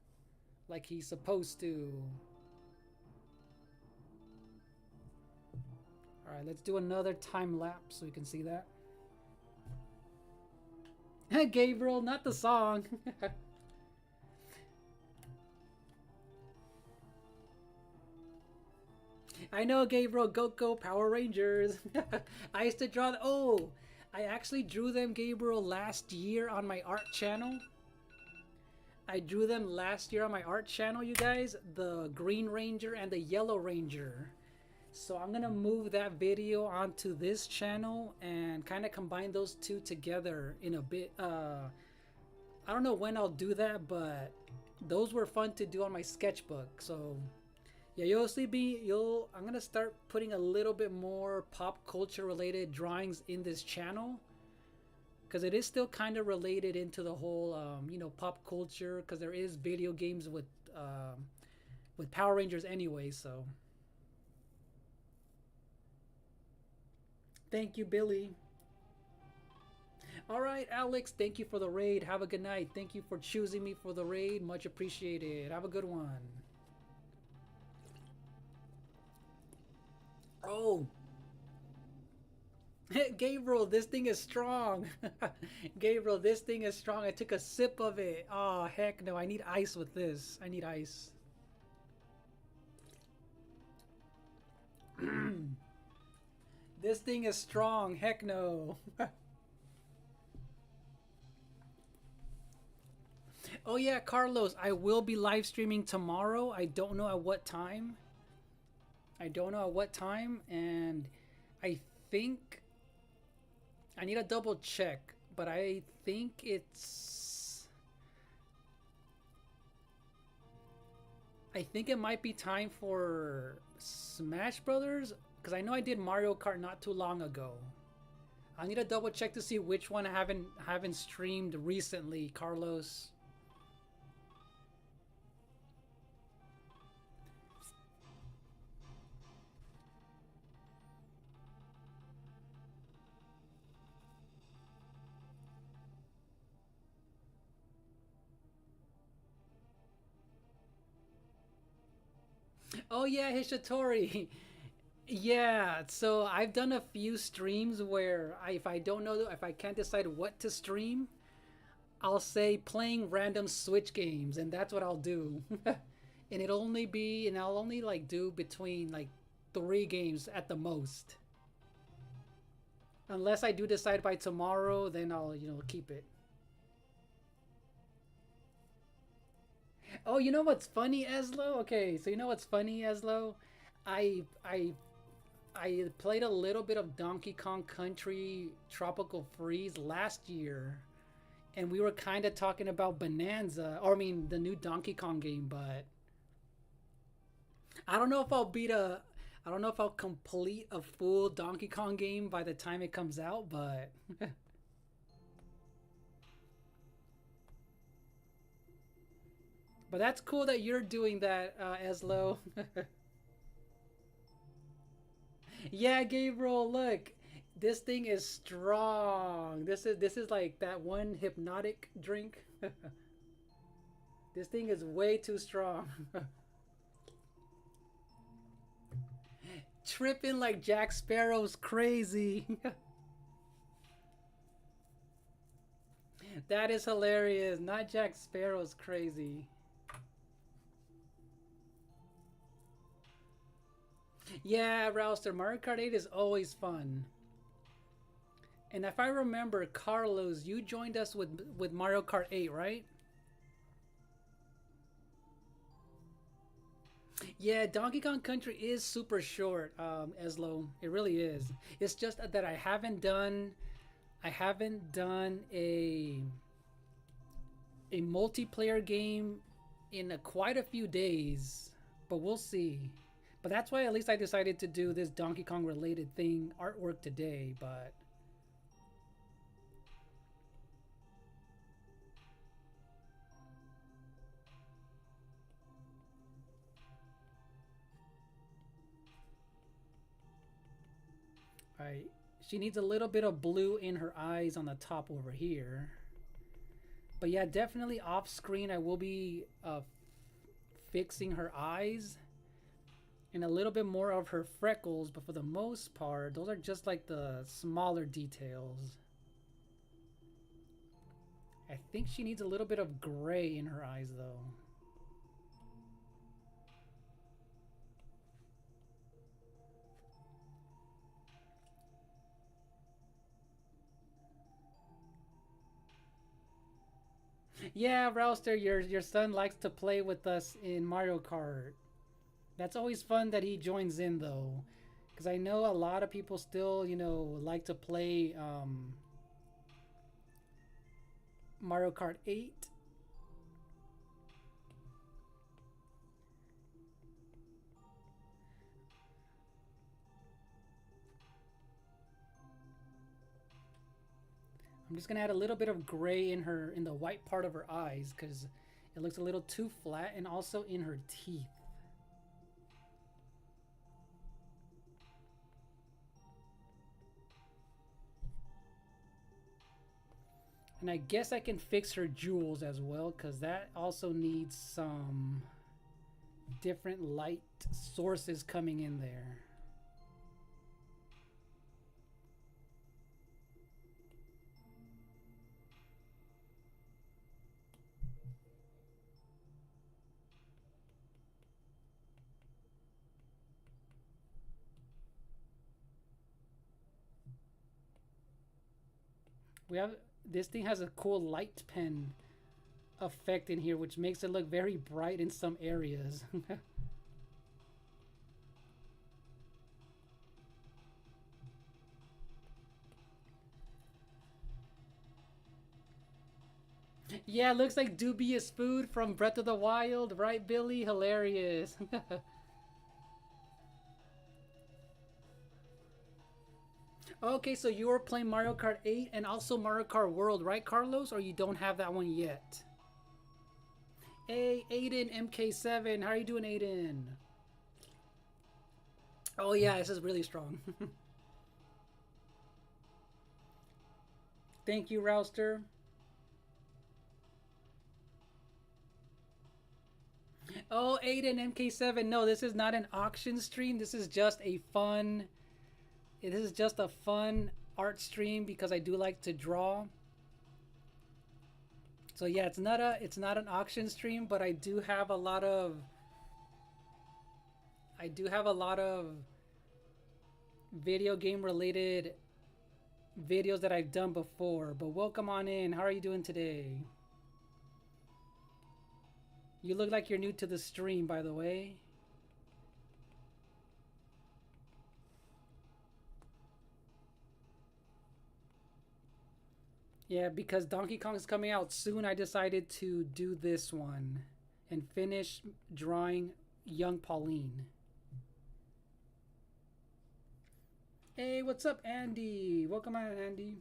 like he's supposed to. Alright, let's do another time lapse so you can see that. Gabriel, not the song. I know, Gabriel. Go Power Rangers. I used to draw. Oh, I actually drew them, Gabriel, last year on my art channel. I drew them last year on my art channel, you guys. The Green Ranger and the Yellow Ranger. So I'm gonna move that video onto this channel and kind of combine those two together in a bit. I don't know when I'll do that, but those were fun to do on my sketchbook. So yeah, I'm gonna start putting a little bit more pop culture related drawings in this channel, because it is still kind of related into the whole you know, pop culture, because there is video games with Power Rangers anyway. So thank you, Billy. All right, Alex, thank you for the raid. Have a good night. Thank you for choosing me for the raid. Much appreciated. Have a good one. Oh, Gabriel, this thing is strong. Gabriel, this thing is strong. I took a sip of it. Oh, heck no. I need ice with this. I need ice. This thing is strong. Heck no. Oh yeah, Carlos, I will be live streaming tomorrow. I don't know at what time. And I think I need a double check, but I think it's I think it might be time for Smash Brothers because I know I did Mario Kart not too long ago. I need to double check to see which one I haven't streamed recently, Carlos. Oh yeah, Hishitori. Yeah, so I've done a few streams where if I don't know, if I can't decide what to stream, I'll say playing random Switch games, and that's what I'll do. And I'll only like do between like 3 games at the most. Unless I do decide by tomorrow, then I'll keep it. Oh, you know what's funny, Eslo? Okay, so you know what's funny, Eslo? I I I played a little bit of Donkey Kong Country Tropical Freeze last year, and we were kind of talking about Bonanza, or I mean the new Donkey Kong game, but I don't know if I'll beat a I don't know if I'll complete a full Donkey Kong game by the time it comes out, but but that's cool that you're doing that, Eslo. Yeah, Gabriel, look. This thing is strong. This is like that one hypnotic drink. This thing is way too strong. Tripping like Jack Sparrow's crazy. That is hilarious. Not Jack Sparrow's crazy. Yeah, Rouster, Mario Kart 8 is always fun. And if I remember, Carlos, you joined us with Mario Kart 8, right? Yeah, Donkey Kong Country is super short, Eslo. It really is. It's just that I haven't done a multiplayer game in quite a few days, but we'll see. But that's why at least I decided to do this Donkey Kong related thing artwork today. But I she needs a little bit of blue in her eyes on the top over here. But yeah, definitely off screen I will be fixing her eyes and a little bit more of her freckles, but for the most part, those are just like the smaller details. I think she needs a little bit of gray in her eyes though. Yeah, Rouster, your son likes to play with us in Mario Kart. That's always fun that he joins in though, because I know a lot of people still, like to play Mario Kart 8. I'm just gonna add a little bit of gray in the white part of her eyes because it looks a little too flat, and also in her teeth. And I guess I can fix her jewels as well because that also needs some different light sources coming in there. We have this thing has a cool light pen effect in here, which makes it look very bright in some areas. Yeah, looks like dubious food from Breath of the Wild, right, Billy? Hilarious. Okay, so you were playing Mario Kart 8 and also Mario Kart World, right, Carlos? Or you don't have that one yet? Hey, Aiden MK7. How are you doing, Aiden? Oh, yeah, this is really strong. Thank you, Rouster. Oh, Aiden MK7. No, this is not an auction stream. This is just a fun. This is just a fun art stream because I do like to draw. So yeah, it's not an auction stream, but I do have a lot of video game related videos that I've done before. But welcome on in. How are you doing today? You look like you're new to the stream, by the way. Yeah, because Donkey Kong is coming out soon, I decided to do this one and finish drawing young Pauline. Hey, what's up, Andy? Welcome on, Andy.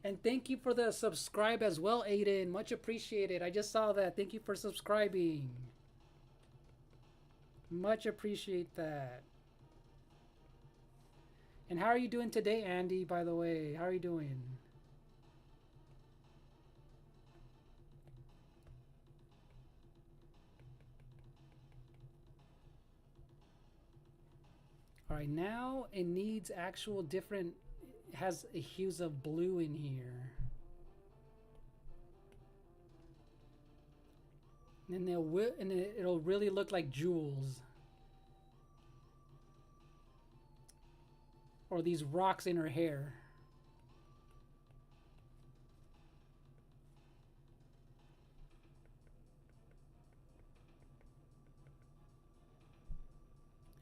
And thank you for the subscribe as well, Aiden. Much appreciated. I just saw that. Thank you for subscribing. Much appreciate that. And how are you doing today, Andy, by the way? How are you doing? All right, now it needs actual different, it has hues of blue in here. And then it'll really look like jewels. Or these rocks in her hair.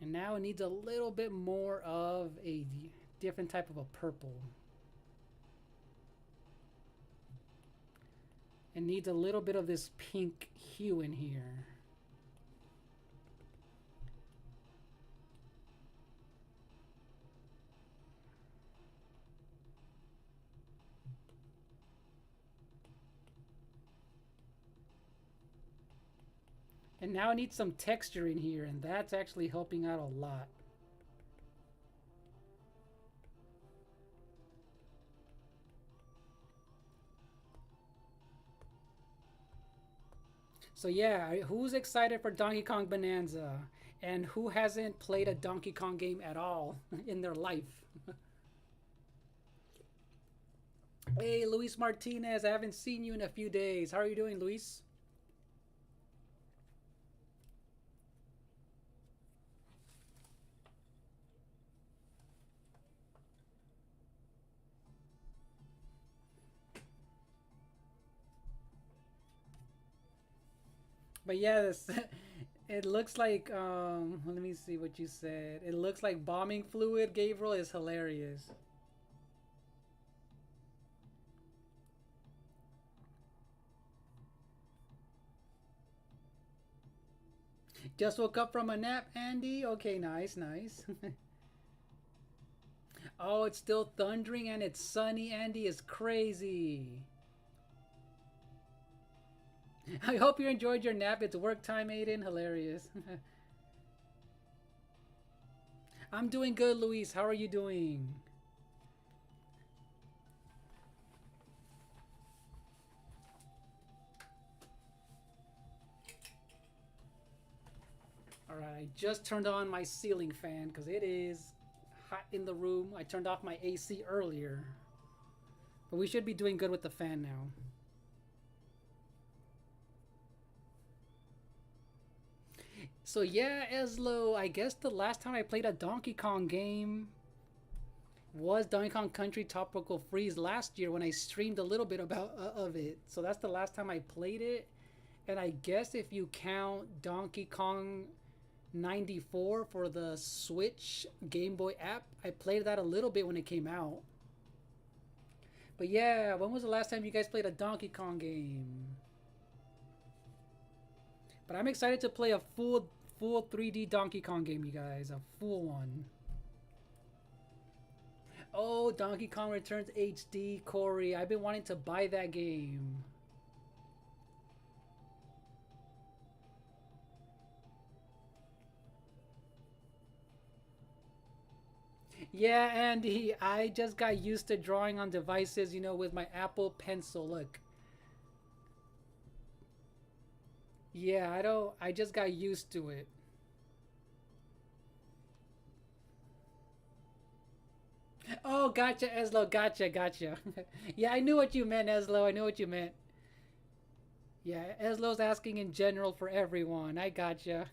And now it needs a little bit more of a different type of a purple. It needs a little bit of this pink hue in here. And now I need some texture in here, and that's actually helping out a lot. So yeah, who's excited for Donkey Kong Bonanza? And who hasn't played a Donkey Kong game at all in their life? Hey, Luis Martinez, I haven't seen you in a few days. How are you doing, Luis? But yeah, this, it looks like let me see what you said. It looks like bombing fluid, Gabriel, is hilarious. Just woke up from a nap, Andy. Okay, nice, nice. Oh, it's still thundering and it's sunny, Andy. Is crazy. I hope you enjoyed your nap. It's work time, Aiden. Hilarious. I'm doing good, Luis. How are you doing? Alright, I just turned on my ceiling fan because it is hot in the room. I turned off my AC earlier. But we should be doing good with the fan now. So yeah, Eslo, I guess the last time I played a Donkey Kong game was Donkey Kong Country Tropical Freeze last year when I streamed a little bit about of it. So that's the last time I played it. And I guess if you count Donkey Kong 94 for the Switch Game Boy app, I played that a little bit when it came out. But yeah, when was the last time you guys played a Donkey Kong game? But I'm excited to play a full 3D Donkey Kong game, you guys. A full one. Oh, Donkey Kong Returns HD, Corey. I've been wanting to buy that game. Yeah, Andy, I just got used to drawing on devices, with my Apple Pencil. Look. Yeah, I just got used to it. Oh, gotcha, Eslo. Gotcha. Yeah, I knew what you meant, Eslo. I knew what you meant. Yeah, Eslo's asking in general for everyone. I gotcha.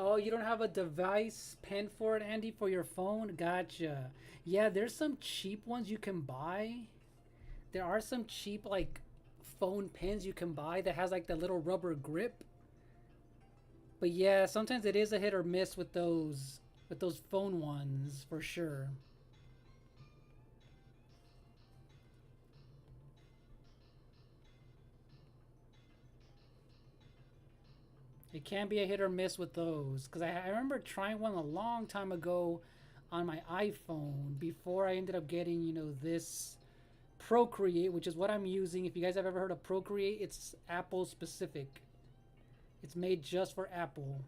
Oh, you don't have a device pen for it, Andy, for your phone? Gotcha. Yeah, there's some cheap ones you can buy. There are some cheap, like, phone pens you can buy that has, like, the little rubber grip. But yeah, sometimes it is a hit or miss with those phone ones, for sure. It can be a hit or miss with those. Because I remember trying one a long time ago on my iPhone before I ended up getting, this Procreate, which is what I'm using. If you guys have ever heard of Procreate, it's Apple specific. It's made just for Apple.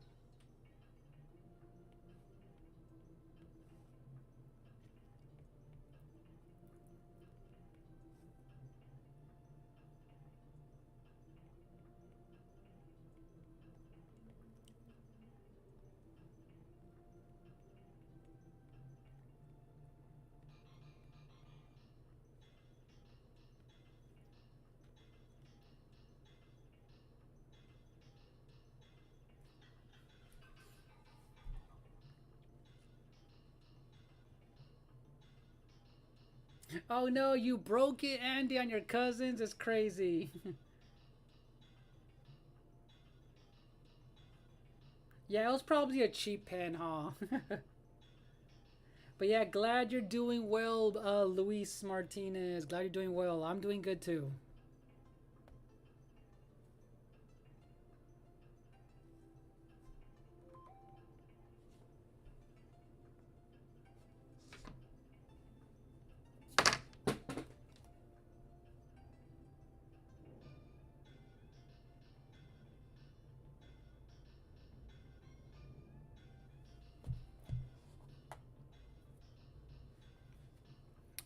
Oh no, you broke it, Andy, on your cousins? It's crazy. Yeah, it was probably a cheap pen, huh? But yeah, glad you're doing well, Luis Martinez. Glad you're doing well. I'm doing good too.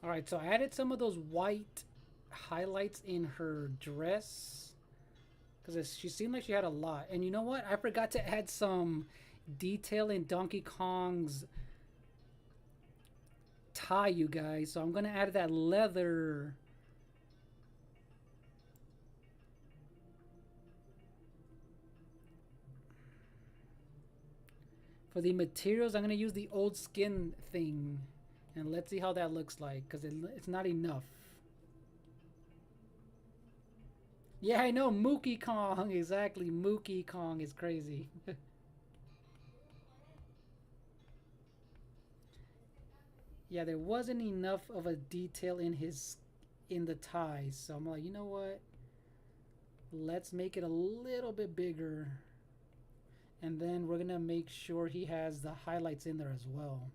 All right, so I added some of those white highlights in her dress because she seemed like she had a lot. And you know what? I forgot to add some detail in Donkey Kong's tie, you guys. So I'm gonna add that leather. For the materials, I'm gonna use the old skin thing, and let's see how that looks like because it's not enough. Yeah, I know Mookie Kong exactly. Mookie Kong is crazy. Yeah, there wasn't enough of a detail in the ties, so I'm like, you know what? Let's make it a little bit bigger, and then we're gonna make sure he has the highlights in there as well.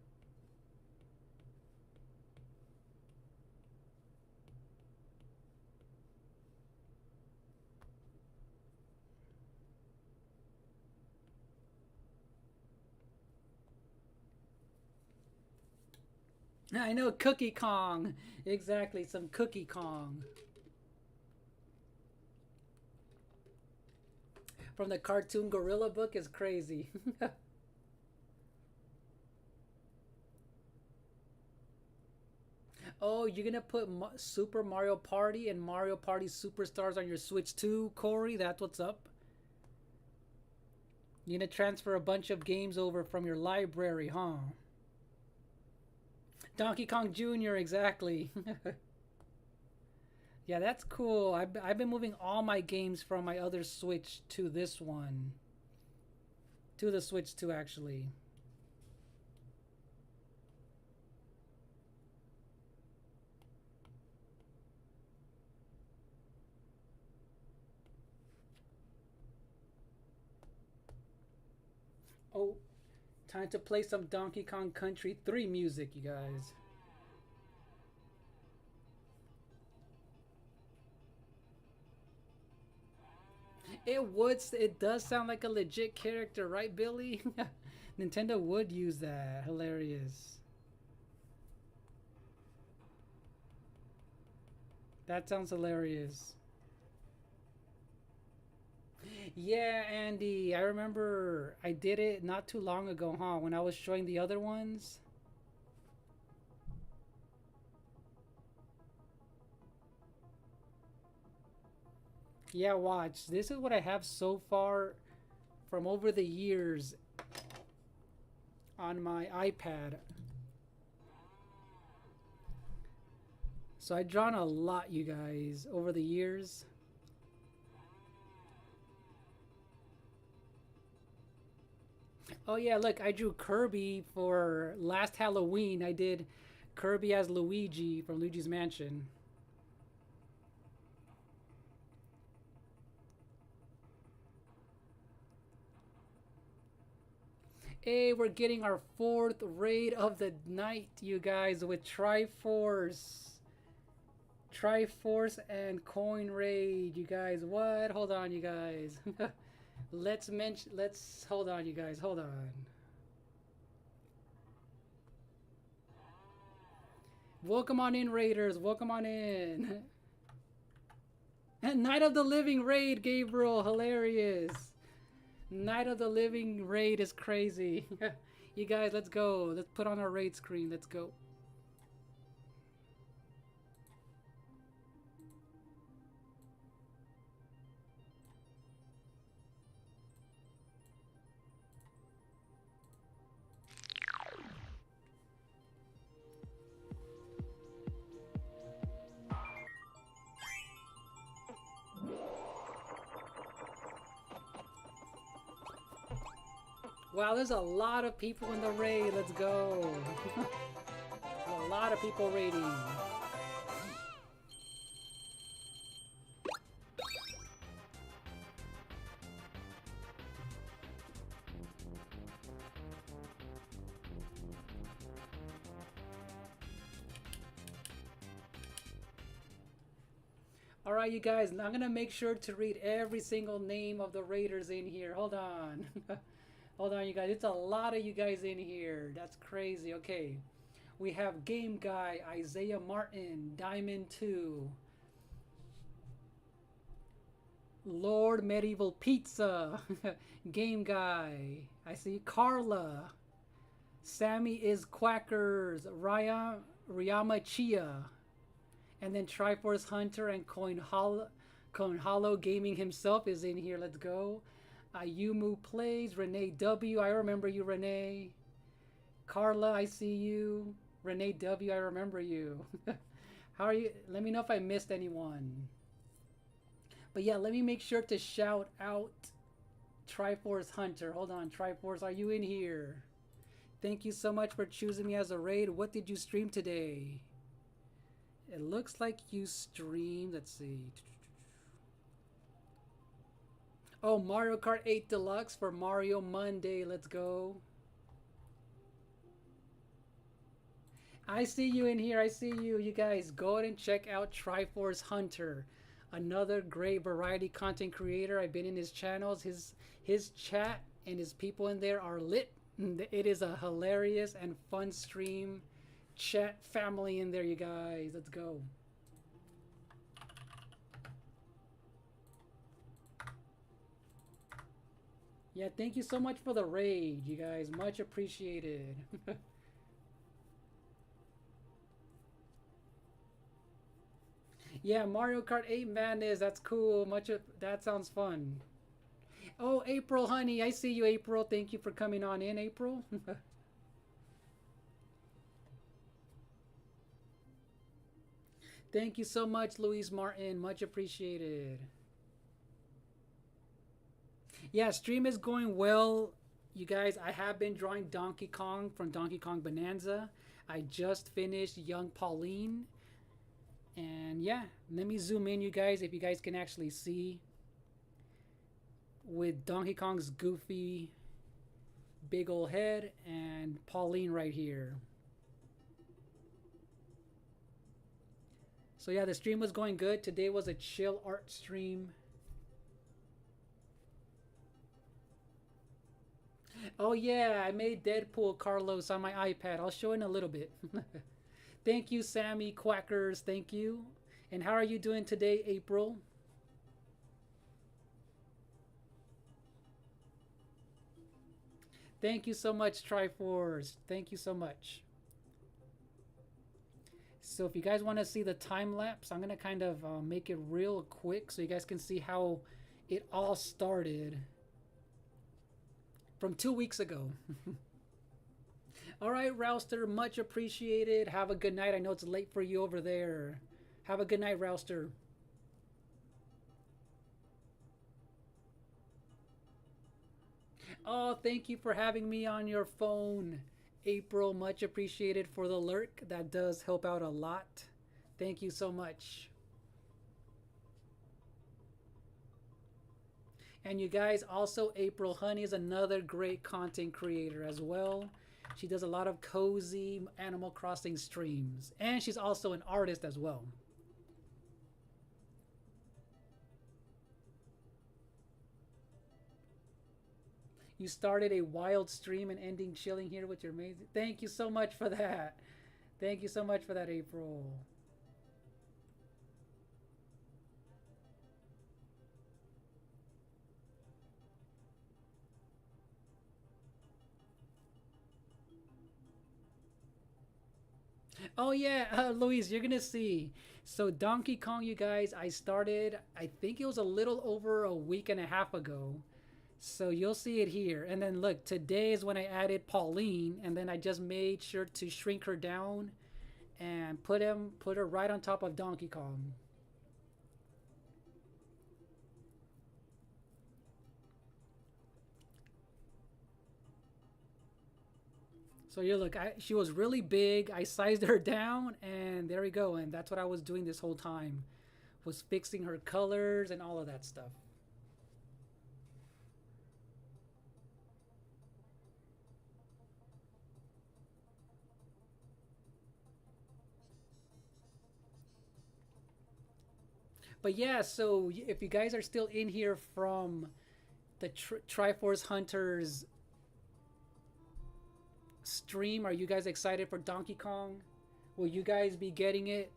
I know Cookie Kong. Exactly, some Cookie Kong. From the cartoon Gorilla book is crazy. Oh, you're gonna put Super Mario Party and Mario Party Superstars on your Switch too, Corey? That's what's up. You're gonna transfer a bunch of games over from your library, huh? Donkey Kong Jr., exactly. Yeah, that's cool. I've been moving all my games from my other Switch to this one. To the Switch 2, actually. Oh, time to play some Donkey Kong Country 3 music, you guys. It does sound like a legit character, right, Billy? Nintendo would use that. Hilarious. That sounds hilarious. Yeah, Andy, I remember I did it not too long ago, huh? When I was showing the other ones. Yeah, watch. This is what I have so far from over the years on my iPad. So I've drawn a lot, you guys, over the years. Oh yeah, look, I drew Kirby for last Halloween. I did Kirby as Luigi from Luigi's Mansion. Hey, we're getting our fourth raid of the night, you guys, with Triforce. Triforce and Coin Raid, you guys. What? Hold on, you guys. Let's hold on, you guys. Hold on. Welcome on in, Raiders. Welcome on in. And Night of the Living Raid, Gabriel. Hilarious. Night of the Living Raid is crazy. You guys, let's go. Let's put on our raid screen. Let's go. Wow, there's a lot of people in the raid. Let's go. A lot of people raiding. All right, you guys, I'm gonna make sure to read every single name of the raiders in here. Hold on. Hold on, you guys. It's a lot of you guys in here. That's crazy. Okay. We have Game Guy, Isaiah Martin, Diamond 2, Lord Medieval Pizza, Game Guy. I see Carla, Sammy is Quackers, Ryama Chia, and then Triforce Hunter and Coin Hollow Gaming himself is in here. Let's go. Ayumu Plays, Renee W. I remember you, Renee. Carla, I see you. Renee W, I remember you. How are you? Let me know if I missed anyone. But yeah, let me make sure to shout out Triforce Hunter. Hold on, Triforce, are you in here? Thank you so much for choosing me as a raid. What did you stream today? It looks like you streamed, let's see. Oh, Mario Kart 8 Deluxe for Mario Monday. Let's go. I see you in here. I see you. You guys, go ahead and check out Triforce Hunter. Another great variety content creator. I've been in his channels. His chat and his people in there are lit. It is a hilarious and fun stream. chat family in there, you guys. Let's go. Yeah, thank you so much for the raid, you guys. Much appreciated. Yeah, Mario Kart 8 Madness. That's cool. That sounds fun. Oh, April, honey. I see you, April. Thank you for coming on in, April. Thank you so much, Luis Martin. Much appreciated. Yeah, stream is going well. You guys, I have been drawing Donkey Kong from Donkey Kong Bonanza. I just finished Young Pauline. And yeah, let me zoom in, you guys, if you guys can actually see. With Donkey Kong's goofy big old head and Pauline right here. So yeah, the stream was going good. Today was a chill art stream. Oh yeah, I made Deadpool Carlos on my iPad. I'll show in a little bit. Thank you, Sammy Quackers. Thank you. And how are you doing today, April? Thank you so much, Triforce. Thank you so much. So if you guys want to see the time lapse, I'm going to kind of make it real quick so you guys can see how it all started from 2 weeks ago. All right, Rouster, much appreciated. Have a good night. I know it's late for you over there. Have a good night, Rouster. Oh, thank you for having me on your phone. April, much appreciated for the lurk. That does help out a lot. Thank you so much. And you guys, also April Honey is another great content creator as well. She does a lot of cozy Animal Crossing streams. And she's also an artist as well. You started a wild stream and ending chilling here with your amazing. Thank you so much for that. Thank you so much for that, April. Oh yeah, Luis, you're gonna see. So Donkey Kong, you guys, I started. I think it was a little over a week and a half ago. So you'll see it here. And then look, today is when I added Pauline, and then I just made sure to shrink her down and put her right on top of Donkey Kong. So you look, she was really big. I sized her down, and there we go. And that's what I was doing this whole time, was fixing her colors and all of that stuff. But yeah, so if you guys are still in here from the Triforce Hunters stream, are you guys excited for Donkey Kong? Will you guys be getting it?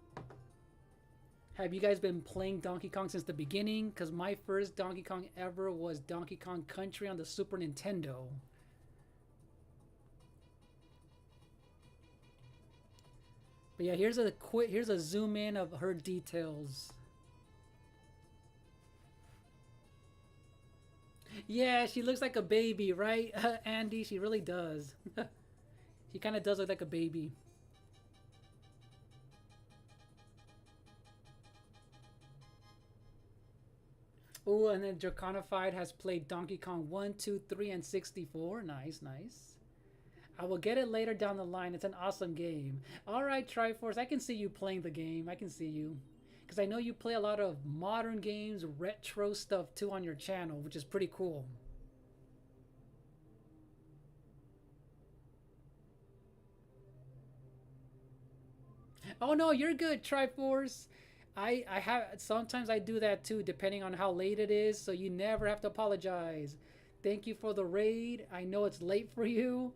Have you guys been playing Donkey Kong since the beginning? Because my first Donkey Kong ever was Donkey Kong Country on the Super Nintendo. But yeah, here's a zoom in of her details. Yeah, she looks like a baby, right? Andy, she really does. She kind of does look like a baby. Oh, and then Draconified has played Donkey Kong 1, 2, 3, and 64. Nice, nice. I will get it later down the line. It's an awesome game. All right, Triforce, I can see you playing the game. I can see you. Because I know you play a lot of modern games, retro stuff too on your channel, which is pretty cool. Oh no, you're good, Triforce. I have sometimes I do that too, depending on how late it is, so you never have to apologize. Thank you for the raid. I know it's late for you.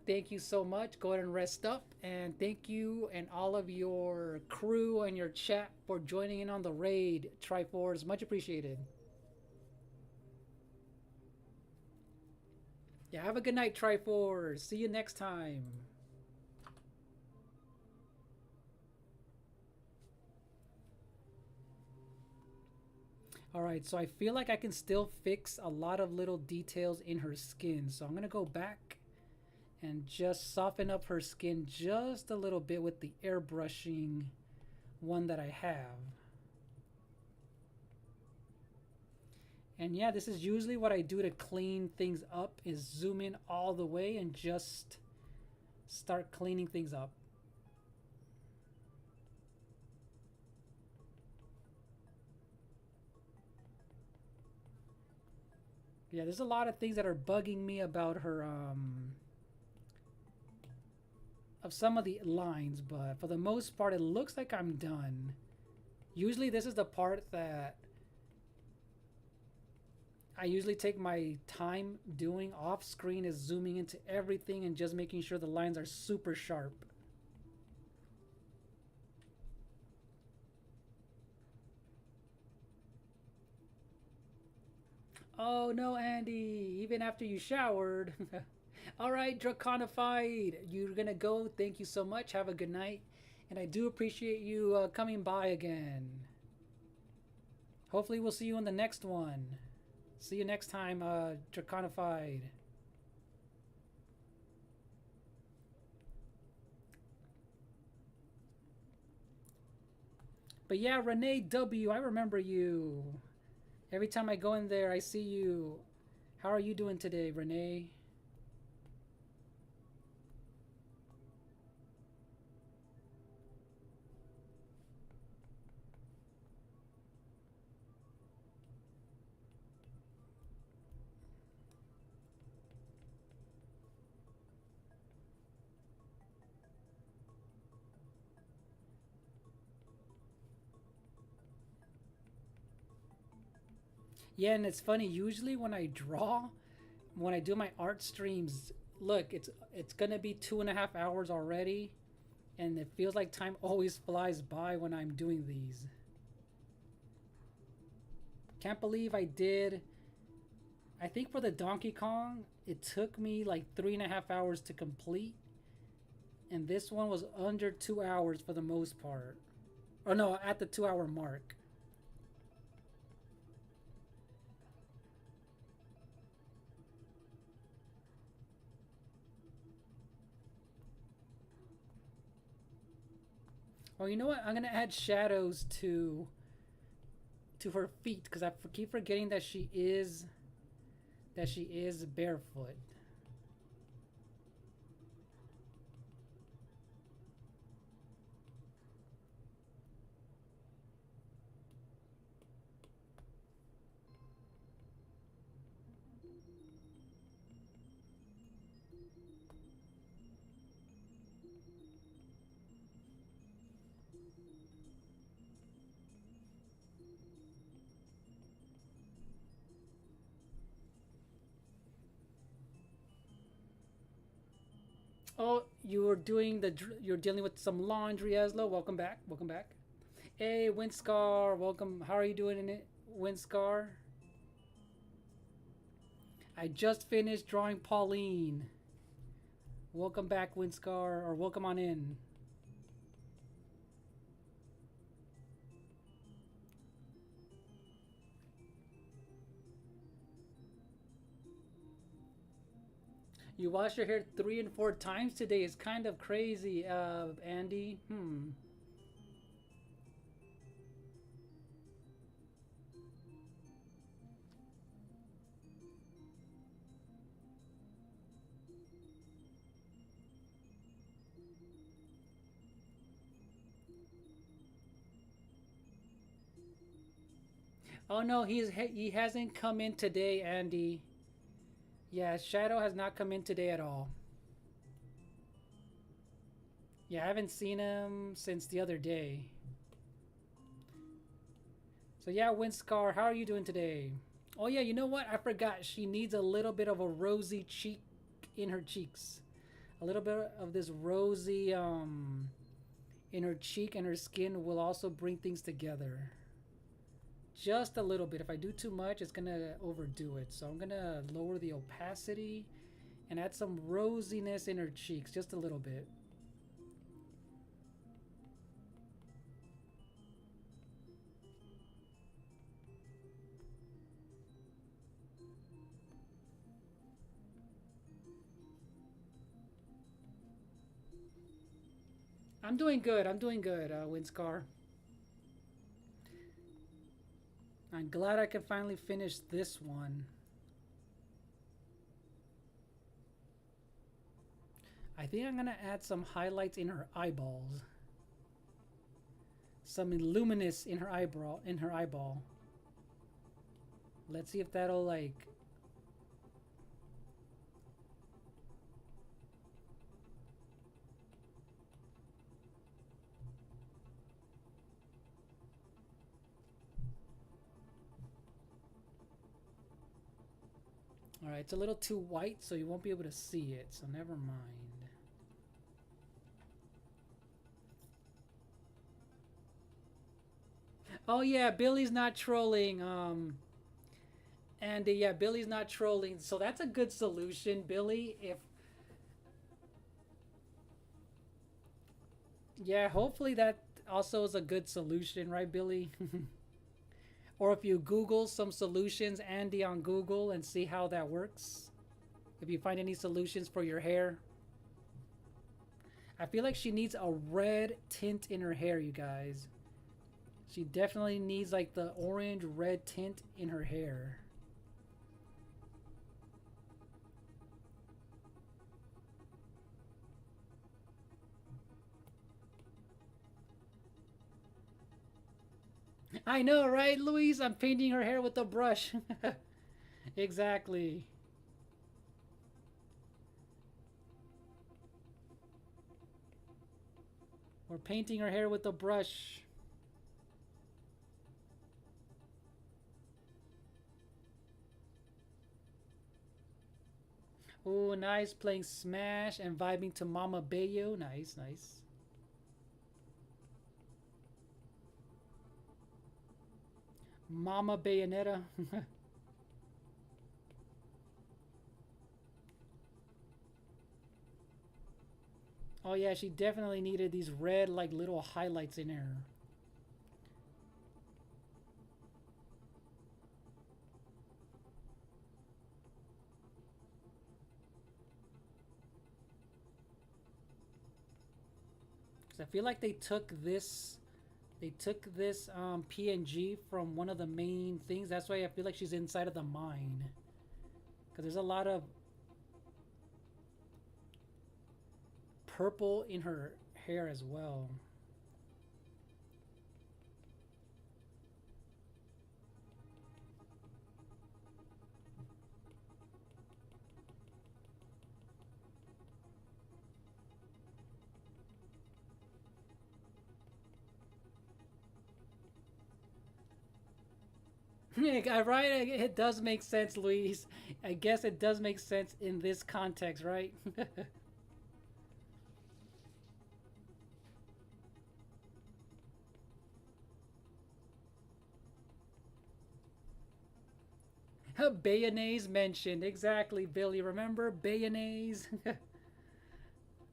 Thank you so much. Go ahead and rest up. And thank you and all of your crew and your chat for joining in on the raid. Triforce, much appreciated. Yeah, have a good night, Triforce. See you next time. Alright, so I feel like I can still fix a lot of little details in her skin. So I'm going to go back and just soften up her skin just a little bit with the airbrushing one that I have. And yeah, this is usually what I do to clean things up, is zoom in all the way and just start cleaning things up. Yeah, there's a lot of things that are bugging me about her, of some of the lines, but for the most part, it looks like I'm done. Usually this is the part that I usually take my time doing off screen, is zooming into everything and just making sure the lines are super sharp. Oh no, Andy, even after you showered. All right, Draconified, you're gonna go. Thank you so much. Have a good night. And I do appreciate you coming by again. Hopefully we'll see you in the next one. See you next time, Draconified. But yeah, Renee W, I remember you. Every time I go in there, I see you. How are you doing today, Renee? Yeah, and it's funny. Usually when I draw, when I do my art streams, look, it's gonna be 2.5 hours already, and it feels like time always flies by when I'm doing these. Can't believe I did. I think for the Donkey Kong, it took me like 3.5 hours to complete, and this one was under 2 hours for the most part. Or no, at the 2 hour mark. Well, you know what? I'm gonna add shadows to her feet because I keep forgetting that she is barefoot. Oh, you're dealing with some laundry, Eslo. Welcome back. Welcome back. Hey, Windscar. Welcome. How are you doing in it, Windscar? I just finished drawing Pauline. Welcome back, Windscar, or welcome on in. You wash your hair 3 and 4 times today. It's kind of crazy, Andy. Oh no, he hasn't come in today, Andy. Yeah, Shadow has not come in today at all. Yeah, I haven't seen him since the other day. So yeah, Windscar, how are you doing today? Oh yeah, you know what? I forgot. She needs a little bit of a rosy cheek in her cheeks. A little bit of this rosy in her cheek and her skin will also bring things together. Just a little bit. If I do too much, it's gonna overdo it. So I'm gonna lower the opacity and add some rosiness in her cheeks, just a little bit. I'm doing good. I'm doing good, Windscar. I'm glad I can finally finish this one. I think I'm gonna add some highlights in her eyeballs. Some luminous in her eyeball. Let's see if that'll like. Alright, it's a little too white, so you won't be able to see it, so never mind. Oh yeah, Billy's not trolling. And yeah, Billy's not trolling, so that's a good solution, Billy. If yeah, hopefully that also is a good solution, right, Billy? Or if you Google some solutions, Andy on Google, and see how that works. If you find any solutions for your hair. I feel like she needs a red tint in her hair, you guys. She definitely needs like the orange red tint in her hair. I know, right, Louise? I'm painting her hair with a brush. Exactly. We're painting her hair with a brush. Oh, nice. Playing Smash and vibing to Mama Bayo. Nice, nice. Mama Bayonetta. Oh yeah, she definitely needed these red like little highlights in her. Cause I feel like they took this PNG from one of the main things. That's why I feel like she's inside of the mine. Cause there's a lot of purple in her hair as well. Right? It does make sense, Luis. I guess it does make sense in this context, right? Bayonnaise mentioned. Exactly, Billy. Remember Bayonnaise?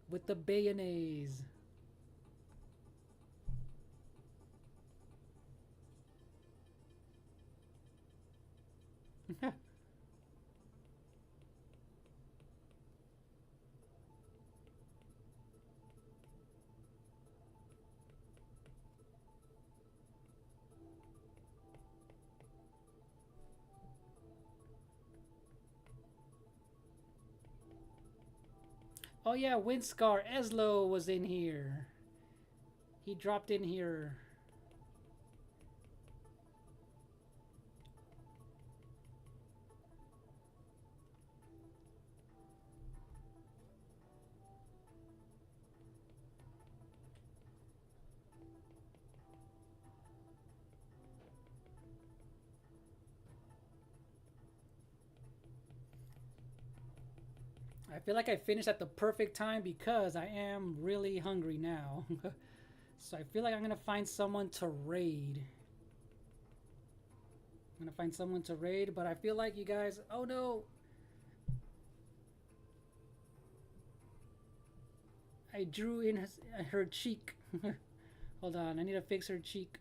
With the Bayonnaise. Oh yeah, Windscar Eslo was in here. He dropped in here. I feel like I finished at the perfect time because I am really hungry now. So I feel like I'm gonna find someone to raid. I'm gonna find someone to raid, but I feel like you guys. Oh no! I drew in her cheek. Hold on, I need to fix her cheek.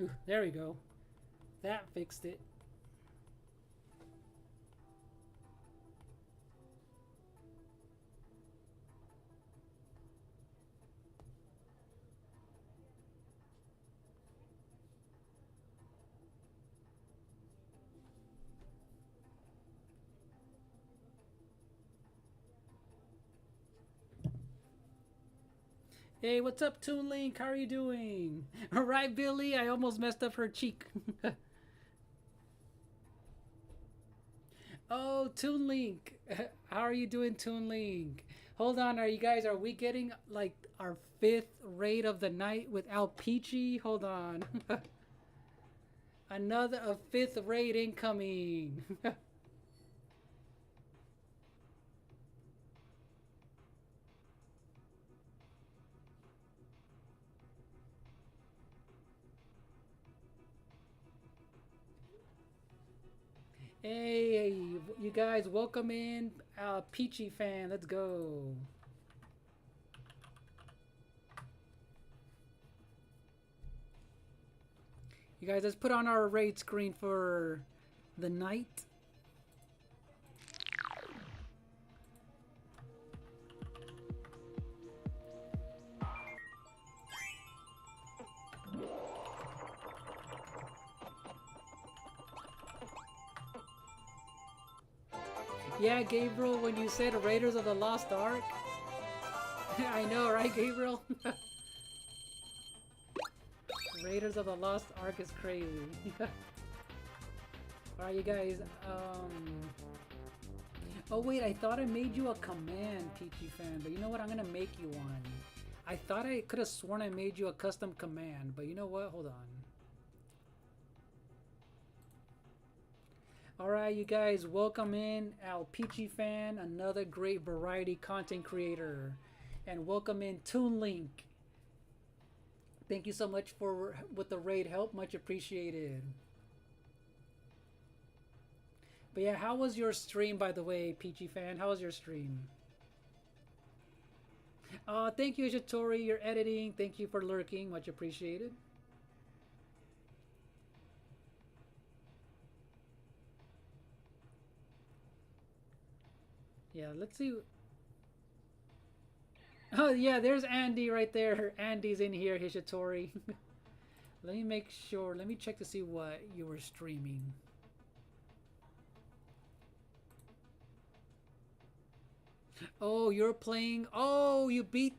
Ooh, there we go. That fixed it. Hey, what's up, Toon Link? How are you doing? All right, Billy. I almost messed up her cheek. Oh, Toon Link. How are you doing, Toon Link? Hold on. Are you guys? Are we getting like our fifth raid of the night without Peachy? Hold on. Another a fifth raid incoming. Hey, you guys, welcome in, Peachy fan. Let's go. You guys, let's put on our raid screen for the night. Yeah, Gabriel, when you said Raiders of the Lost Ark, I know, right, Gabriel? Raiders of the Lost Ark is crazy. Alright, you guys, oh wait, I thought I made you a command, Peachy fan, but you know what? I'm gonna make you one. I thought I could have sworn I made you a custom command, but you know what? Hold on. Alright, you guys, welcome in Al Peachy fan, another great variety content creator. And welcome in Toon Link. Thank you so much for with the raid help, much appreciated. But yeah, how was your stream, by the way, Peachy fan? How was your stream? Thank you, Shatori, your editing. Thank you for lurking, much appreciated. Yeah, let's see. Oh yeah, there's Andy right there. Andy's in here, Hishitori. Let me make sure. Let me check to see what you were streaming. Oh, you're playing. Oh, you beat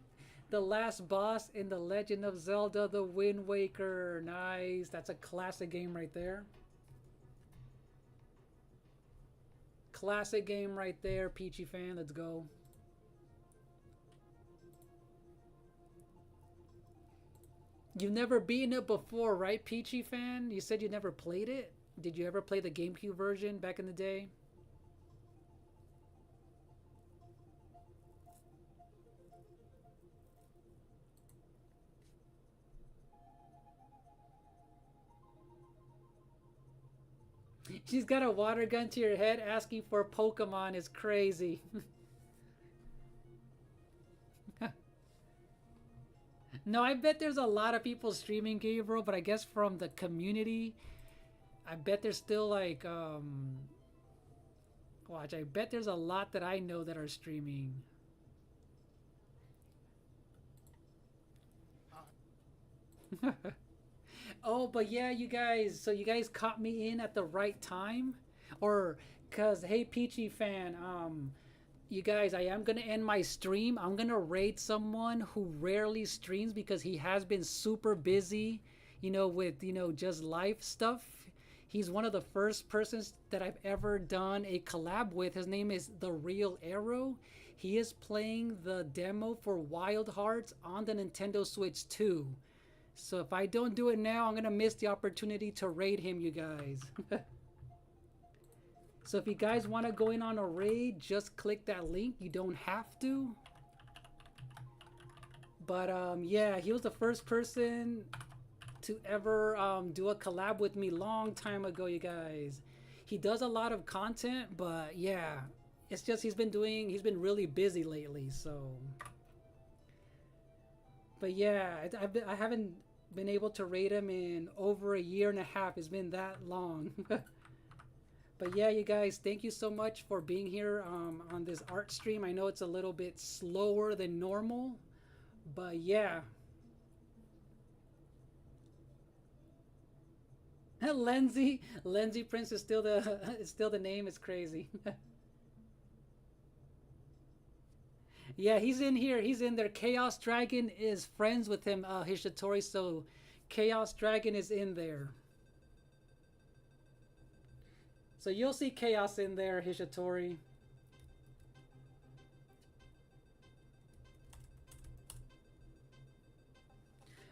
the last boss in The Legend of Zelda: The Wind Waker. Nice. That's a classic game right there. Classic game right there, Peachy fan. Let's go. You've never beaten it before, right, Peachy fan? You said you never played it? Did you ever play the GameCube version back in the day? She's got a water gun to your head asking for Pokemon is crazy. No, I bet there's a lot of people streaming Gabriel, but I guess from the community, I bet there's still like, watch, I bet there's a lot that I know that are streaming. Oh, but yeah, you guys, so you guys caught me in at the right time. Or, cause hey, Peachy fan, you guys, I am gonna end my stream. I'm gonna raid someone who rarely streams because he has been super busy, with just life stuff. He's one of the first persons that I've ever done a collab with. His name is The Real Arrow. He is playing the demo for Wild Hearts on the Nintendo Switch 2. So if I don't do it now, I'm gonna miss the opportunity to raid him, you guys. So if you guys want to go in on a raid, just click that link. You don't have to. But yeah, he was the first person to ever do a collab with me long time ago, you guys. He does a lot of content, but yeah, it's just he's been really busy lately, so. But yeah, I haven't been able to raid him in over a year and a half. It's been that long. But yeah, you guys, thank you so much for being here on this art stream. I know it's a little bit slower than normal, but yeah. Lenzy Prince is still the name. It's crazy. Yeah, he's in here. He's in there. Chaos Dragon is friends with him, Hishitori. So Chaos Dragon is in there. So you'll see Chaos in there, Hishitori.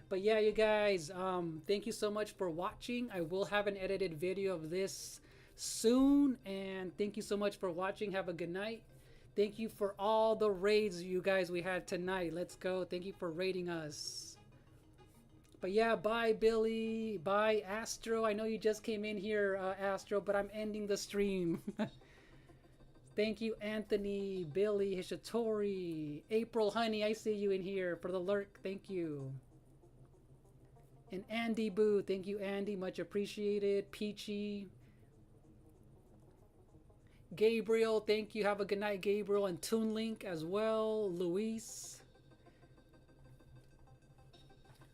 But yeah, you guys, thank you so much for watching. I will have an edited video of this soon. And thank you so much for watching. Have a good night. Thank you for all the raids, you guys, we had tonight. Let's go. Thank you for raiding us. But yeah, bye, Billy. Bye, Astro. I know you just came in here, Astro, but I'm ending the stream. Thank you, Anthony, Billy, Hishitori, April, honey. I see you in here for the lurk. Thank you. And Andy Boo. Thank you, Andy. Much appreciated. Peachy. Gabriel, thank you. Have a good night, Gabriel. And Toon Link as well. Luis.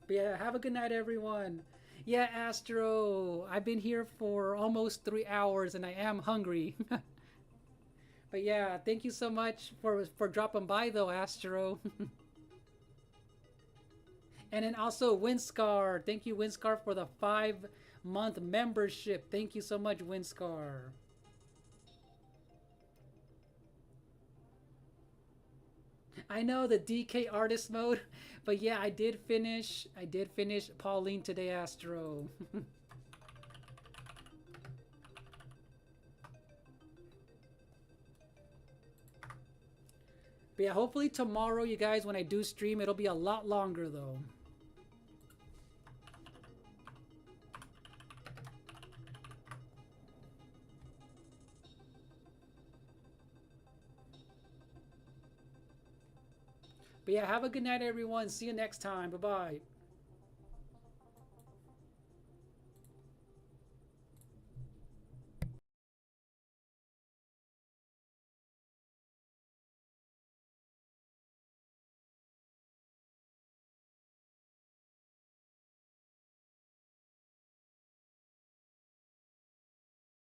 But yeah, have a good night, everyone. Yeah, Astro, I've been here for almost 3 hours and I am hungry. But yeah, thank you so much for dropping by though, Astro. And then also Winscar. Thank you, Winscar, for the 5-month membership. Thank you so much, Winscar. I know the DK artist mode, but yeah, I did finish Pauline today, Astro. But yeah, hopefully tomorrow, you guys, when I do stream, it'll be a lot longer though. But yeah, have a good night, everyone. See you next time. Bye-bye.